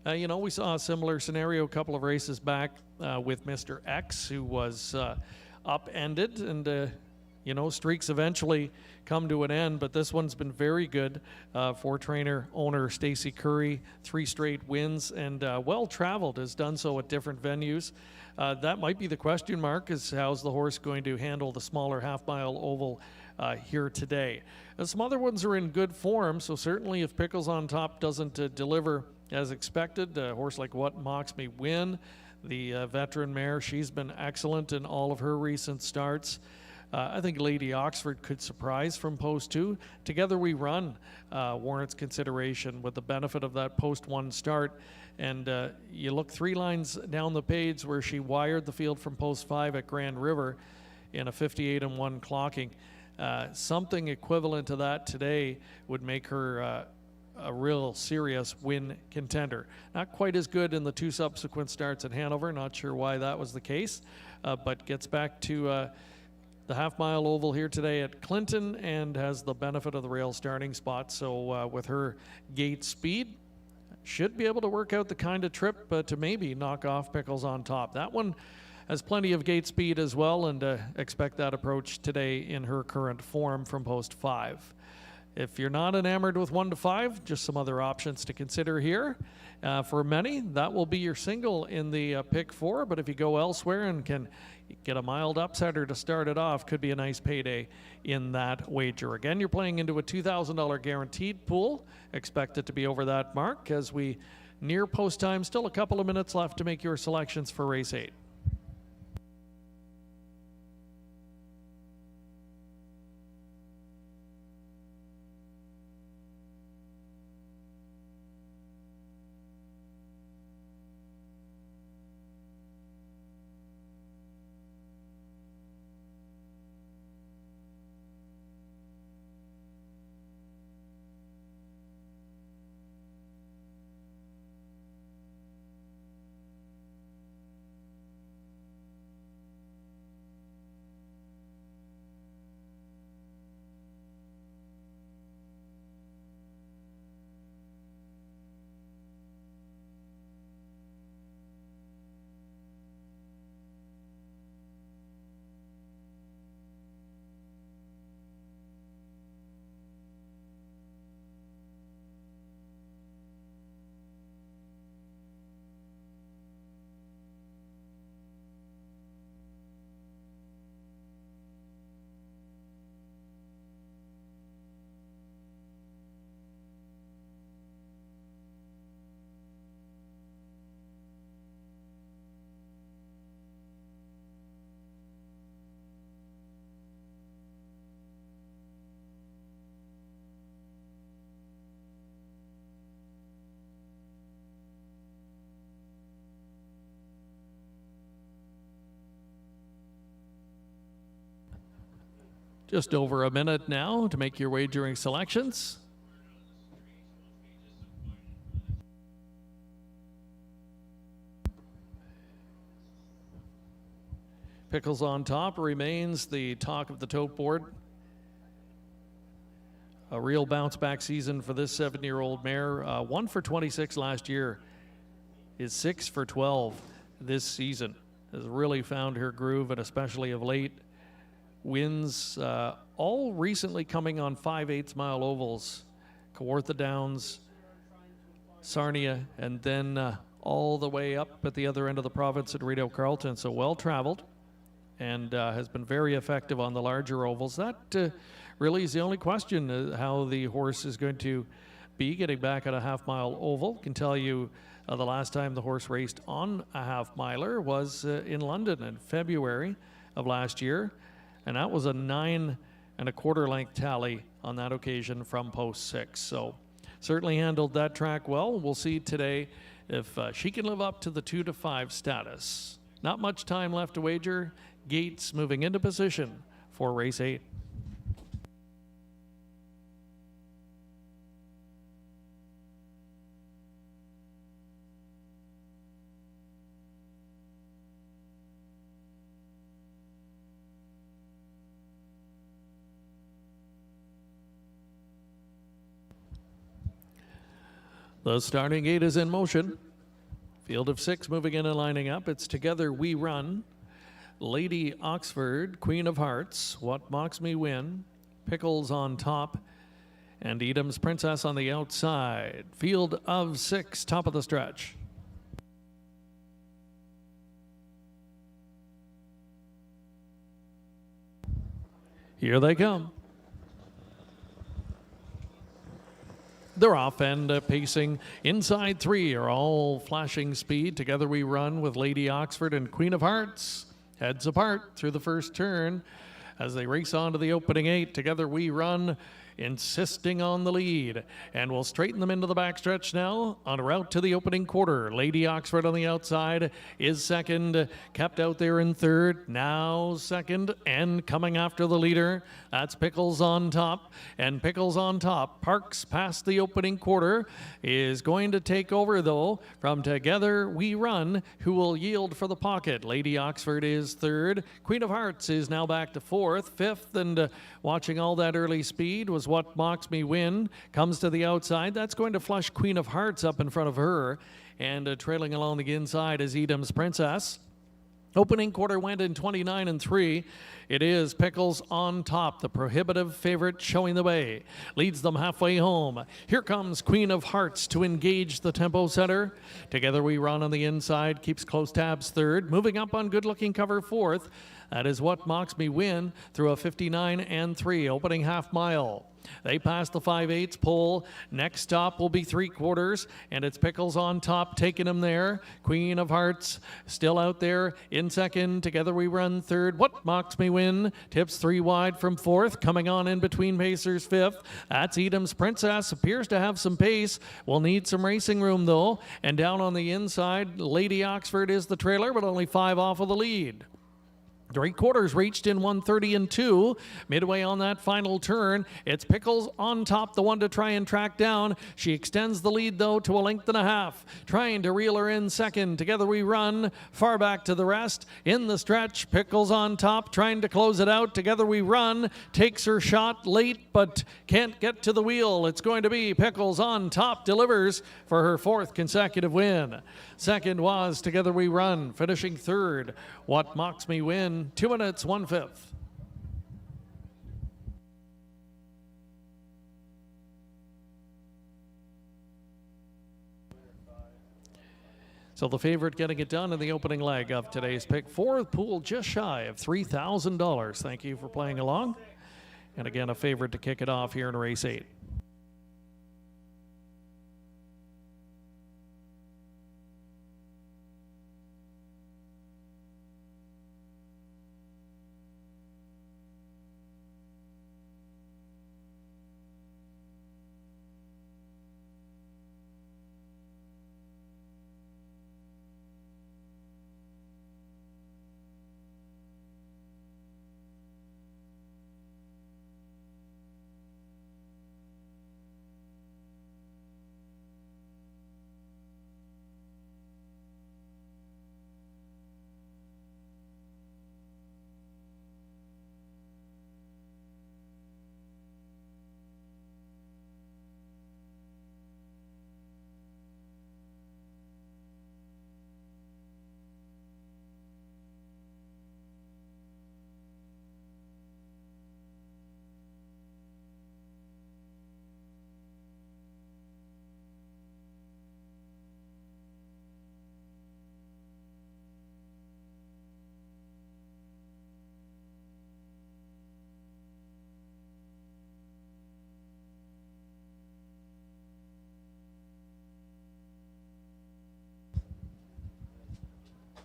you know, we saw a similar scenario a couple of races back with Mr. X, who was upended, and, you know, streaks eventually come to an end. But this one's been very good for trainer owner Stacey Curry. 3 straight wins, and well-traveled, has done so at different venues. That might be the question mark, is how's the horse going to handle the smaller half-mile oval here today. And some other ones are in good form, so certainly if Pickles on Top doesn't deliver as expected, a horse like What Mocks Me Win, the veteran mare, she's been excellent in all of her recent starts. I think Lady Oxford could surprise from post 2. Together We Run warrants consideration with the benefit of that post 1 start. And you look 3 lines down the page where she wired the field from post 5 at Grand River in a 58-1 clocking. Something equivalent to that today would make her a real serious win contender. Not quite as good in the 2 subsequent starts at Hanover. Not sure why that was the case, but gets back to the half-mile oval here today at Clinton and has the benefit of the rail starting spot. So with her gate speed, should be able to work out the kind of trip to maybe knock off Pickles on Top. That one has plenty of gate speed as well, and expect that approach today in her current form from post 5. If you're not enamored with 1 to 5, just some other options to consider here. For many, that will be your single in the pick 4, but if you go elsewhere and can get a mild upsetter to start it off, could be a nice payday in that wager. Again, you're playing into a $2,000 guaranteed pool. Expect it to be over that mark as we near post time. Still a couple of minutes left to make your selections for race 8. Just over a minute now to make your wagering selections. Pickles on Top remains the talk of the tote board. A real bounce back season for this 7-year-old mare. 1 for 26 last year, is 6 for 12 this season. Has really found her groove, and especially of late. Wins all recently coming on 5/8 mile ovals. Kawartha Downs, Sarnia, and then all the way up at the other end of the province at Rideau Carleton. So well traveled, and has been very effective on the larger ovals. That really is the only question, how the horse is going to be getting back at a half-mile oval. Can tell you the last time the horse raced on a half-miler was in London in February of last year, and that was a 9 1/4 length tally on that occasion from post 6. So certainly handled that track well. We'll see today if she can live up to the 2 to 5 status. Not much time left to wager. Gates moving into position for race 8. The starting gate is in motion. Field of 6 moving in and lining up. It's Together We Run, Lady Oxford, Queen of Hearts, What Mocks Me Win, Pickles on Top, and Edam's Princess on the outside. Field of 6, top of the stretch. Here they come. They're off and pacing. Inside 3 are all flashing speed. Together We Run with Lady Oxford and Queen of Hearts. Heads apart through the first turn as they race on to the opening 8. Together We Run, insisting on the lead, and we'll straighten them into the backstretch now en route to the opening quarter. Lady Oxford on the outside is second, kept out there in third, now second, and coming after the leader, that's Pickles on Top, and Pickles on Top parks past the opening quarter, is going to take over though from Together We Run, who will yield for the pocket. Lady Oxford is third, Queen of Hearts is now back to fourth, fifth, and watching all that early speed was What Mocks Me Win, comes to the outside. That's going to flush Queen of Hearts up in front of her, and trailing along the inside is Edam's Princess. Opening quarter went in 29 3. It is Pickles on Top, the prohibitive favorite, showing the way. Leads them halfway home. Here comes Queen of Hearts to engage the tempo setter. Together We Run on the inside, keeps close tabs third. Moving up on good-looking cover fourth. That is What Mocks Me Win through a 59 3, opening half mile. They pass the 5/8 pole. Next stop will be 3/4, and it's Pickles on Top taking them there. Queen of Hearts still out there in second. Together We Run third. What Mocks Me Win tips 3 wide from fourth. Coming on in between pacers fifth. That's Edam's Princess. Appears to have some pace. Will need some racing room though. And down on the inside, Lady Oxford is the trailer, but only 5 off of the lead. 3/4 reached in 1:30 2. Midway on that final turn, it's Pickles on Top, the one to try and track down. She extends the lead though to a length and a half, trying to reel her in second. Together We Run, far back to the rest. In the stretch, Pickles on Top, trying to close it out. Together We Run, takes her shot late, but can't get to the wheel. It's going to be Pickles on Top, delivers for her 4th consecutive win. Second was Together We Run, finishing third. What Mocks Me Win, 2 minutes, 1/5. So the favorite getting it done in the opening leg of today's pick 4, pool just shy of $3,000. Thank you for playing along. And again, a favorite to kick it off here in race 8.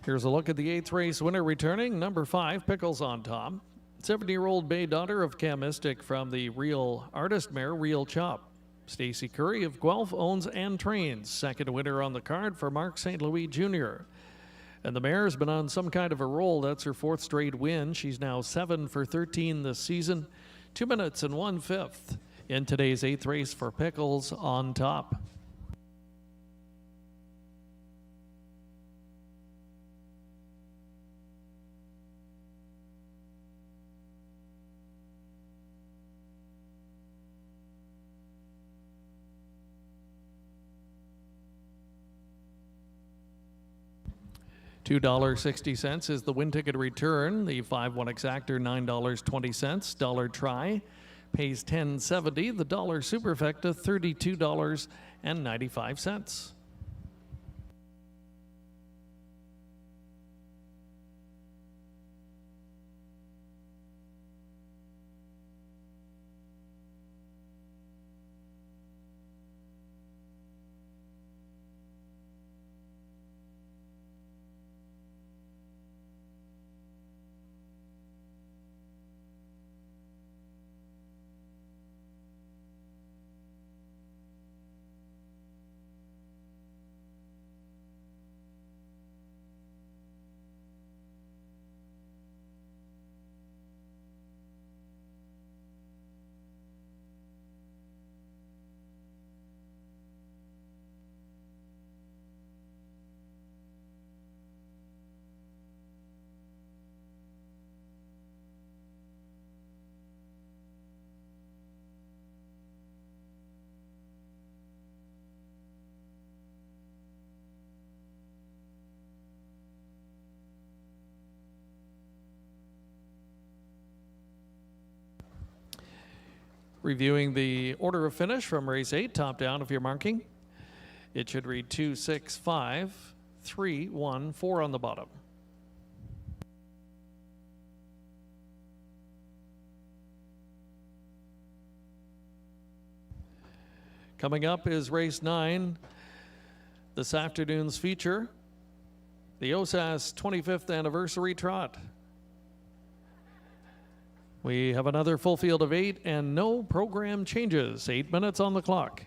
Here's a look at the 8th race winner returning, number 5, Pickles on top. 70-year-old bay daughter of Cam Mystic from the Real Artist mare, Real Chop. Stacy Curry of Guelph owns and trains. Second winner on the card for Mark St. Louis Jr. And the mare's been on some kind of a roll. That's her 4th straight win. She's now 7 for 13 this season. 2 minutes and 1/5 in today's 8th race for Pickles on top. $2.60 is the win ticket return. The 5-1 exactor, $9.20. Dollar try pays $10.70. The dollar superfecta, $32.95. Reviewing the order of finish from race 8, top down if you're marking. It should read 2, 6, 5, 3, 1, 4 on the bottom. Coming up is race 9, this afternoon's feature, the OSAS 25th anniversary trot. We have another full field of 8 and no program changes. 8 minutes on the clock.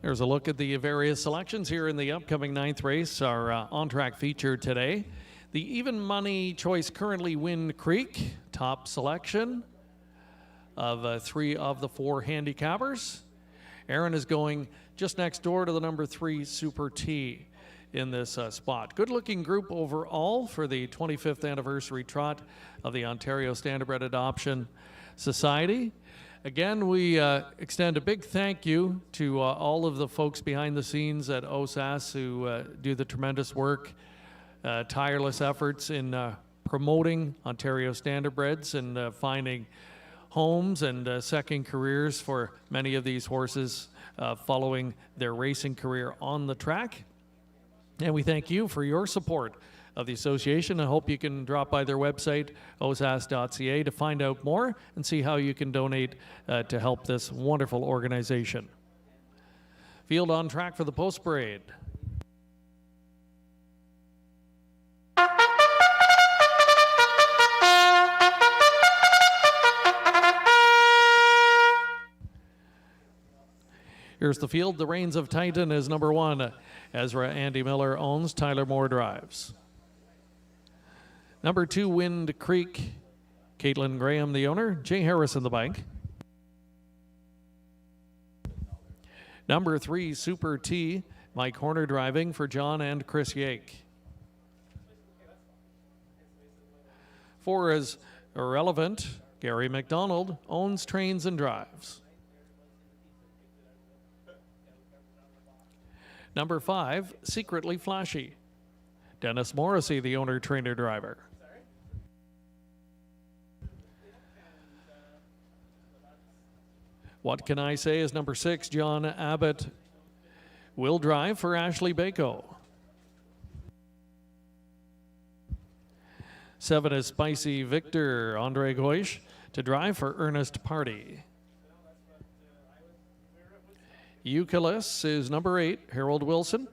There's a look at the various selections here in the upcoming 9th race, our on-track feature today. The even money choice currently Wind Creek, top selection of 3 of the 4 handicappers. Aaron is going just next door to the number 3 Super T in this spot. Good looking group overall for the 25th anniversary trot of the Ontario Standardbred Adoption Society. Again, we extend a big thank you to all of the folks behind the scenes at OSAS who do the tremendous work, tireless efforts in promoting Ontario Standardbreds and finding homes and second careers for many of these horses following their racing career on the track. And we thank you for your support of the association. I hope you can drop by their website, osas.ca, to find out more and see how you can donate to help this wonderful organization. Field on track for the post parade. Here's the field. The Reigns of Titan is number 1. Ezra Andy Miller owns. Tyler Moore drives. Number 2, Wind Creek. Caitlin Graham, the owner. Jay Harris in the bike. Number 3, Super T. Mike Horner driving for John and Chris Yake. 4 is Irrelevant. Gary McDonald owns, trains, and drives. Number 5, Secretly Flashy. Dennis Morrissey, the owner, trainer, driver. What Can I Say is number 6, John Abbott will drive for Ashley Bako. 7 is Spicy Victor, Andre Goish to drive for Ernest Party. Eucalyptus is number 8, Harold Wilson,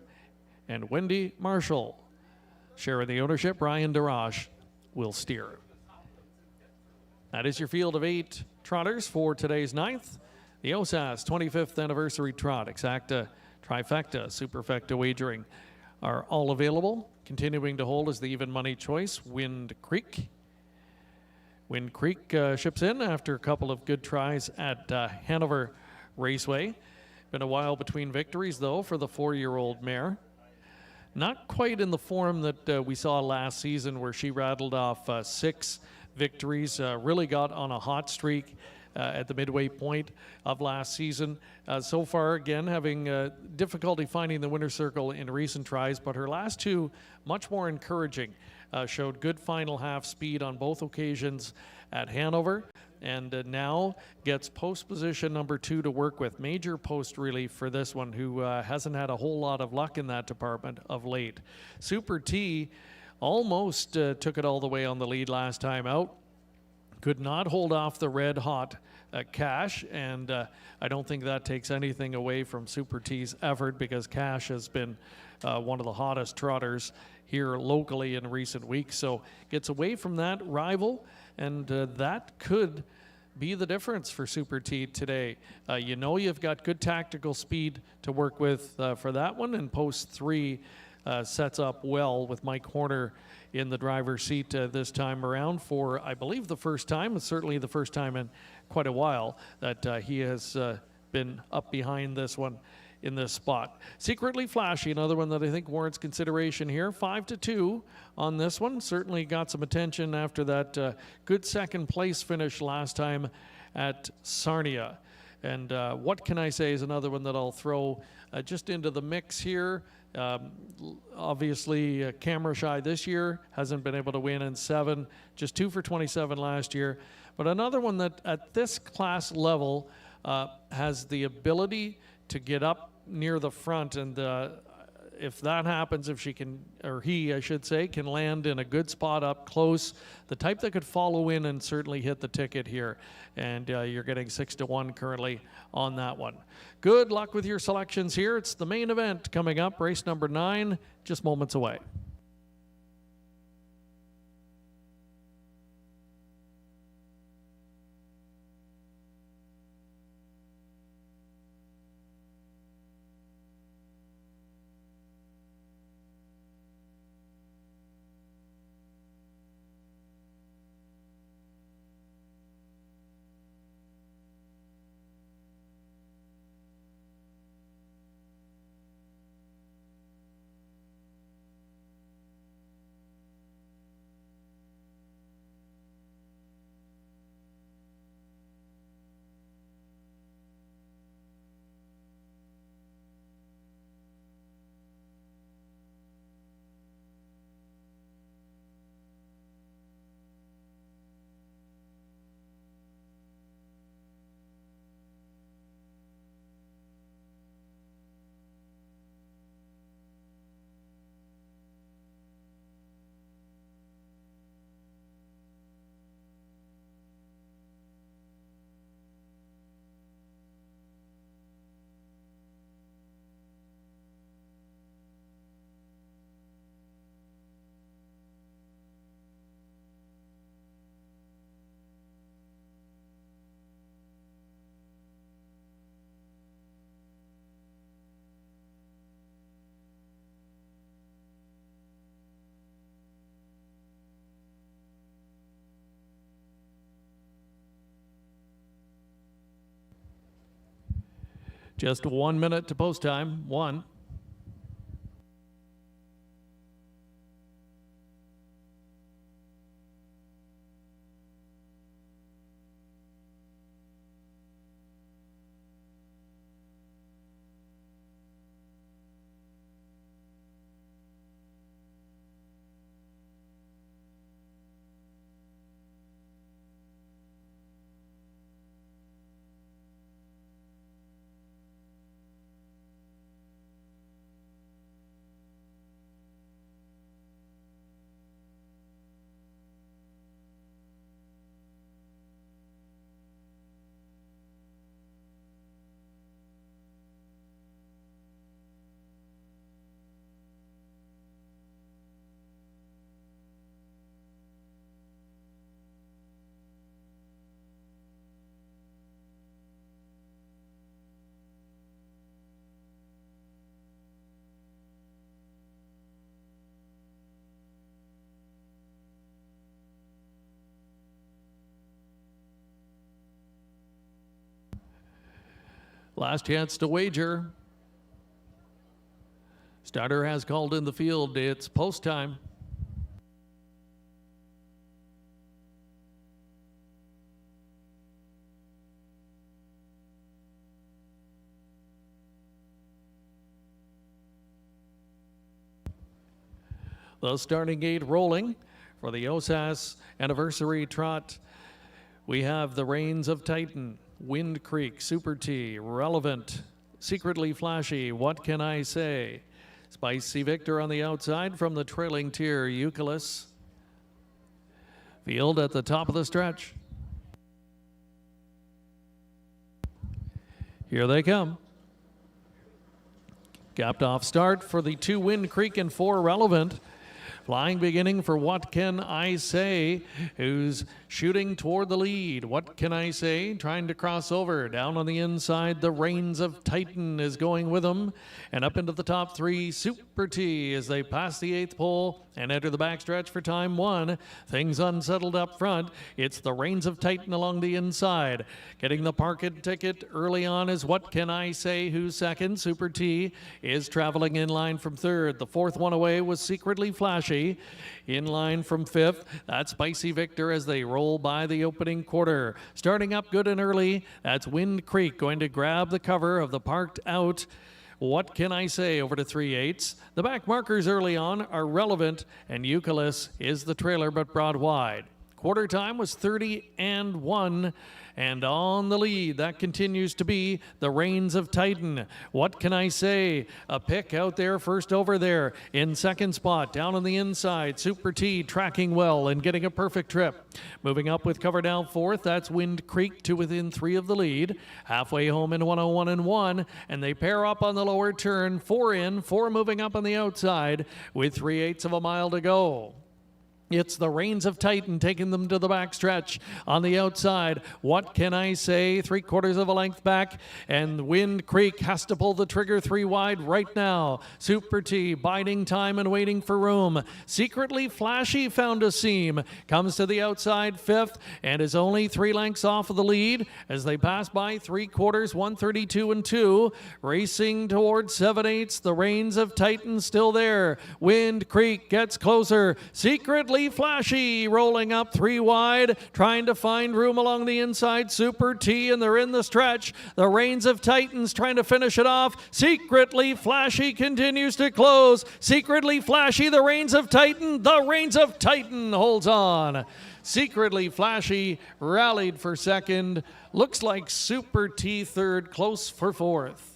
and Wendy Marshall. Sharing the ownership, Brian DeRoche will steer. That is your field of 8 trotters for today's 9th. The OSAS 25th anniversary trot, exacta, trifecta, superfecta wagering are all available. Continuing to hold is the even money choice, Wind Creek. Wind Creek ships in after a couple of good tries at Hanover Raceway. Been a while between victories, though, for the 4-year-old mare. Not quite in the form that we saw last season, where she rattled off 6 victories, really got on a hot streak at the midway point of last season. So far, again, having difficulty finding the winner's circle in recent tries, but her last 2 much more encouraging. Showed good final half speed on both occasions at Hanover, and now gets post position number 2 to work with. Major post relief for this one, who hasn't had a whole lot of luck in that department of late. Super T almost took it all the way on the lead last time out. Could not hold off the red hot Cash, and I don't think that takes anything away from Super T's effort, because Cash has been one of the hottest trotters here locally in recent weeks. So gets away from that rival, and that could be the difference for Super T today. You know you've got good tactical speed to work with for that one, and post 3 sets up well with Mike Horner in the driver's seat this time around for, I believe, the first time. It's certainly the first time in quite a while that he has been up behind this one in this spot. Secretly Flashy, another one that I think warrants consideration here. 5-2 on this one. Certainly got some attention after that good second place finish last time at Sarnia. And What Can I Say is another one that I'll throw just into the mix here. Obviously camera shy this year, hasn't been able to win in 7, just 2 for 27 last year. But another one that at this class level has the ability to get up near the front, and if that happens, if she can, or he, I should say, can land in a good spot up close, the type that could follow in and certainly hit the ticket here. And you're getting 6-1 currently on that one. Good luck with your selections here. It's the main event coming up, race number 9, just moments away. Just 1 minute to post time. 1. Last chance to wager. Starter has called in the field. It's post time. The starting gate rolling for the OSAS anniversary trot. We have the Reigns of Titan, Wind Creek, Super T, Relevant, Secretly Flashy, What Can I Say? Spicy Victor on the outside from the trailing tier, Eucalyptus. Field at the top of the stretch. Here they come. Capped off start for the 2 Wind Creek and 4 Relevant. Flying beginning for What Can I Say, who's shooting toward the lead. What Can I Say, trying to cross over. Down on the inside, the Reigns of Titan is going with them. And up into the top 3, Super T, as they pass the 8th pole and enter the backstretch for time 1. Things unsettled up front. It's the Reigns of Titan along the inside. Getting the parked ticket early on is What Can I Say, who's second. Super T is traveling in line from 3rd. The 4th one away was Secretly Flashy. In line from 5th, that's Spicy Victor as they roll by the opening quarter. Starting up good and early, that's Wind Creek going to grab the cover of the parked out. What Can I Say over to 3/8. The back markers early on are Relevant, and Eucalyptus is the trailer but broad wide. Quarter time was 30-1, and on the lead, that continues to be the Reigns of Titan. What Can I Say? A pick out there, first over there. In second spot, down on the inside, Super T tracking well and getting a perfect trip. Moving up with cover down 4th, that's Wind Creek to within 3 of the lead. Halfway home in 101-1, and they pair up on the lower turn, 4 in, 4 moving up on the outside with 3/8 of a mile to go. It's the Reigns of Titan taking them to the backstretch. On the outside, What Can I Say? 3/4 of a length back, and Wind Creek has to pull the trigger 3 wide right now. Super T biding time and waiting for room. Secretly Flashy found a seam. Comes to the outside 5th and is only 3 lengths off of the lead as they pass by 3/4, 132-2. Racing towards 7/8. The Reigns of Titan still there. Wind Creek gets closer. Secretly Flashy rolling up 3 wide, trying to find room along the inside. Super T, and they're in the stretch. The Reigns of Titans trying to finish it off. Secretly Flashy continues to close. Secretly Flashy, the Reigns of Titan. The Reigns of Titan holds on. Secretly Flashy rallied for second. Looks like Super T third, close for 4th.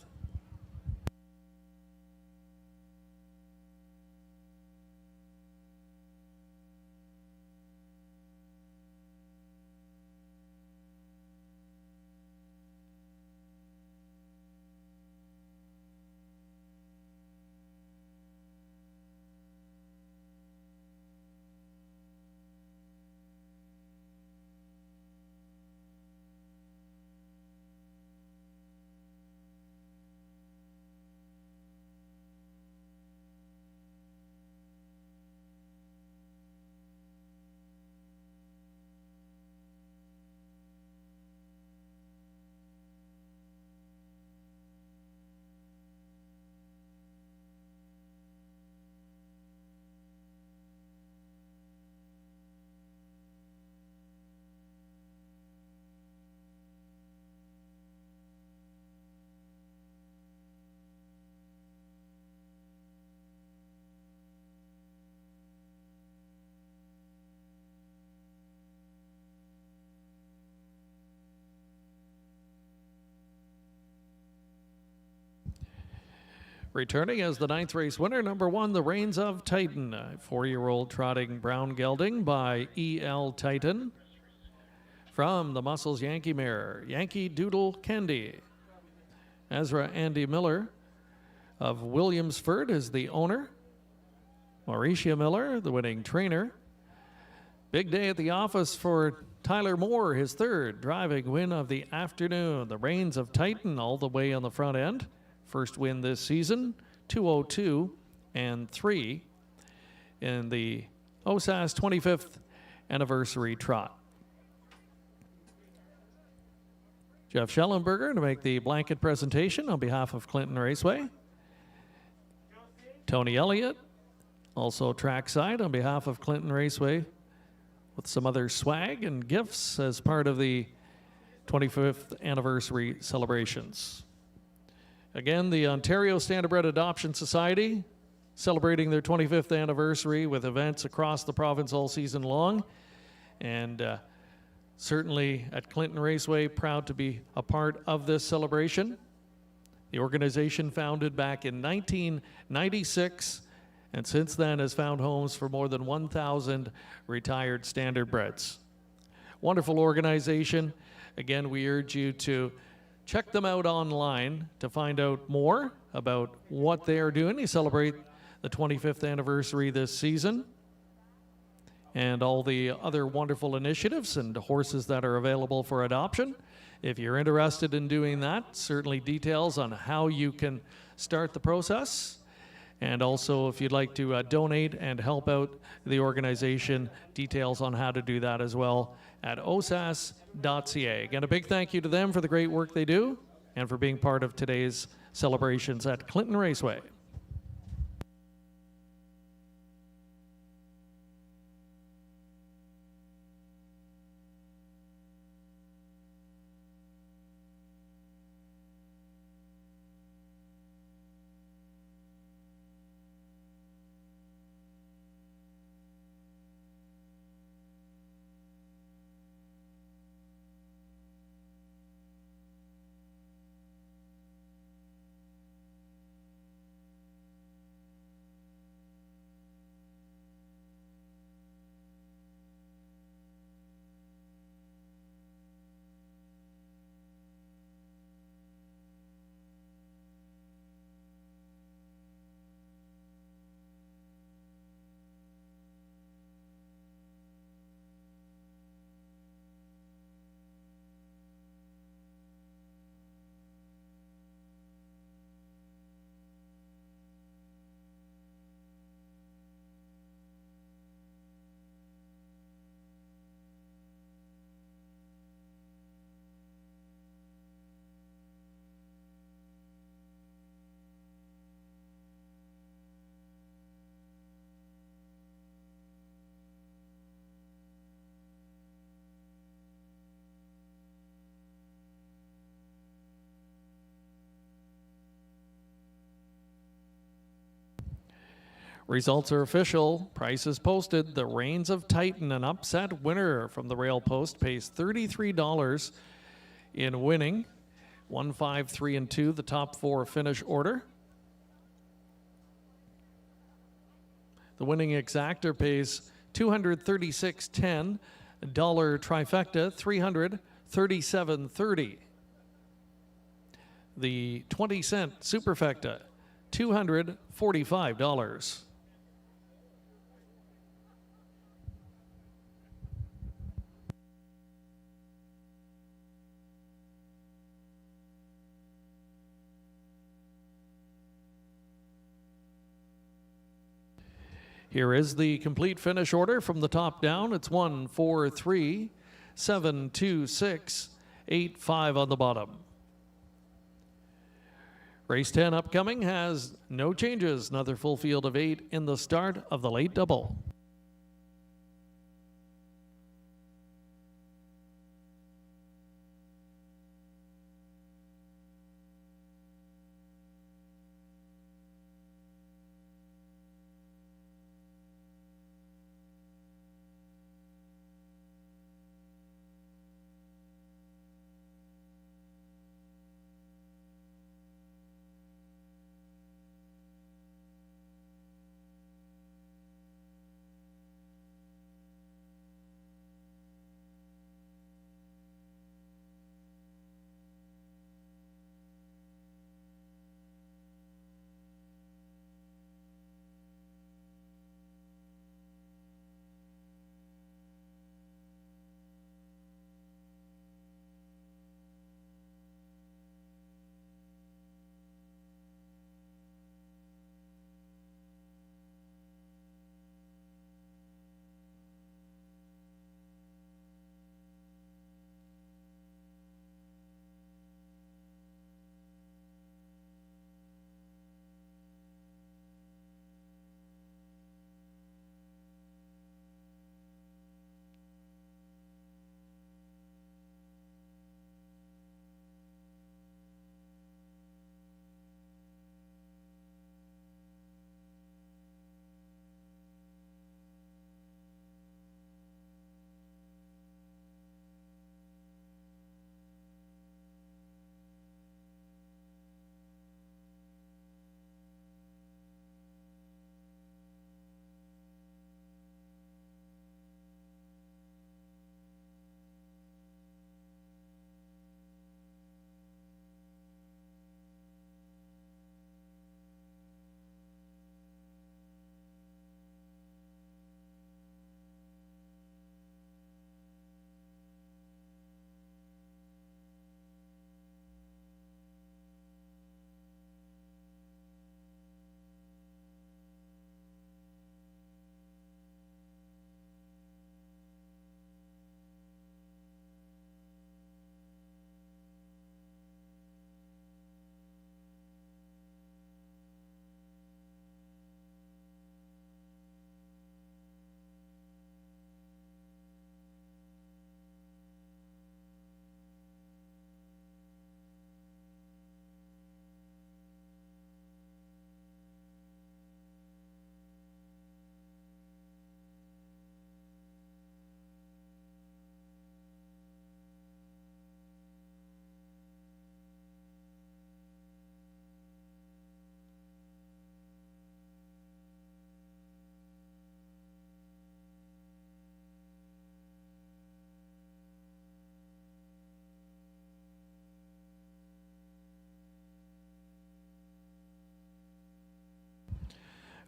Returning as the 9th race winner, number 1, the Reigns of Titan, a 4-year-old trotting brown gelding by E.L. Titan. From the Muscles Yankee mare, Yankee Doodle Candy. Ezra Andy Miller of Williamsford is the owner. Mauricia Miller, the winning trainer. Big day at the office for Tyler Moore, his 3rd driving win of the afternoon. The Reigns of Titan all the way on the front end. First win this season, 2:02 and 3 in the OSAS 25th anniversary trot. Jeff Schellenberger to make the blanket presentation on behalf of Clinton Raceway. Tony Elliott, also trackside on behalf of Clinton Raceway, with some other swag and gifts as part of the 25th anniversary celebrations. Again, the Ontario Standardbred Adoption Society celebrating their 25th anniversary with events across the province all season long. And certainly at Clinton Raceway, proud to be a part of this celebration. The organization founded back in 1996, and since then has found homes for more than 1,000 retired standardbreds. Wonderful organization. Again, we urge you to check them out online to find out more about what they are doing. They celebrate the 25th anniversary this season and all the other wonderful initiatives and horses that are available for adoption. If you're interested in doing that, certainly details on how you can start the process. And also, if you'd like to donate and help out the organization, details on how to do that as well at osas.ca. Again, a big thank you to them for the great work they do and for being part of today's celebrations at Clinton Raceway. Results are official. Prices posted. The Reigns of Titan, an upset winner from the Rail Post, pays $33 in winning. 1, 5, 3, and 2, the top 4 finish order. The winning exactor pays $236.10. Dollar trifecta, $337.30. The 20-cent superfecta, $245. Here is the complete finish order from the top down. It's 1, 4, 3, 7, 2, 6, 8, 5 on the bottom. Race 10 upcoming has no changes. Another full field of 8 in the start of the late double.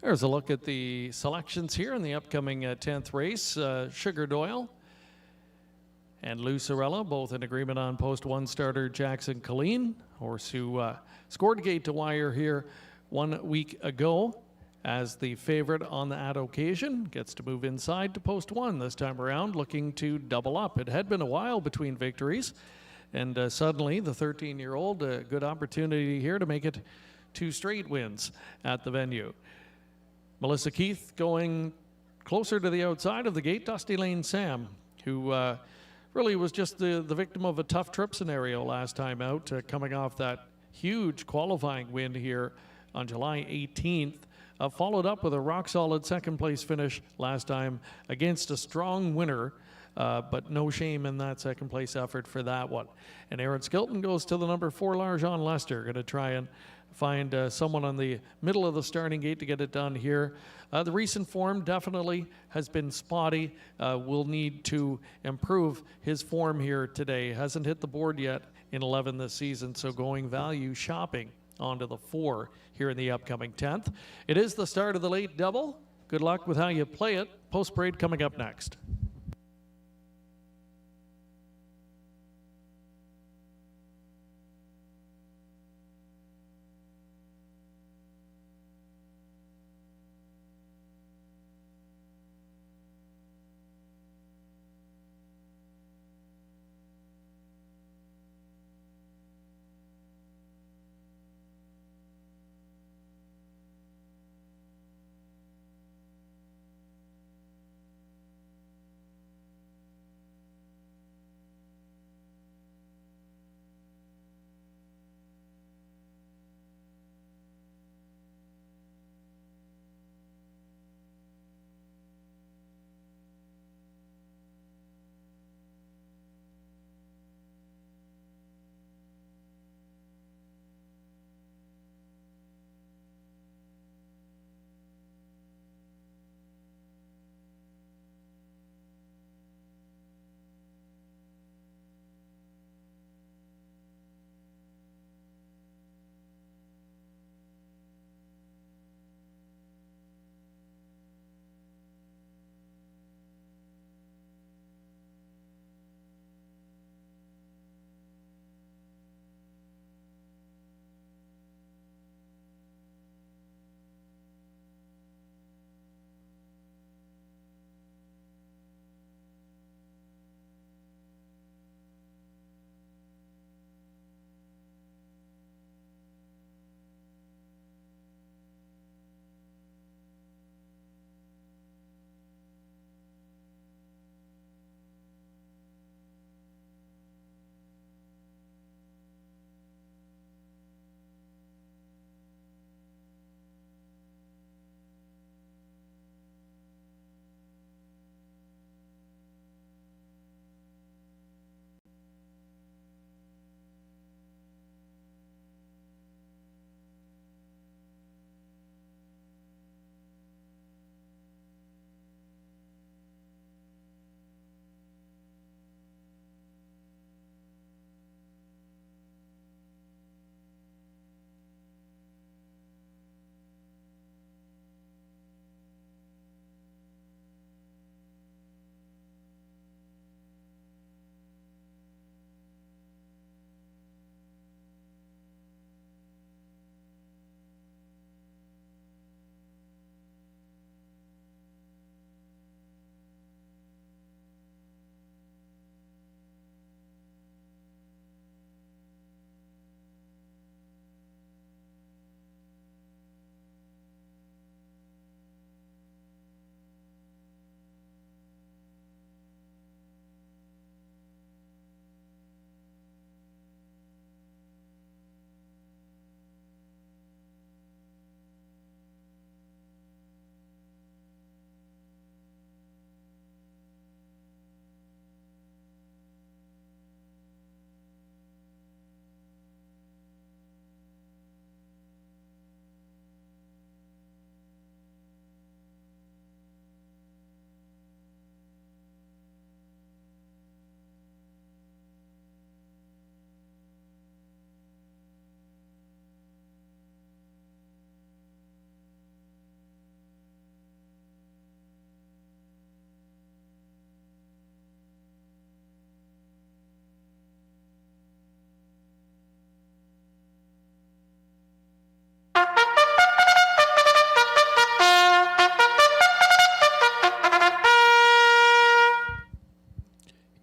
There's a look at the selections here in the upcoming 10th race. Sugar Doyle and Lucarella, both in agreement on post 1 starter Jackson Colleen, horse who scored gate to wire here 1 week ago as the favorite on that occasion. Gets to move inside to post 1 this time around, looking to double up. It had been a while between victories, and suddenly the 13-year-old, a good opportunity here to make it 2 straight wins at the venue. Melissa Keith going closer to the outside of the gate. Dusty Lane Sam, who really was just the victim of a tough trip scenario last time out, coming off that huge qualifying win here on July 18th. Followed up with a rock-solid second-place finish last time against a strong winner, but no shame in that second-place effort for that one. And Aaron Skilton goes to the number 4, Larjon Lester, going to try and find someone on the middle of the starting gate to get it done here. The recent form definitely has been spotty. Will need to improve his form here today. Hasn't hit the board yet in 11 this season, so going value shopping onto the 4 here in the upcoming 10th. It is the start of the late double. Good luck with how you play it. Post parade coming up next.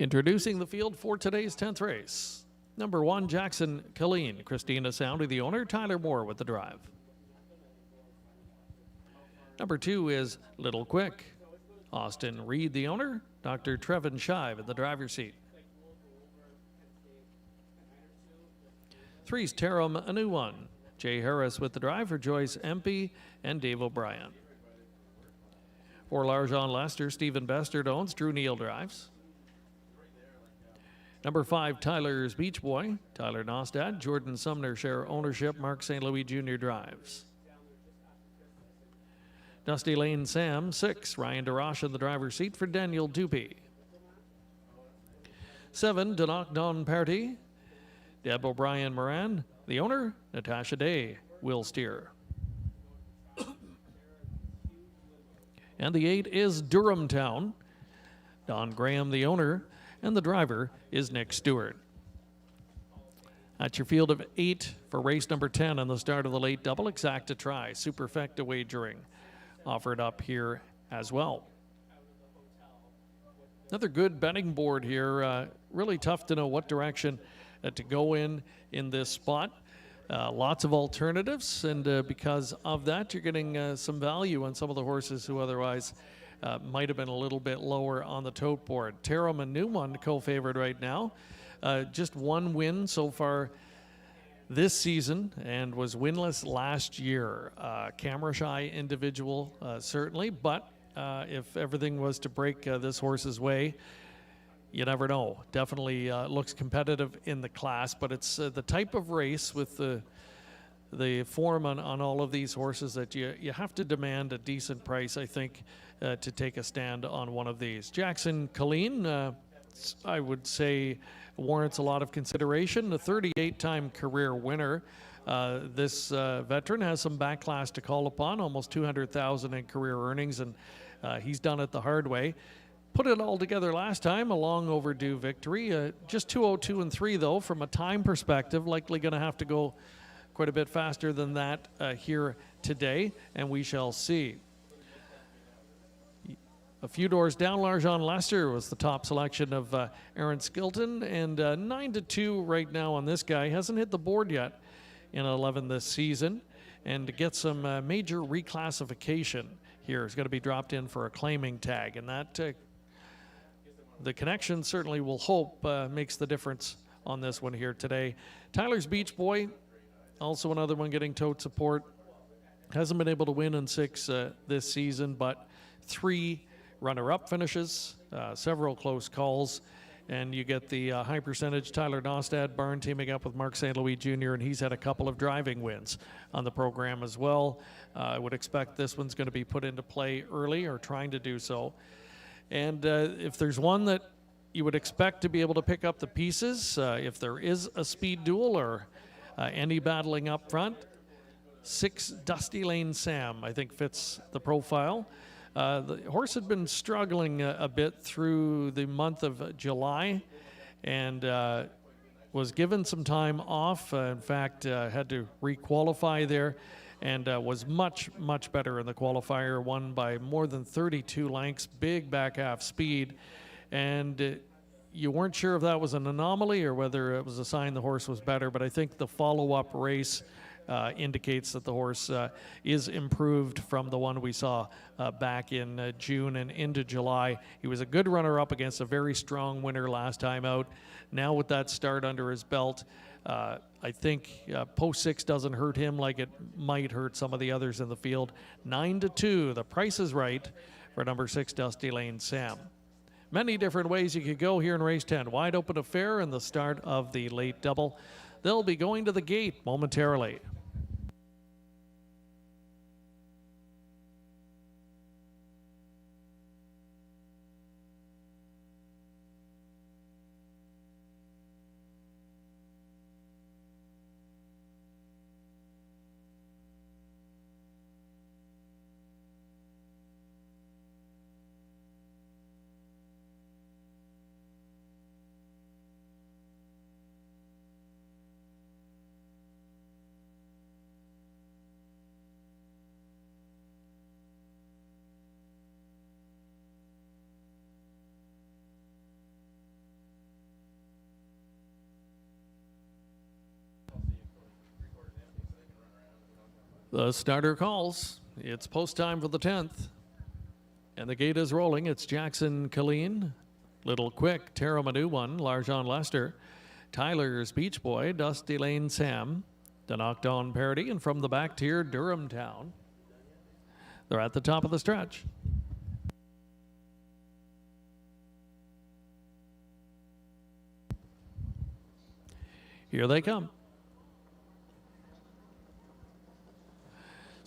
Introducing the field for today's 10th race. Number 1, Jackson Killeen. Christina Soundy, the owner. Tyler Moore with the drive. Number 2 is Little Quick. Austin Reed, the owner. Dr. Trevin Shive in the driver's seat. 3's Tarum, a new one. Jay Harris with the drive for Joyce Empey and Dave O'Brien. 4, Larjon Lester. Stephen Bestard owns. Drew Neal drives. Number 5, Tyler's Beach Boy. Tyler Nostad, Jordan Sumner share ownership. Mark St. Louis Jr. drives. Dusty Lane Sam, 6, Ryan DeRoche in the driver's seat for Daniel Dupy. 7, Danok Don Party. Deb O'Brien Moran, the owner. Natasha Day will steer. And the 8 is Durham Town. Don Graham, the owner, and the driver is Nick Stewart. That's your field of 8 for race number 10 on the start of the late double. Exacta try, superfecta wagering offered up here as well. Another good betting board here. Really tough to know what direction to go in this spot. Lots of alternatives, and because of that, you're getting some value on some of the horses who otherwise might have been a little bit lower on the tote board. Tarum, a new one, co-favored right now. Just one win so far this season and was winless last year. Camera shy individual, certainly, but if everything was to break this horse's way, you never know. Definitely looks competitive in the class, but it's the type of race with the form on all of these horses that you have to demand a decent price, I think, to take a stand on one of these. Jackson Killeen, I would say, warrants a lot of consideration. A 38-time career winner. This veteran has some back class to call upon, almost $200,000 in career earnings, and he's done it the hard way. Put it all together last time, a long overdue victory. Just 2:02 and 3 though, from a time perspective. Likely going to have to go quite a bit faster than that here today, and we shall see. A few doors down, Larjon Lester was the top selection of Aaron Skilton, and 9-2 right now on this guy. Hasn't hit the board yet in 11 this season, and to get some major reclassification here is going to be dropped in for a claiming tag, and that the connection certainly will hope makes the difference on this one here today. Tyler's Beach Boy, also another one getting tote support. Hasn't been able to win in 6 this season, but 3 runner-up finishes, several close calls, and you get the high percentage Tyler Nostad barn teaming up with Mark St. Louis Jr., and he's had a couple of driving wins on the program as well. I would expect this one's going to be put into play early, or trying to do so. And if there's one that you would expect to be able to pick up the pieces, if there is a speed duel or any battling up front, 6 Dusty Lane Sam, I think, fits the profile. The horse had been struggling a bit through the month of July, and was given some time off. In fact, had to requalify there, and was much, much better in the qualifier. Won by more than 32 lengths, big back half speed, and you weren't sure if that was an anomaly or whether it was a sign the horse was better, but I think the follow-up race indicates that the horse is improved from the one we saw back in June and into July. He was a good runner-up against a very strong winner last time out. Now with that start under his belt, I think post 6 doesn't hurt him like it might hurt some of the others in the field. 9-2, the price is right for number 6 Dusty Lane Sam. Many different ways you could go here in race 10. Wide open affair in the start of the late double. They'll be going to the gate momentarily. The starter calls. It's post time for the 10th. And the gate is rolling. It's Jackson Killeen, Little Quick, Tara Manu one, Larjon Lester, Tyler's Beach Boy, Dusty Lane Sam, the Knockdown Parody, and from the back tier, Durham Town. They're at the top of the stretch. Here they come.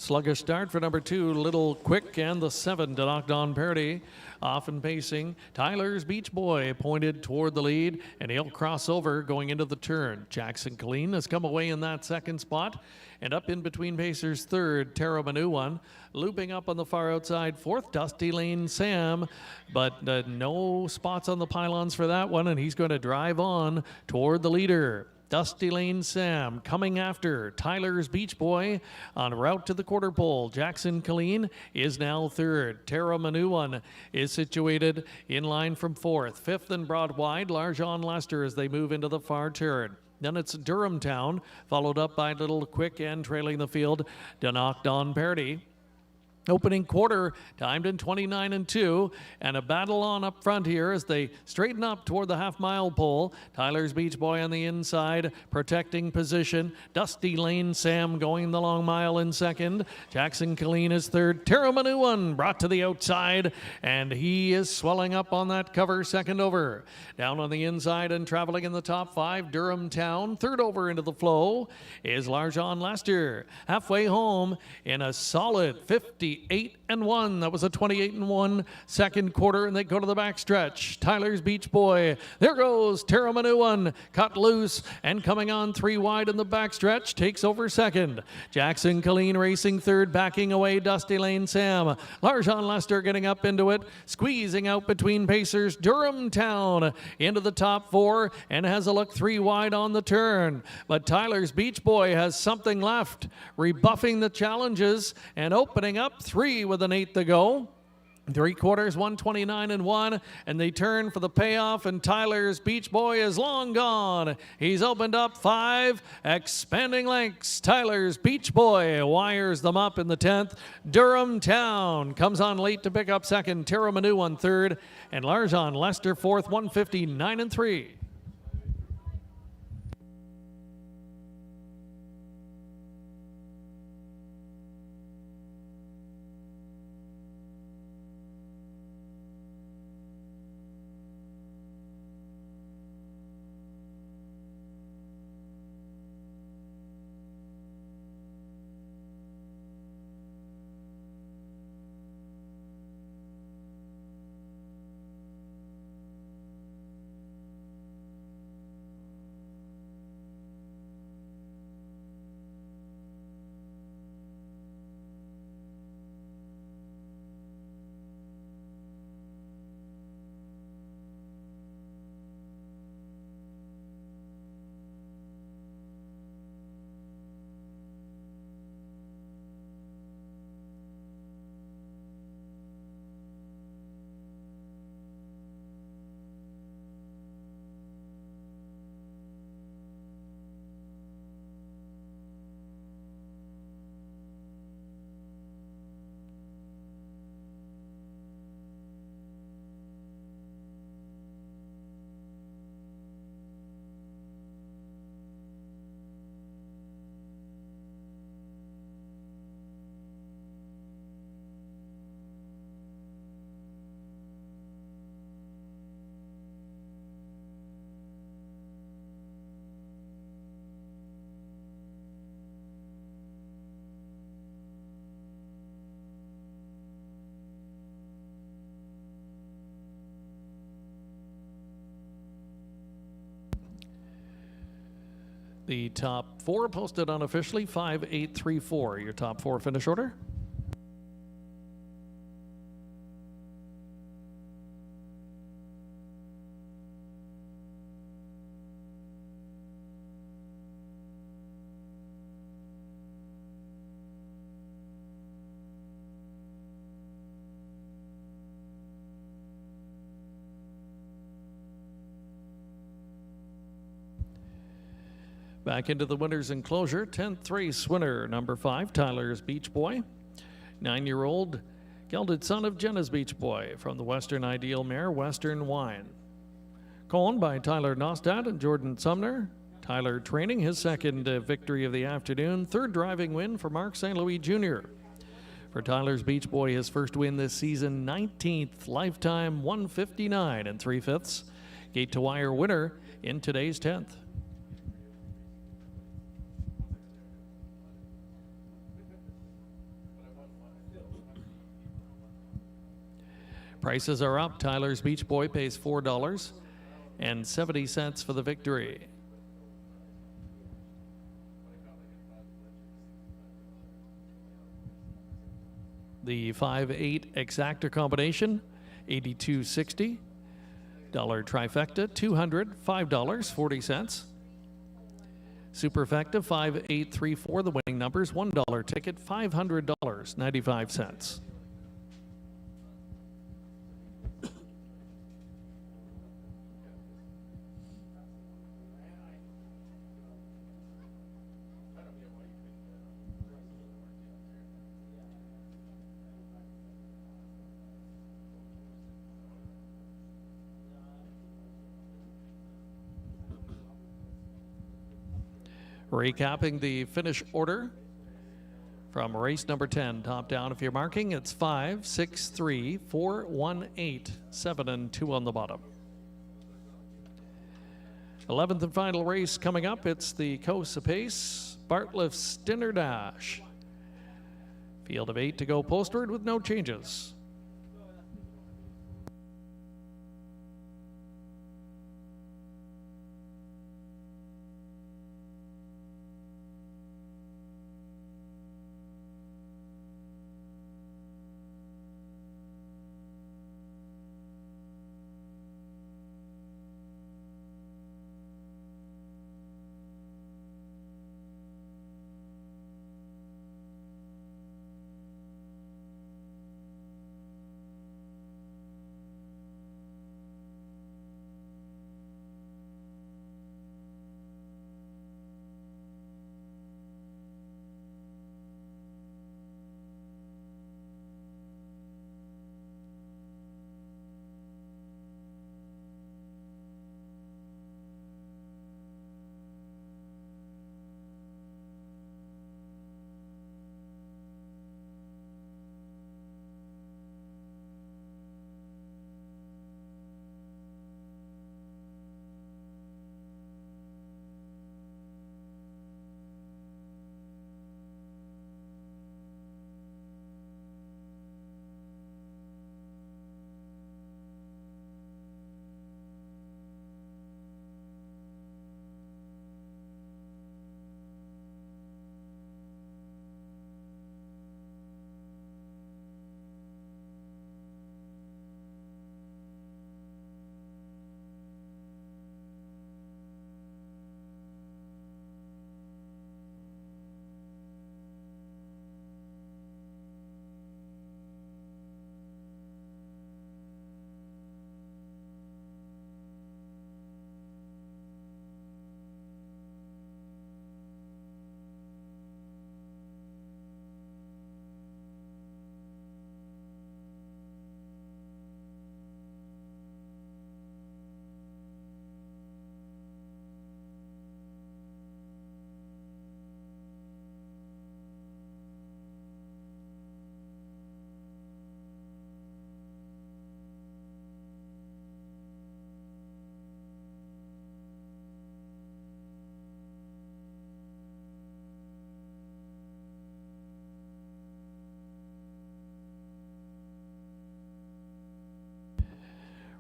Sluggish start for number 2, Little Quick, and the 7 to Knockdown Parody. Off and pacing, Tyler's Beach Boy pointed toward the lead, and he'll cross over going into the turn. Jackson Killeen has come away in that second spot, and up in between pacers, 3rd, Tara Manu one. Looping up on the far outside, 4th, Dusty Lane Sam, but no spots on the pylons for that one, and he's going to drive on toward the leader. Dusty Lane Sam coming after Tyler's Beach Boy en route to the quarter pole. Jackson Killeen is now 3rd. Tara Manu one is situated in line from 4th. 5th and broad wide, Larjon Lester as they move into the far turn. Then it's Durham Town, followed up by Little Quick and trailing the field, Knockdown Parody. Opening quarter, timed in 29 and 2, and a battle on up front here as they straighten up toward the half-mile pole. Tyler's Beach Boy on the inside, protecting position. Dusty Lane Sam going the long mile in 2nd. Jackson Killeen is 3rd. Tara Manu one brought to the outside, and he is swelling up on that cover 2nd over. Down on the inside and traveling in the top 5, Durham Town. 3rd over into the flow is Larjon Lester. Halfway home in a solid 58 and 1. That was a 28 and 1 second quarter, and they go to the back stretch. Tyler's Beach Boy. There goes Tara Manu one, cut loose and coming on 3 wide in the back stretch, takes over 2nd. Jackson Killeen racing 3rd, backing away Dusty Lane Sam. Larjon Lester getting up into it, squeezing out between pacers. Durham Town into the top 4 and has a look 3 wide on the turn. But Tyler's Beach Boy has something left, rebuffing the challenges and opening up 3 with an 8 to go. 3 quarters, 129 and 1, and they turn for the payoff, and Tyler's Beach Boy is long gone. He's opened up 5 expanding lengths. Tyler's Beach Boy wires them up in the 10th. Durham Town comes on late to pick up 2nd. Tara Manu one 3rd, and Larjon Lester 4th, 159 and 3. The top 4 posted unofficially, 5, 8, 3, 4. Your top 4 finish order. Back into the winner's enclosure, 10th race winner, number 5, Tyler's Beach Boy. 9-year-old gelded son of Jenna's Beach Boy from the Western Ideal mare, Western Wine. Owned by Tyler Nostad and Jordan Sumner. Tyler training his second victory of the afternoon, third driving win for Mark St. Louis Jr. For Tyler's Beach Boy, his first win this season, 19th lifetime, 159 3/5. Gate to wire winner in today's 10th. Prices are up. Tyler's Beach Boy pays $4.70 for the victory. The 5-8 exacta combination, $82.60. Trifecta, $200, $5.40. Superfecta, 5-8-3-4. The winning numbers, $1 ticket, $500.95. Recapping the finish order from race number 10. Top down, if you're marking, it's 5, 6, 3, 4, 1, 8, 7, and 2 on the bottom. 11th and final race coming up. It's the Coast Pace Bartlett's Dinner Dash. Field of 8 to go postward with no changes.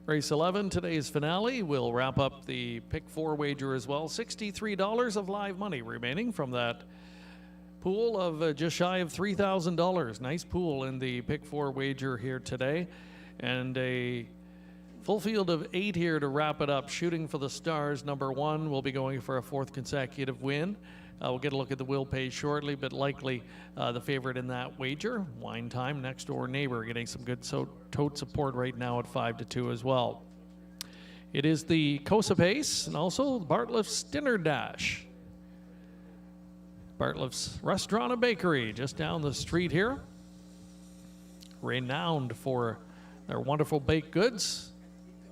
Race 11, today's finale. We'll wrap up the pick 4 wager as well. $63 of live money remaining from that pool of just shy of $3,000. Nice pool in the pick 4 wager here today. And a full field of 8 here to wrap it up. Shooting for the Stars, number 1, will be going for a 4th consecutive win. We'll get a look at the will pay shortly, but likely the favorite in that wager. Wine Time, Next Door Neighbor, getting some good tote support right now at 5-2 as well. It is the Coast Pace and also Bartlett's Dinner Dash. Bartlett's Restaurant and Bakery, just down the street here. Renowned for their wonderful baked goods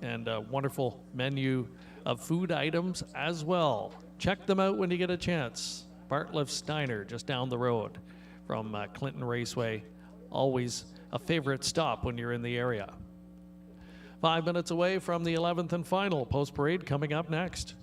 and a wonderful menu of food items as well. Check them out when you get a chance. Bartlett's Diner, just down the road from Clinton Raceway. Always a favorite stop when you're in the area. 5 minutes away from the 11th and final post parade coming up next.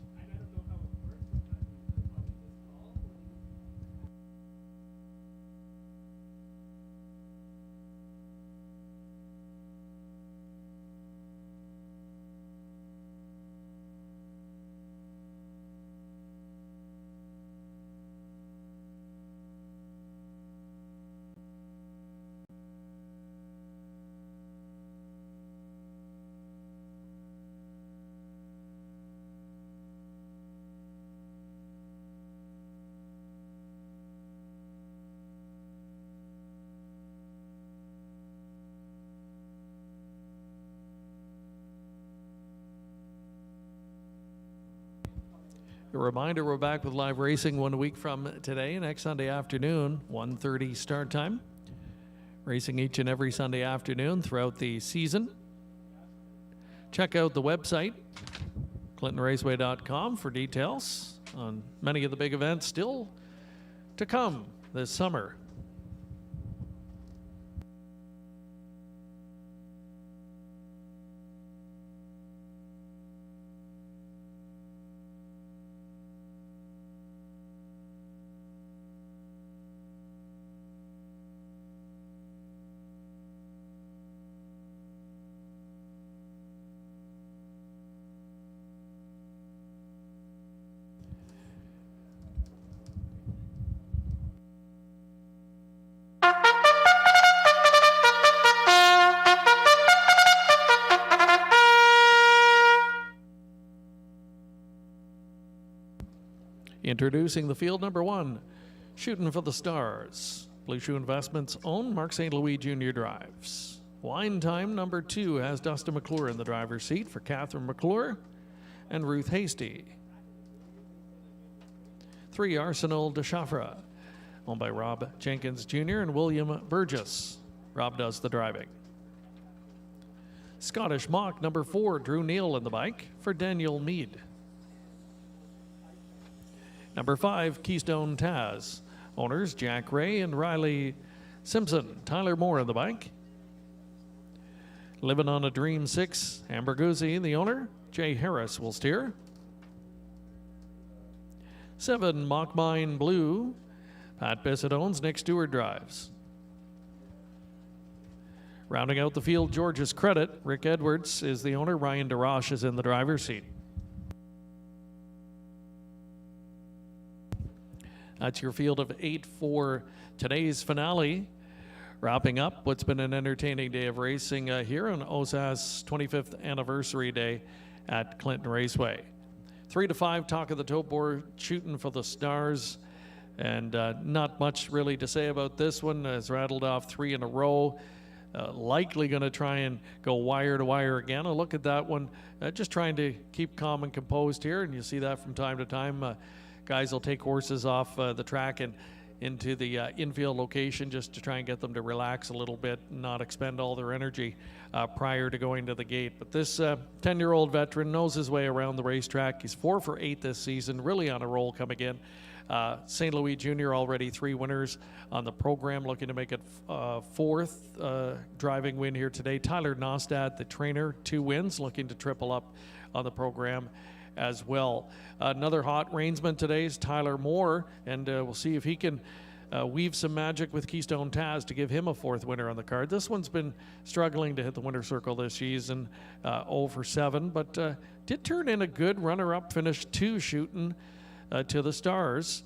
A reminder, we're back with live racing 1 week from today, next Sunday afternoon, 1:30 start time. Racing each and every Sunday afternoon throughout the season. Check out the website, clintonraceway.com, for details on many of the big events still to come this summer. Introducing the field number 1, Shooting for the Stars. Blue Shoe Investments own Mark St. Louis Jr. drives. Wine Time number 2 has Dustin McClure in the driver's seat for Catherine McClure and Ruth Hasty. 3, Arsenal de Chafra, owned by Rob Jenkins Jr. and William Burgess. Rob does the driving. Scottish Mock number 4, Drew Neal in the bike for Daniel Mead. Number 5, Keystone Taz. Owners Jack Ray and Riley Simpson. Tyler Moore in the bike. Living on a Dream 6, Amber Guzzi, the owner. Jay Harris will steer. 7, Mock Mine Blue. Pat Bissett owns, Nick Stewart drives. Rounding out the field, George's Credit. Rick Edwards is the owner. Ryan DeRoche is in the driver's seat. That's your field of 8 for today's finale. Wrapping up what's been an entertaining day of racing here on OSAS 25th anniversary day at Clinton Raceway. 3 to 5, Talk of the Tote Board, Shooting for the Stars. And not much really to say about this one. Has rattled off 3 in a row. Likely going to try and go wire to wire again. A look at that one. Just trying to keep calm and composed here. And you see that from time to time. Guys will take horses off the track and into the infield location just to try and get them to relax a little bit and not expend all their energy prior to going to the gate. But this 10-year-old veteran knows his way around the racetrack. He's 4 for 8 this season, really on a roll coming in. St. Louis Jr. already 3 winners on the program, looking to make it 4th driving win here today. Tyler Nostad, the trainer, 2 wins, looking to triple up on the program as well. Another hot reinsman today is Tyler Moore, and we'll see if he can weave some magic with Keystone Taz to give him a 4th winner on the card. This one's been struggling to hit the winner's circle this season, 0 for 7, but did turn in a good runner-up finish 2 shooting to the Stars.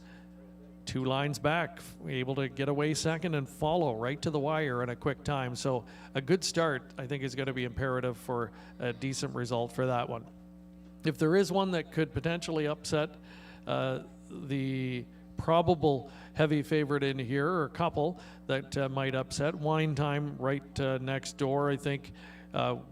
2 lines back, able to get away second and follow right to the wire in a quick time. So a good start, I think, is going to be imperative for a decent result for that one. If there is one that could potentially upset the probable heavy favorite in here, or a couple that might upset, Wine Time right next door, I think,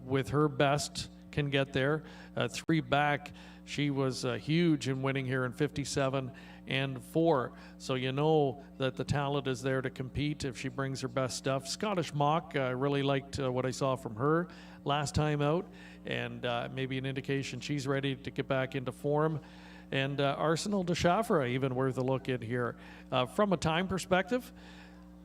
with her best can get there. 3 back, She was huge in winning here in 57 and 4. So you know that the talent is there to compete if she brings her best stuff. Scottish Mock, I really liked what I saw from her last time out, and maybe an indication she's ready to get back into form. And Arsenal de Chafra, even worth a look in here. From a time perspective,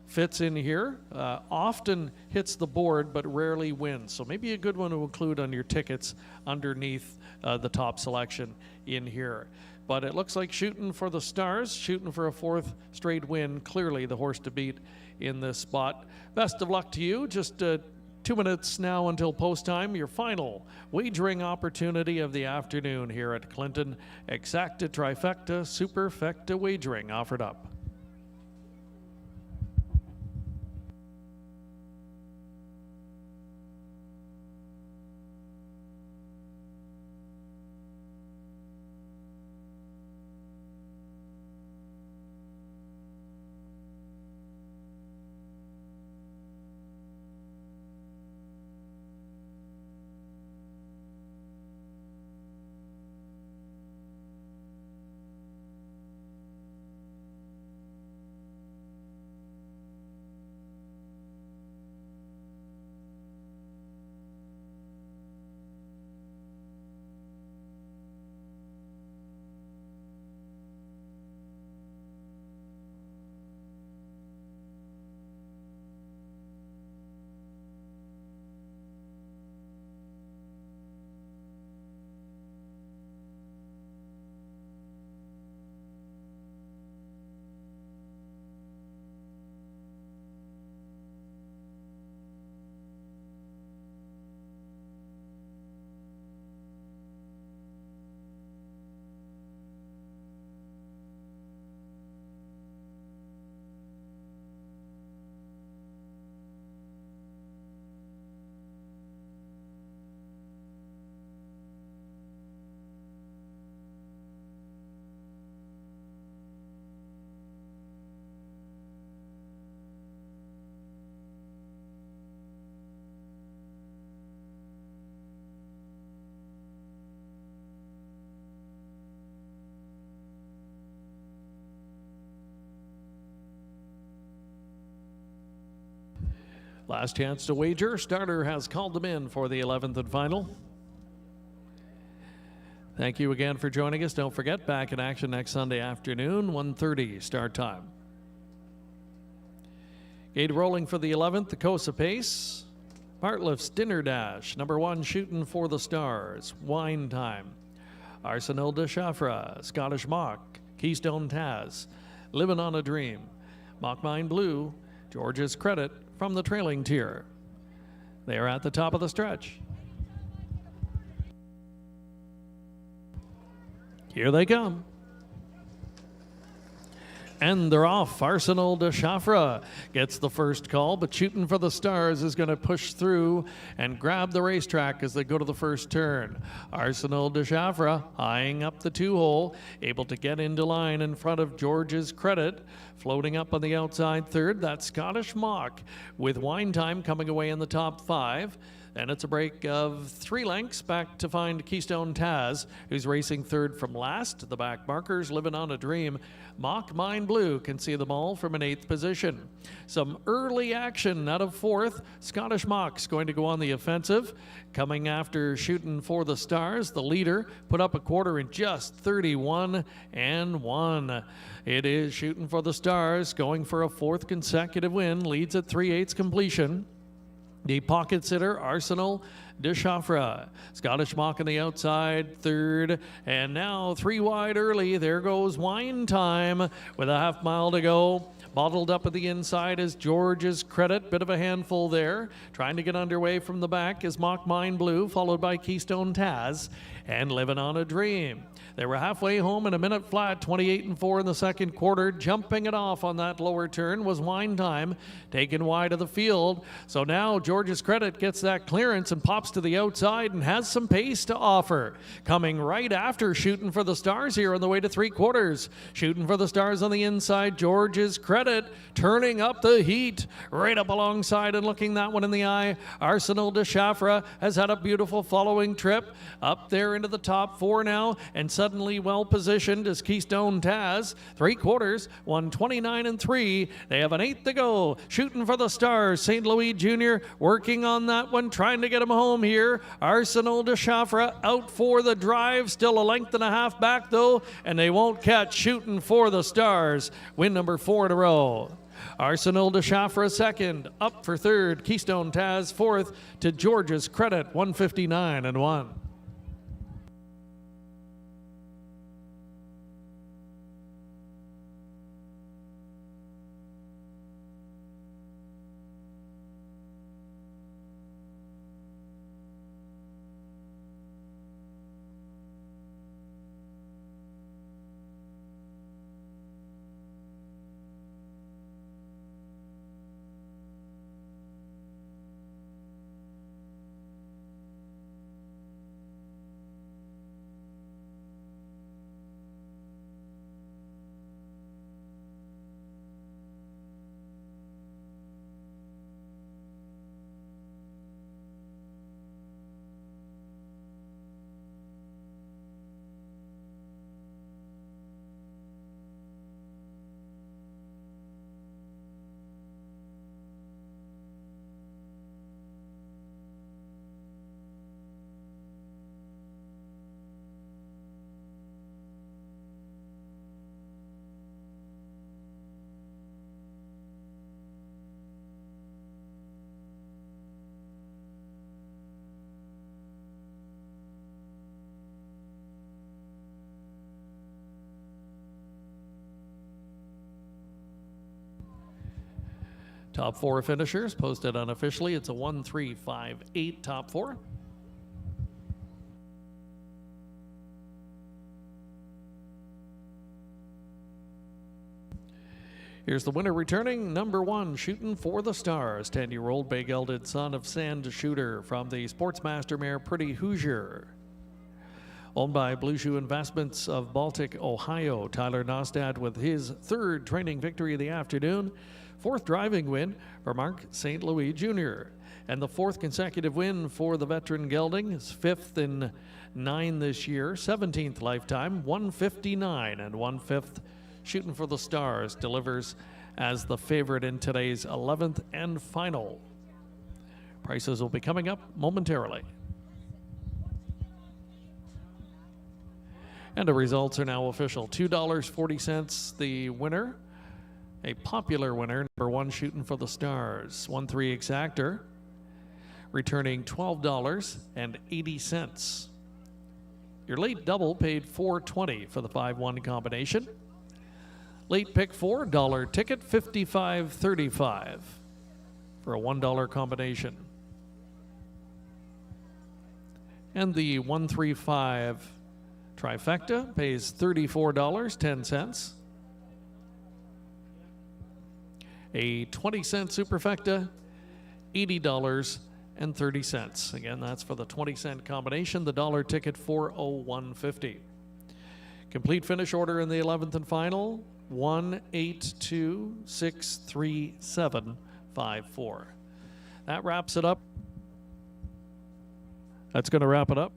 fits in here, often hits the board, but rarely wins. So maybe a good one to include on your tickets underneath the top selection in here. But it looks like shooting for the stars, shooting for a 4th straight win. Clearly the horse to beat in this spot. Best of luck to you. Just 2 minutes now until post time. Your final wagering opportunity of the afternoon here at Clinton. Exacta, trifecta, superfecta wagering offered up. Last chance to wager. Starter has called them in for the 11th and final. Thank you again for joining us. Don't forget, back in action next Sunday afternoon, 1:30 start time. Gate rolling for the 11th, the Cosa Pace. Bartlett's Dinner Dash, number 1, shooting for the stars. Wine Time. Arsenal de Chafra, Scottish Mock, Keystone Taz, Living on a Dream, Mock Mine Blue, George's Credit from the trailing tier. They are at the top of the stretch. Here they come. And they're off. Arsenal de Chafra gets the first call, but Shooting for the Stars is going to push through and grab the racetrack as they go to the first turn. Arsenal de Chafra eyeing up the 2-hole, able to get into line in front of George's Credit. Floating up on the outside third, that's Scottish Mock, with Wine Time coming away in the top 5. And it's a break of 3 lengths back to find Keystone Taz, who's racing third from last. The back markers, Living on a Dream. Mock Mine Blue can see them all from an 8th position. Some early action out of 4th. Scottish Mock's going to go on the offensive. Coming after Shooting for the Stars, the leader put up a quarter in just 31 and 1. It is Shooting for the Stars going for a 4th consecutive win, leads at 3/8 completion. The pocket sitter, Arsenal de Chafra. Scottish Mock on the outside, third. And now 3 wide early. There goes Wine Time with a half mile to go. Bottled up at the inside is George's Credit. Bit of a handful there. Trying to get underway from the back is Mock Mine Blue, followed by Keystone Taz and Living on a Dream. They were halfway home in a minute flat, 28-4 in the second quarter. Jumping it off on that lower turn was Wine Time, taken wide of the field. So now George's Credit gets that clearance and pops to the outside and has some pace to offer. Coming right after Shooting for the Stars here on the way to three quarters. Shooting for the Stars on the inside, George's Credit turning up the heat. Right up alongside and looking that one in the eye. Arsenal de Chafra has had a beautiful following trip. Up there into the top four now, and suddenly well positioned is Keystone Taz. Three quarters, 129-3. They have an eighth to go. Shooting for the Stars. St. Louis Jr. working on that one, trying to get him home here. Arsenal de Chafra out for the drive. Still a length and a half back though, and they won't catch Shooting for the Stars. Win number 4 in a row. Arsenal de Chafra second, up for third. Keystone Taz fourth to George's Credit, 159-1. Top four finishers posted unofficially. It's a 1-3-5-8 top four. Here's the winner returning, number 1, Shooting for the Stars, 10-year-old bay gelded son of Sand Shooter from the Sportsmaster mare Pretty Hoosier. Owned by Blue Shoe Investments of Baltic, Ohio. Tyler Nostad with his third training victory of the afternoon. Fourth driving win for Mark St. Louis Jr. And the fourth consecutive win for the veteran gelding. His fifth in 9 this year, 17th lifetime, 159 and 1/5. Shooting for the Stars delivers as the favorite in today's 11th and final. Prices will be coming up momentarily. And the results are now official. $2.40 the winner. A popular winner, number 1, Shooting for the Stars. 1-3 exactor, returning $12.80. Your late double paid $4.20 for the 5-1 combination. Late pick $4 ticket, $55.35 for a $1 combination. And the 1-3-5 trifecta pays $34.10. A 20-cent superfecta, $80.30. Again, that's for the 20-cent combination. The dollar ticket, $401.50. Complete finish order in the 11th and final, 182-637-54. That wraps it up. That's going to wrap it up.